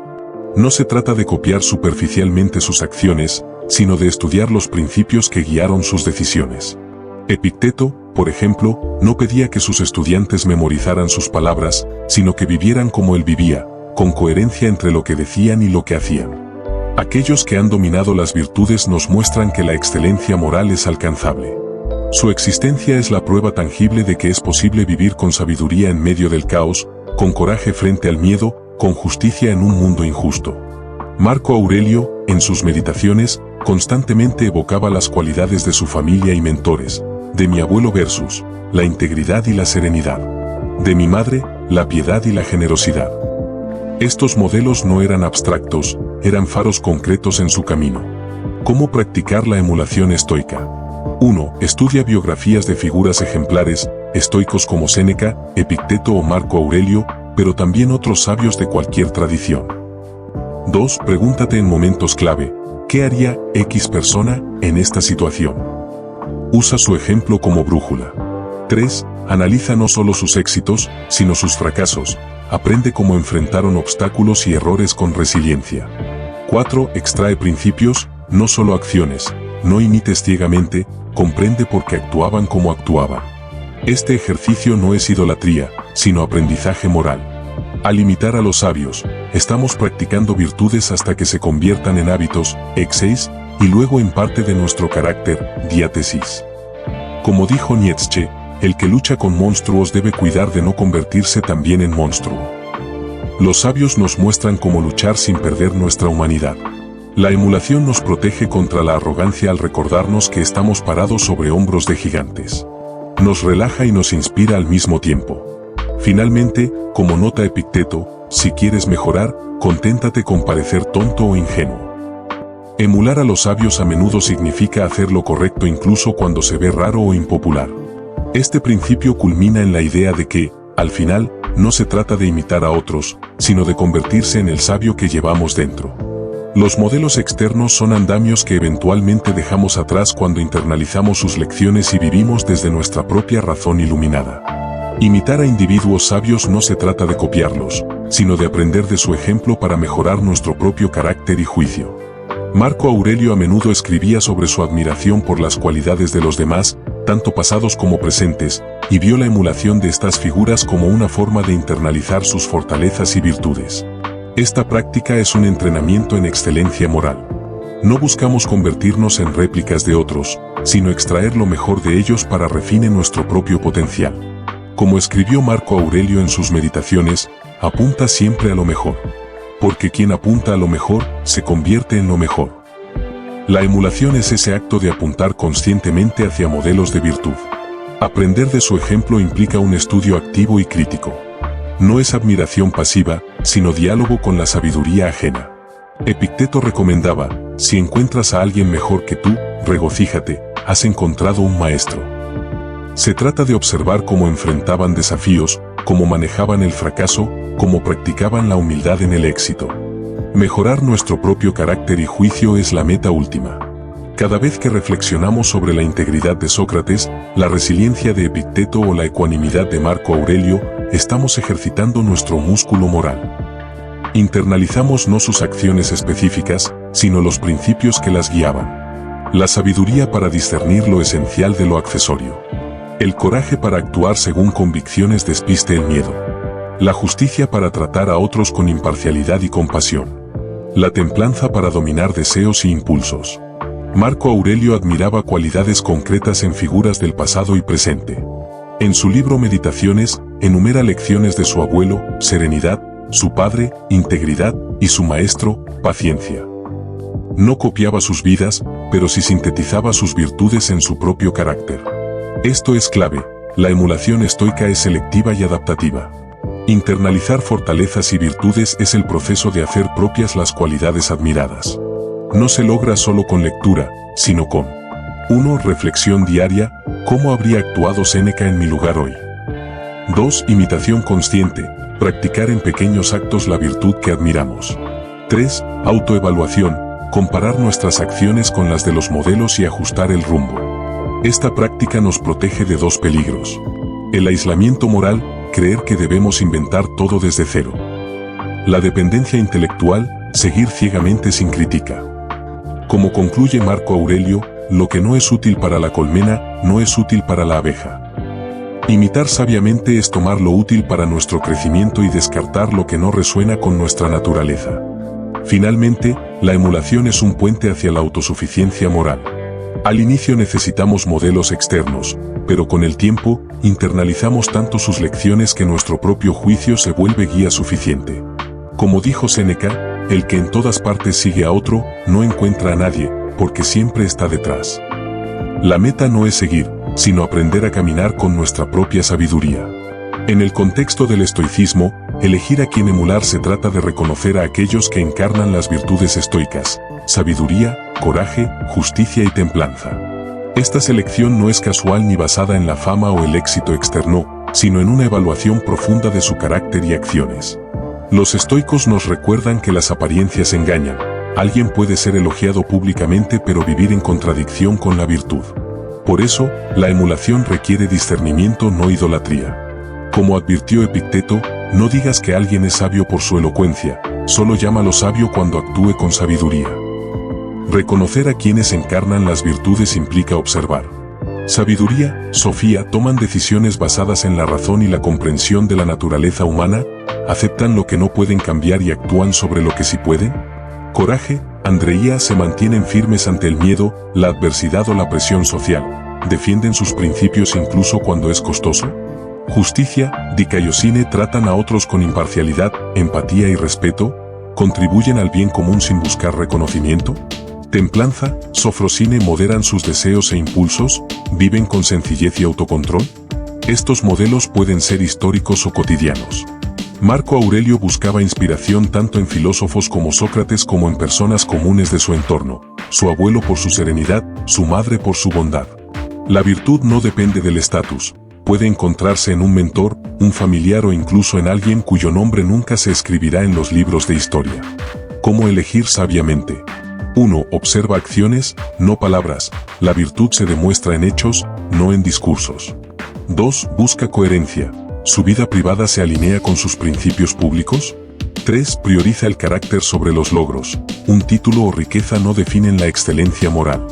No se trata de copiar superficialmente sus acciones, sino de estudiar los principios que guiaron sus decisiones. Epicteto, por ejemplo, no pedía que sus estudiantes memorizaran sus palabras, sino que vivieran como él vivía, con coherencia entre lo que decían y lo que hacían. Aquellos que han dominado las virtudes nos muestran que la excelencia moral es alcanzable. Su existencia es la prueba tangible de que es posible vivir con sabiduría en medio del caos, con coraje frente al miedo, con justicia en un mundo injusto. Marco Aurelio, en sus meditaciones, constantemente evocaba las cualidades de su familia y mentores: de mi abuelo Versus, la integridad y la serenidad; de mi madre, la piedad y la generosidad. Estos modelos no eran abstractos, eran faros concretos en su camino. ¿Cómo practicar la emulación estoica? 1. Estudia biografías de figuras ejemplares, estoicos como Séneca, Epicteto o Marco Aurelio, pero también otros sabios de cualquier tradición. 2. Pregúntate en momentos clave, ¿qué haría X persona en esta situación? Usa su ejemplo como brújula. 3. Analiza no solo sus éxitos, sino sus fracasos. Aprende cómo enfrentaron obstáculos y errores con resiliencia. 4. Extrae principios, no solo acciones. No imites ciegamente, comprende por qué actuaban como actuaban. Este ejercicio no es idolatría, sino aprendizaje moral. Al imitar a los sabios, estamos practicando virtudes hasta que se conviertan en hábitos, exeis, y luego en parte de nuestro carácter, diátesis. Como dijo Nietzsche, el que lucha con monstruos debe cuidar de no convertirse también en monstruo. Los sabios nos muestran cómo luchar sin perder nuestra humanidad. La emulación nos protege contra la arrogancia al recordarnos que estamos parados sobre hombros de gigantes. Nos relaja y nos inspira al mismo tiempo. Finalmente, como nota Epicteto, si quieres mejorar, conténtate con parecer tonto o ingenuo. Emular a los sabios a menudo significa hacer lo correcto incluso cuando se ve raro o impopular. Este principio culmina en la idea de que, al final, no se trata de imitar a otros, sino de convertirse en el sabio que llevamos dentro. Los modelos externos son andamios que eventualmente dejamos atrás cuando internalizamos sus lecciones y vivimos desde nuestra propia razón iluminada. Imitar a individuos sabios no se trata de copiarlos, sino de aprender de su ejemplo para mejorar nuestro propio carácter y juicio. Marco Aurelio a menudo escribía sobre su admiración por las cualidades de los demás, tanto pasados como presentes, y vio la emulación de estas figuras como una forma de internalizar sus fortalezas y virtudes. Esta práctica es un entrenamiento en excelencia moral. No buscamos convertirnos en réplicas de otros, sino extraer lo mejor de ellos para refinar nuestro propio potencial. Como escribió Marco Aurelio en sus meditaciones, apunta siempre a lo mejor. Porque quien apunta a lo mejor, se convierte en lo mejor. La emulación es ese acto de apuntar conscientemente hacia modelos de virtud. Aprender de su ejemplo implica un estudio activo y crítico. No es admiración pasiva, sino diálogo con la sabiduría ajena. Epicteto recomendaba, si encuentras a alguien mejor que tú, regocíjate, has encontrado un maestro. Se trata de observar cómo enfrentaban desafíos, cómo manejaban el fracaso, cómo practicaban la humildad en el éxito. Mejorar nuestro propio carácter y juicio es la meta última. Cada vez que reflexionamos sobre la integridad de Sócrates, la resiliencia de Epicteto o la ecuanimidad de Marco Aurelio, estamos ejercitando nuestro músculo moral. Internalizamos no sus acciones específicas, sino los principios que las guiaban. La sabiduría para discernir lo esencial de lo accesorio. El coraje para actuar según convicciones despiste el miedo. La justicia para tratar a otros con imparcialidad y compasión. La templanza para dominar deseos y impulsos. Marco Aurelio admiraba cualidades concretas en figuras del pasado y presente. En su libro Meditaciones, enumera lecciones de su abuelo, serenidad, su padre, integridad, y su maestro, paciencia. No copiaba sus vidas, pero sí sintetizaba sus virtudes en su propio carácter. Esto es clave, la emulación estoica es selectiva y adaptativa. Internalizar fortalezas y virtudes es el proceso de hacer propias las cualidades admiradas. No se logra solo con lectura, sino con 1. Reflexión diaria, ¿cómo habría actuado Séneca en mi lugar hoy? 2. Imitación consciente, practicar en pequeños actos la virtud que admiramos. 3. Autoevaluación, comparar nuestras acciones con las de los modelos y ajustar el rumbo. Esta práctica nos protege de dos peligros. El aislamiento moral, creer que debemos inventar todo desde cero. La dependencia intelectual, seguir ciegamente sin crítica. Como concluye Marco Aurelio, lo que no es útil para la colmena, no es útil para la abeja. Imitar sabiamente es tomar lo útil para nuestro crecimiento y descartar lo que no resuena con nuestra naturaleza. Finalmente, la emulación es un puente hacia la autosuficiencia moral. Al inicio necesitamos modelos externos, pero con el tiempo, internalizamos tanto sus lecciones que nuestro propio juicio se vuelve guía suficiente. Como dijo Séneca, el que en todas partes sigue a otro, no encuentra a nadie, porque siempre está detrás. La meta no es seguir, sino aprender a caminar con nuestra propia sabiduría. En el contexto del estoicismo, elegir a quien emular se trata de reconocer a aquellos que encarnan las virtudes estoicas: sabiduría, coraje, justicia y templanza. Esta selección no es casual ni basada en la fama o el éxito externo, sino en una evaluación profunda de su carácter y acciones. Los estoicos nos recuerdan que las apariencias engañan. Alguien puede ser elogiado públicamente pero vivir en contradicción con la virtud. Por eso, la emulación requiere discernimiento, no idolatría. Como advirtió Epicteto, no digas que alguien es sabio por su elocuencia, solo llámalo sabio cuando actúe con sabiduría. Reconocer a quienes encarnan las virtudes implica observar. Sabiduría, Sofía, toman decisiones basadas en la razón y la comprensión de la naturaleza humana, aceptan lo que no pueden cambiar y actúan sobre lo que sí pueden. Coraje, Andreía, se mantienen firmes ante el miedo, la adversidad o la presión social, defienden sus principios incluso cuando es costoso. Justicia, Dicayosine, tratan a otros con imparcialidad, empatía y respeto, contribuyen al bien común sin buscar reconocimiento. Templanza, Sofrosine, moderan sus deseos e impulsos, viven con sencillez y autocontrol. Estos modelos pueden ser históricos o cotidianos. Marco Aurelio buscaba inspiración tanto en filósofos como Sócrates como en personas comunes de su entorno, su abuelo por su serenidad, su madre por su bondad. La virtud no depende del estatus, puede encontrarse en un mentor, un familiar o incluso en alguien cuyo nombre nunca se escribirá en los libros de historia. ¿Cómo elegir sabiamente? 1. Observa acciones, no palabras. La virtud se demuestra en hechos, no en discursos. 2. Busca coherencia. ¿Su vida privada se alinea con sus principios públicos? 3. Prioriza el carácter sobre los logros. Un título o riqueza no definen la excelencia moral.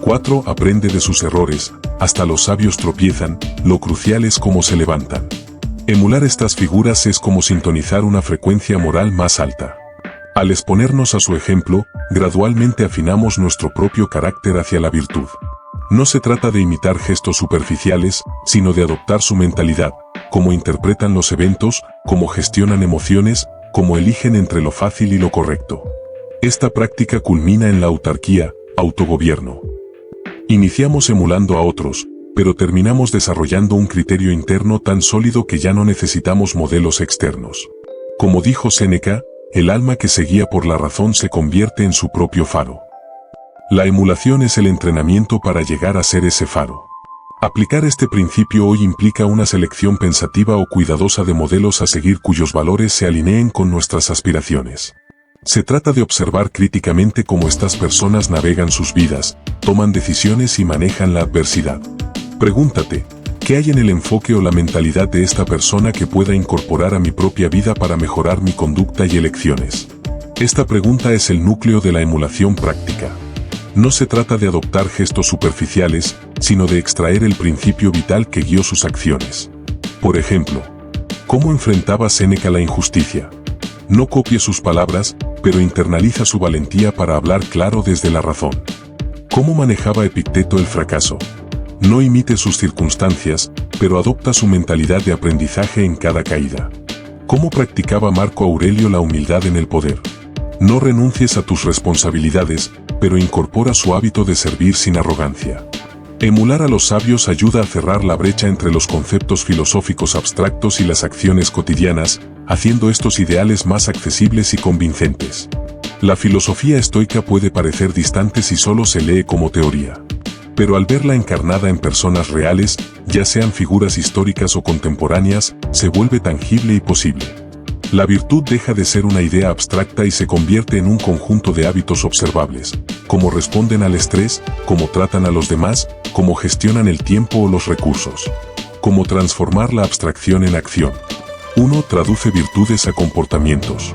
4. Aprende de sus errores. Hasta los sabios tropiezan, lo crucial es cómo se levantan. Emular estas figuras es como sintonizar una frecuencia moral más alta. Al exponernos a su ejemplo, gradualmente afinamos nuestro propio carácter hacia la virtud. No se trata de imitar gestos superficiales, sino de adoptar su mentalidad, cómo interpretan los eventos, cómo gestionan emociones, cómo eligen entre lo fácil y lo correcto. Esta práctica culmina en la autarquía, autogobierno. Iniciamos emulando a otros, pero terminamos desarrollando un criterio interno tan sólido que ya no necesitamos modelos externos. Como dijo Séneca, el alma que se guía por la razón se convierte en su propio faro. La emulación es el entrenamiento para llegar a ser ese faro. Aplicar este principio hoy implica una selección pensativa o cuidadosa de modelos a seguir cuyos valores se alineen con nuestras aspiraciones. Se trata de observar críticamente cómo estas personas navegan sus vidas, toman decisiones y manejan la adversidad. Pregúntate, ¿qué hay en el enfoque o la mentalidad de esta persona que pueda incorporar a mi propia vida para mejorar mi conducta y elecciones? Esta pregunta es el núcleo de la emulación práctica. No se trata de adoptar gestos superficiales, sino de extraer el principio vital que guió sus acciones. Por ejemplo, ¿cómo enfrentaba Séneca la injusticia? No copie sus palabras, pero internaliza su valentía para hablar claro desde la razón. ¿Cómo manejaba Epicteto el fracaso? No imite sus circunstancias, pero adopta su mentalidad de aprendizaje en cada caída. ¿Cómo practicaba Marco Aurelio la humildad en el poder? No renuncies a tus responsabilidades, pero incorpora su hábito de servir sin arrogancia. Emular a los sabios ayuda a cerrar la brecha entre los conceptos filosóficos abstractos y las acciones cotidianas, haciendo estos ideales más accesibles y convincentes. La filosofía estoica puede parecer distante si solo se lee como teoría. Pero al verla encarnada en personas reales, ya sean figuras históricas o contemporáneas, se vuelve tangible y posible. La virtud deja de ser una idea abstracta y se convierte en un conjunto de hábitos observables, cómo responden al estrés, cómo tratan a los demás, cómo gestionan el tiempo o los recursos. Cómo transformar la abstracción en acción. 1. Traduce virtudes a comportamientos.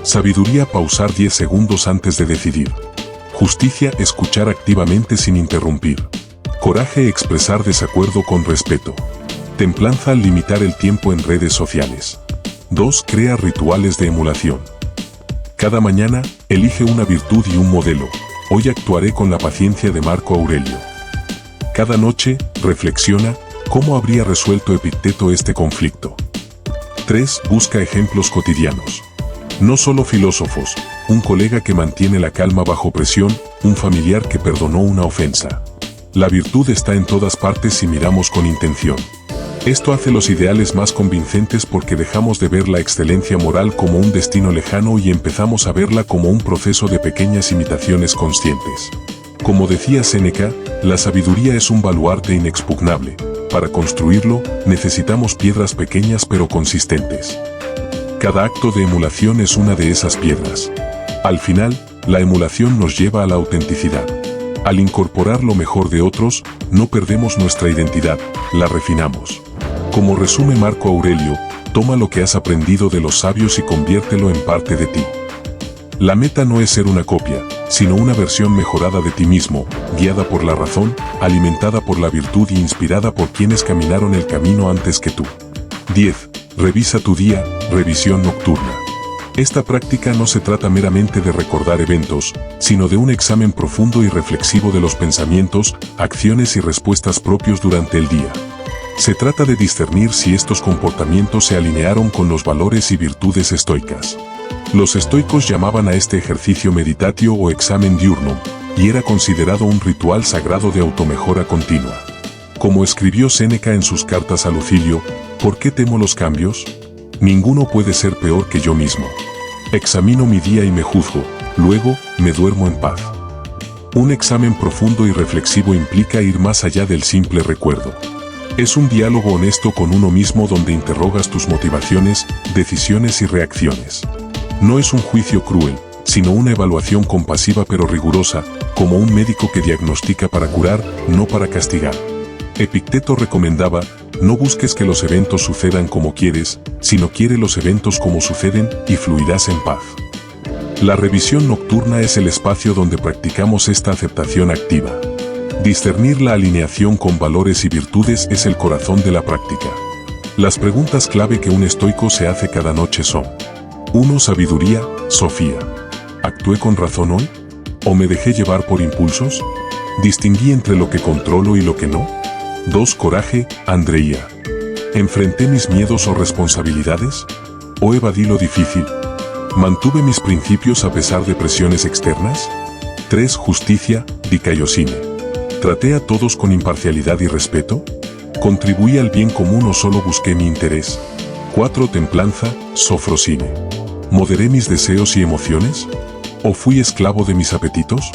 Sabiduría, pausar 10 segundos antes de decidir. Justicia, escuchar activamente sin interrumpir. Coraje, expresar desacuerdo con respeto. Templanza, limitar el tiempo en redes sociales. 2. Crea rituales de emulación. Cada mañana, elige una virtud y un modelo. Hoy actuaré con la paciencia de Marco Aurelio. Cada noche, reflexiona, ¿cómo habría resuelto Epicteto este conflicto? 3. Busca ejemplos cotidianos. No solo filósofos, un colega que mantiene la calma bajo presión, un familiar que perdonó una ofensa. La virtud está en todas partes si miramos con intención. Esto hace los ideales más convincentes porque dejamos de ver la excelencia moral como un destino lejano y empezamos a verla como un proceso de pequeñas imitaciones conscientes. Como decía Séneca, la sabiduría es un baluarte inexpugnable. Para construirlo, necesitamos piedras pequeñas pero consistentes. Cada acto de emulación es una de esas piedras. Al final, la emulación nos lleva a la autenticidad. Al incorporar lo mejor de otros, no perdemos nuestra identidad, la refinamos. Como resume Marco Aurelio, toma lo que has aprendido de los sabios y conviértelo en parte de ti. La meta no es ser una copia, sino una versión mejorada de ti mismo, guiada por la razón, alimentada por la virtud e inspirada por quienes caminaron el camino antes que tú. 10. Revisa tu día, revisión nocturna. Esta práctica no se trata meramente de recordar eventos, sino de un examen profundo y reflexivo de los pensamientos, acciones y respuestas propios durante el día. Se trata de discernir si estos comportamientos se alinearon con los valores y virtudes estoicas. Los estoicos llamaban a este ejercicio meditatio o examen diurnum, y era considerado un ritual sagrado de automejora continua. Como escribió Séneca en sus cartas a Lucilio, ¿por qué temo los cambios? Ninguno puede ser peor que yo mismo. Examino mi día y me juzgo, luego me duermo en paz. Un examen profundo y reflexivo implica ir más allá del simple recuerdo. Es un diálogo honesto con uno mismo donde interrogas tus motivaciones, decisiones y reacciones. No es un juicio cruel, sino una evaluación compasiva pero rigurosa, como un médico que diagnostica para curar, no para castigar. Epicteto recomendaba, no busques que los eventos sucedan como quieres, sino quiere los eventos como suceden y fluirás en paz. La revisión nocturna es el espacio donde practicamos esta aceptación activa. Discernir la alineación con valores y virtudes es el corazón de la práctica. Las preguntas clave que un estoico se hace cada noche son: 1. Sabiduría, Sofía. ¿Actué con razón hoy? ¿O me dejé llevar por impulsos? ¿Distinguí entre lo que controlo y lo que no? 2. Coraje, Andreía. ¿Enfrenté mis miedos o responsabilidades? ¿O evadí lo difícil? ¿Mantuve mis principios a pesar de presiones externas? 3. Justicia, Dikaiosine. ¿Traté a todos con imparcialidad y respeto? ¿Contribuí al bien común o solo busqué mi interés? 4. Templanza, Sofrosine. ¿Moderé mis deseos y emociones? ¿O fui esclavo de mis apetitos?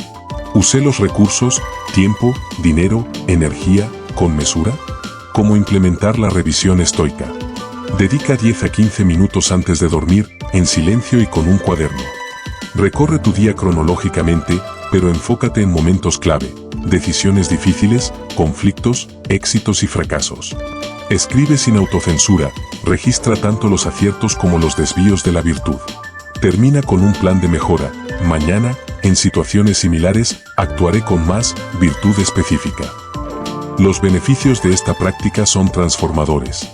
¿Usé los recursos, tiempo, dinero, energía, con mesura? ¿Cómo implementar la revisión estoica? Dedica 10 a 15 minutos antes de dormir, en silencio y con un cuaderno. Recorre tu día cronológicamente, pero enfócate en momentos clave, decisiones difíciles, conflictos, éxitos y fracasos. Escribe sin autocensura, registra tanto los aciertos como los desvíos de la virtud. Termina con un plan de mejora. Mañana, en situaciones similares, actuaré con más virtud específica. Los beneficios de esta práctica son transformadores.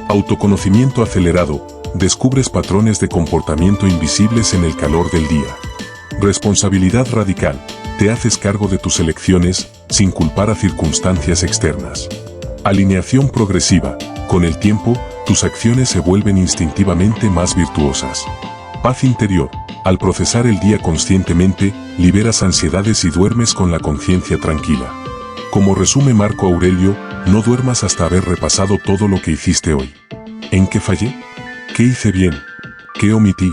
Autoconocimiento acelerado, descubres patrones de comportamiento invisibles en el calor del día. Responsabilidad radical, te haces cargo de tus elecciones, sin culpar a circunstancias externas. Alineación progresiva, con el tiempo, tus acciones se vuelven instintivamente más virtuosas. Paz interior, al procesar el día conscientemente, liberas ansiedades y duermes con la conciencia tranquila. Como resume Marco Aurelio, no duermas hasta haber repasado todo lo que hiciste hoy. ¿En qué fallé? ¿Qué hice bien? ¿Qué omití?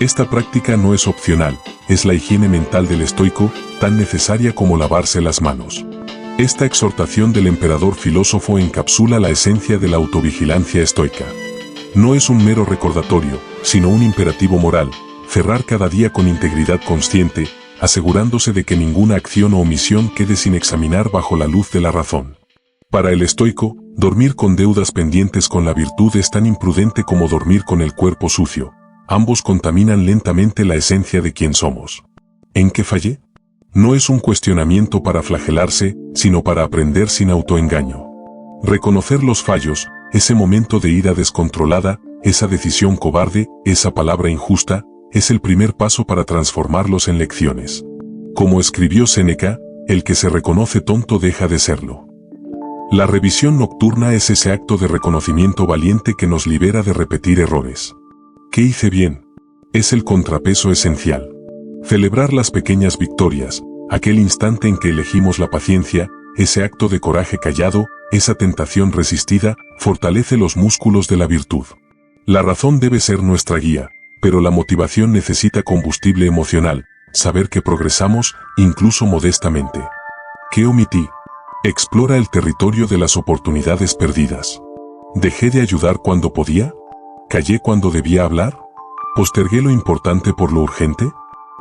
Esta práctica no es opcional, es la higiene mental del estoico, tan necesaria como lavarse las manos. Esta exhortación del emperador filósofo encapsula la esencia de la autovigilancia estoica. No es un mero recordatorio, sino un imperativo moral, cerrar cada día con integridad consciente, asegurándose de que ninguna acción o omisión quede sin examinar bajo la luz de la razón. Para el estoico, dormir con deudas pendientes con la virtud es tan imprudente como dormir con el cuerpo sucio. Ambos contaminan lentamente la esencia de quien somos. ¿En qué fallé? No es un cuestionamiento para flagelarse, sino para aprender sin autoengaño. Reconocer los fallos, ese momento de ira descontrolada, esa decisión cobarde, esa palabra injusta, es el primer paso para transformarlos en lecciones. Como escribió Séneca, el que se reconoce tonto deja de serlo. La revisión nocturna es ese acto de reconocimiento valiente que nos libera de repetir errores. ¿Qué hice bien? Es el contrapeso esencial. Celebrar las pequeñas victorias, aquel instante en que elegimos la paciencia, ese acto de coraje callado, esa tentación resistida, fortalece los músculos de la virtud. La razón debe ser nuestra guía, pero la motivación necesita combustible emocional, saber que progresamos, incluso modestamente. ¿Qué omití? Explora el territorio de las oportunidades perdidas. ¿Dejé de ayudar cuando podía? ¿Callé cuando debía hablar? ¿Postergué lo importante por lo urgente?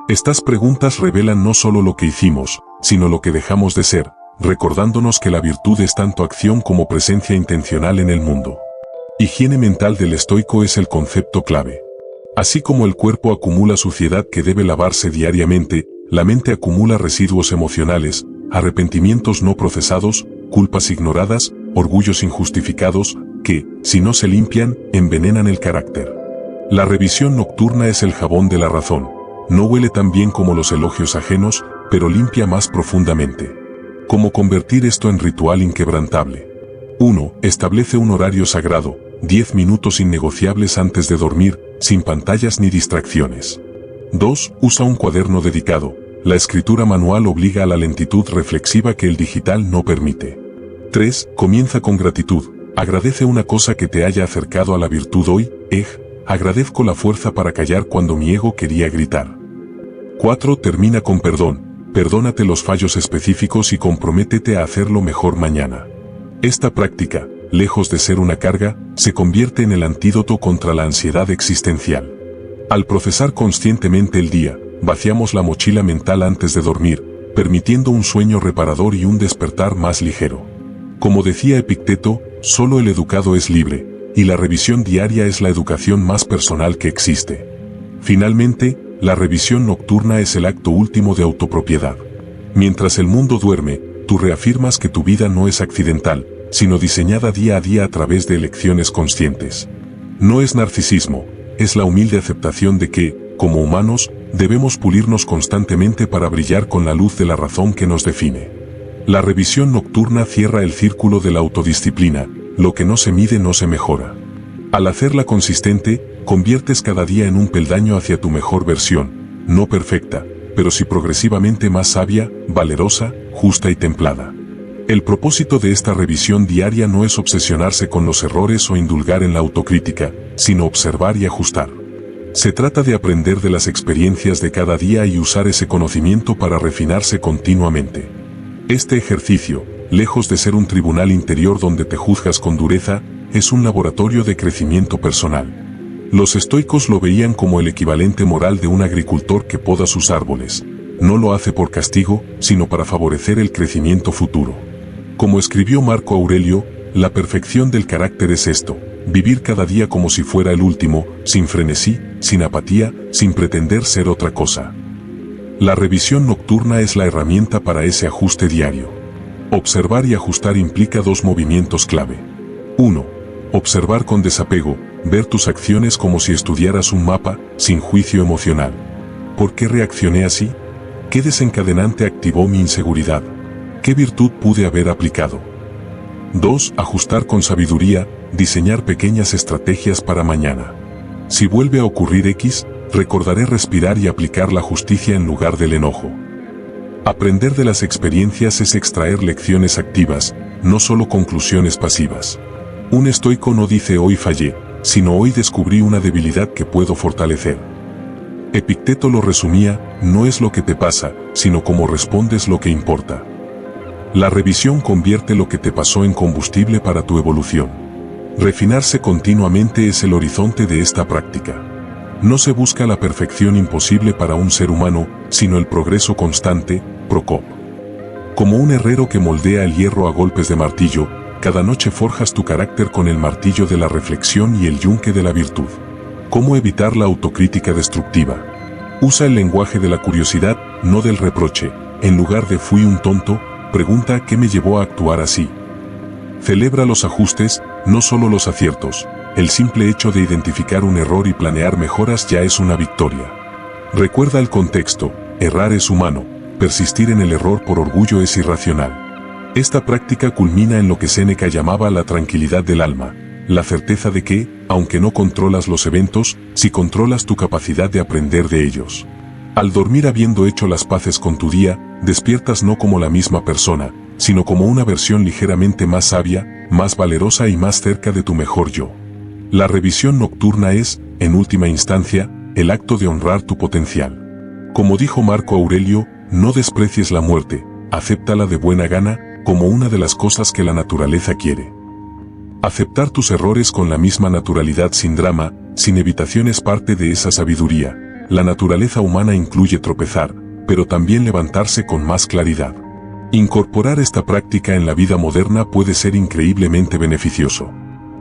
Estas preguntas revelan no solo lo que hicimos, sino lo que dejamos de ser, recordándonos que la virtud es tanto acción como presencia intencional en el mundo. Higiene mental del estoico es el concepto clave. Así como el cuerpo acumula suciedad que debe lavarse diariamente, la mente acumula residuos emocionales, arrepentimientos no procesados, culpas ignoradas, orgullos injustificados, que, si no se limpian, envenenan el carácter. La revisión nocturna es el jabón de la razón. No huele tan bien como los elogios ajenos, pero limpia más profundamente. ¿Cómo convertir esto en ritual inquebrantable? 1. Establece un horario sagrado, 10 minutos innegociables antes de dormir, sin pantallas ni distracciones. 2. Usa un cuaderno dedicado. La escritura manual obliga a la lentitud reflexiva que el digital no permite. 3. Comienza con gratitud. Agradece una cosa que te haya acercado a la virtud hoy. Agradezco la fuerza para callar cuando mi ego quería gritar. 4. Termina con perdón. Perdónate los fallos específicos y comprométete a hacerlo mejor mañana. Esta práctica, lejos de ser una carga, se convierte en el antídoto contra la ansiedad existencial. Al procesar conscientemente el día, vaciamos la mochila mental antes de dormir, permitiendo un sueño reparador y un despertar más ligero. Como decía Epicteto, solo el educado es libre, y la revisión diaria es la educación más personal que existe. Finalmente, la revisión nocturna es el acto último de autopropiedad. Mientras el mundo duerme, tú reafirmas que tu vida no es accidental, sino diseñada día a día a través de elecciones conscientes. No es narcisismo, es la humilde aceptación de que, como humanos, debemos pulirnos constantemente para brillar con la luz de la razón que nos define. La revisión nocturna cierra el círculo de la autodisciplina, lo que no se mide no se mejora. Al hacerla consistente, conviertes cada día en un peldaño hacia tu mejor versión, no perfecta, pero sí progresivamente más sabia, valerosa, justa y templada. El propósito de esta revisión diaria no es obsesionarse con los errores o indulgar en la autocrítica, sino observar y ajustar. Se trata de aprender de las experiencias de cada día y usar ese conocimiento para refinarse continuamente. Este ejercicio, lejos de ser un tribunal interior donde te juzgas con dureza, es un laboratorio de crecimiento personal. Los estoicos lo veían como el equivalente moral de un agricultor que poda sus árboles. No lo hace por castigo, sino para favorecer el crecimiento futuro. Como escribió Marco Aurelio, la perfección del carácter es esto: vivir cada día como si fuera el último, sin frenesí, sin apatía, sin pretender ser otra cosa. La revisión nocturna es la herramienta para ese ajuste diario. Observar y ajustar implica dos movimientos clave. 1. Observar con desapego, ver tus acciones como si estudiaras un mapa, sin juicio emocional. ¿Por qué reaccioné así? ¿Qué desencadenante activó mi inseguridad? ¿Qué virtud pude haber aplicado? 2. Ajustar con sabiduría, diseñar pequeñas estrategias para mañana. Si vuelve a ocurrir X, recordaré respirar y aplicar la justicia en lugar del enojo. Aprender de las experiencias es extraer lecciones activas, no solo conclusiones pasivas. Un estoico no dice hoy fallé, sino hoy descubrí una debilidad que puedo fortalecer. Epicteto lo resumía: no es lo que te pasa, sino cómo respondes lo que importa. La revisión convierte lo que te pasó en combustible para tu evolución. Refinarse continuamente es el horizonte de esta práctica. No se busca la perfección imposible para un ser humano, sino el progreso constante. Procop. Como un herrero que moldea el hierro a golpes de martillo, cada noche forjas tu carácter con el martillo de la reflexión y el yunque de la virtud. ¿Cómo evitar la autocrítica destructiva? Usa el lenguaje de la curiosidad, no del reproche. En lugar de fui un tonto, pregunta ¿qué me llevó a actuar así? Celebra los ajustes, no solo los aciertos. El simple hecho de identificar un error y planear mejoras ya es una victoria. Recuerda el contexto: errar es humano, persistir en el error por orgullo es irracional. Esta práctica culmina en lo que Séneca llamaba la tranquilidad del alma, la certeza de que, aunque no controlas los eventos, sí controlas tu capacidad de aprender de ellos. Al dormir habiendo hecho las paces con tu día, despiertas no como la misma persona, sino como una versión ligeramente más sabia, más valerosa y más cerca de tu mejor yo. La revisión nocturna es, en última instancia, el acto de honrar tu potencial. Como dijo Marco Aurelio, no desprecies la muerte, acéptala de buena gana, como una de las cosas que la naturaleza quiere. Aceptar tus errores con la misma naturalidad sin drama, sin evitación es parte de esa sabiduría. La naturaleza humana incluye tropezar, pero también levantarse con más claridad. Incorporar esta práctica en la vida moderna puede ser increíblemente beneficioso.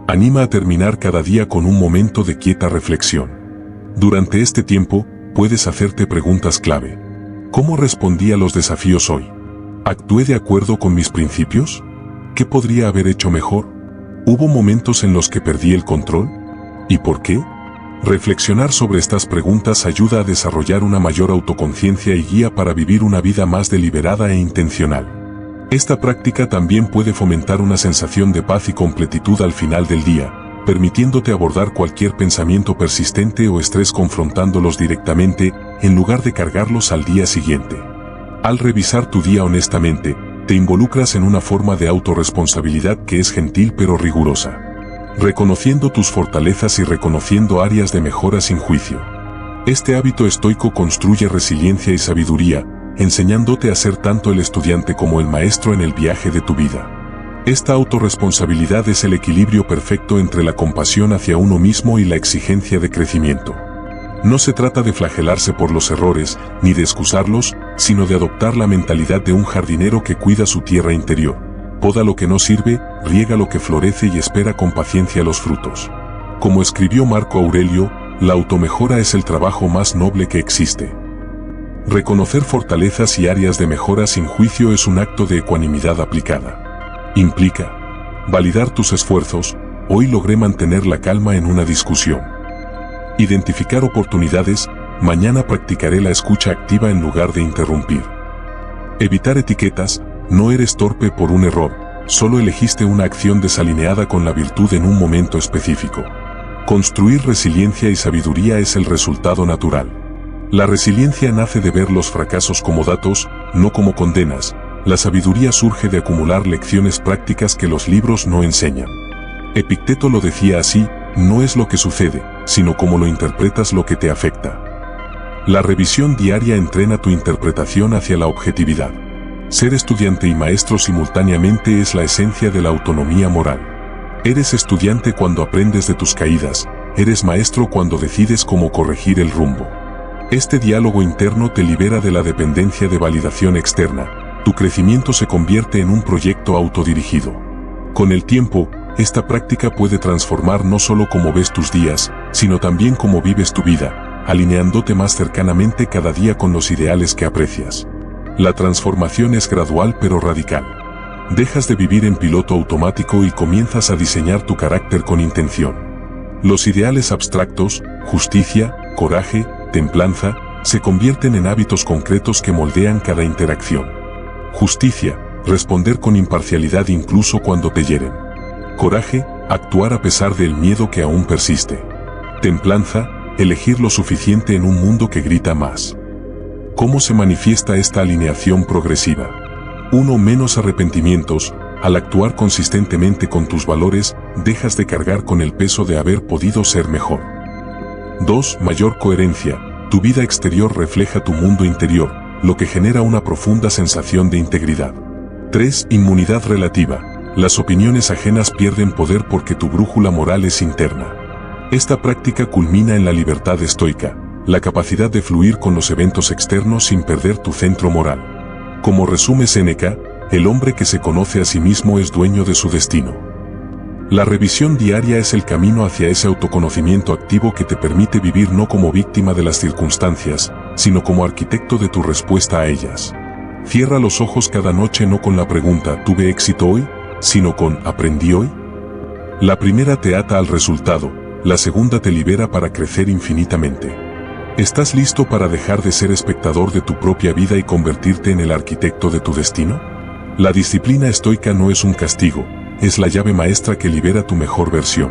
Anima a terminar cada día con un momento de quieta reflexión. Durante este tiempo, puedes hacerte preguntas clave. ¿Cómo respondí a los desafíos hoy? ¿Actué de acuerdo con mis principios? ¿Qué podría haber hecho mejor? ¿Hubo momentos en los que perdí el control? ¿Y por qué? Reflexionar sobre estas preguntas ayuda a desarrollar una mayor autoconciencia y guía para vivir una vida más deliberada e intencional. Esta práctica también puede fomentar una sensación de paz y completitud al final del día, permitiéndote abordar cualquier pensamiento persistente o estrés confrontándolos directamente, en lugar de cargarlos al día siguiente. Al revisar tu día honestamente, te involucras en una forma de autorresponsabilidad que es gentil pero rigurosa. Reconociendo tus fortalezas y reconociendo áreas de mejora sin juicio. Este hábito estoico construye resiliencia y sabiduría, enseñándote a ser tanto el estudiante como el maestro en el viaje de tu vida. Esta autorresponsabilidad es el equilibrio perfecto entre la compasión hacia uno mismo y la exigencia de crecimiento. No se trata de flagelarse por los errores, ni de excusarlos, sino de adoptar la mentalidad de un jardinero que cuida su tierra interior. Poda lo que no sirve, riega lo que florece y espera con paciencia los frutos. Como escribió Marco Aurelio, la automejora es el trabajo más noble que existe. Reconocer fortalezas y áreas de mejora sin juicio es un acto de ecuanimidad aplicada. Implica validar tus esfuerzos. Hoy logré mantener la calma en una discusión. Identificar oportunidades. Mañana practicaré la escucha activa en lugar de interrumpir. Evitar etiquetas. No eres torpe por un error, solo elegiste una acción desalineada con la virtud en un momento específico. Construir resiliencia y sabiduría es el resultado natural. La resiliencia nace de ver los fracasos como datos, no como condenas. La sabiduría surge de acumular lecciones prácticas que los libros no enseñan. Epicteto lo decía así: no es lo que sucede, sino cómo lo interpretas lo que te afecta. La revisión diaria entrena tu interpretación hacia la objetividad. Ser estudiante y maestro simultáneamente es la esencia de la autonomía moral. Eres estudiante cuando aprendes de tus caídas, eres maestro cuando decides cómo corregir el rumbo. Este diálogo interno te libera de la dependencia de validación externa. Tu crecimiento se convierte en un proyecto autodirigido. Con el tiempo, esta práctica puede transformar no solo cómo ves tus días, sino también cómo vives tu vida, alineándote más cercanamente cada día con los ideales que aprecias. La transformación es gradual pero radical. Dejas de vivir en piloto automático y comienzas a diseñar tu carácter con intención. Los ideales abstractos, justicia, coraje, templanza, se convierten en hábitos concretos que moldean cada interacción. Justicia, responder con imparcialidad incluso cuando te hieren. Coraje, actuar a pesar del miedo que aún persiste. Templanza, elegir lo suficiente en un mundo que grita más. ¿Cómo se manifiesta esta alineación progresiva? 1. Menos arrepentimientos. Al actuar consistentemente con tus valores, dejas de cargar con el peso de haber podido ser mejor. 2. Mayor coherencia. Tu vida exterior refleja tu mundo interior, lo que genera una profunda sensación de integridad. 3. Inmunidad relativa. Las opiniones ajenas pierden poder porque tu brújula moral es interna. Esta práctica culmina en la libertad estoica, la capacidad de fluir con los eventos externos sin perder tu centro moral. Como resume Séneca, el hombre que se conoce a sí mismo es dueño de su destino. La revisión diaria es el camino hacia ese autoconocimiento activo que te permite vivir no como víctima de las circunstancias, sino como arquitecto de tu respuesta a ellas. Cierra los ojos cada noche no con la pregunta ¿tuve éxito hoy?, sino con ¿aprendí hoy? La primera te ata al resultado, la segunda te libera para crecer infinitamente. ¿Estás listo para dejar de ser espectador de tu propia vida y convertirte en el arquitecto de tu destino? La disciplina estoica no es un castigo, es la llave maestra que libera tu mejor versión.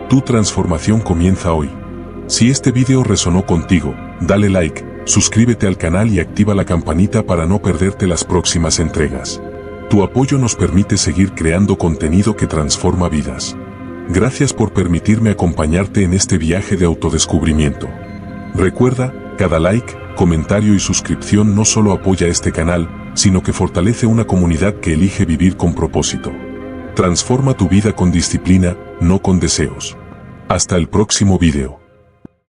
Tu transformación comienza hoy. Si este video resonó contigo, dale like, suscríbete al canal y activa la campanita para no perderte las próximas entregas. Tu apoyo nos permite seguir creando contenido que transforma vidas. Gracias por permitirme acompañarte en este viaje de autodescubrimiento. Recuerda, cada like, comentario y suscripción no solo apoya este canal, sino que fortalece una comunidad que elige vivir con propósito. Transforma tu vida con disciplina, no con deseos. Hasta el próximo video.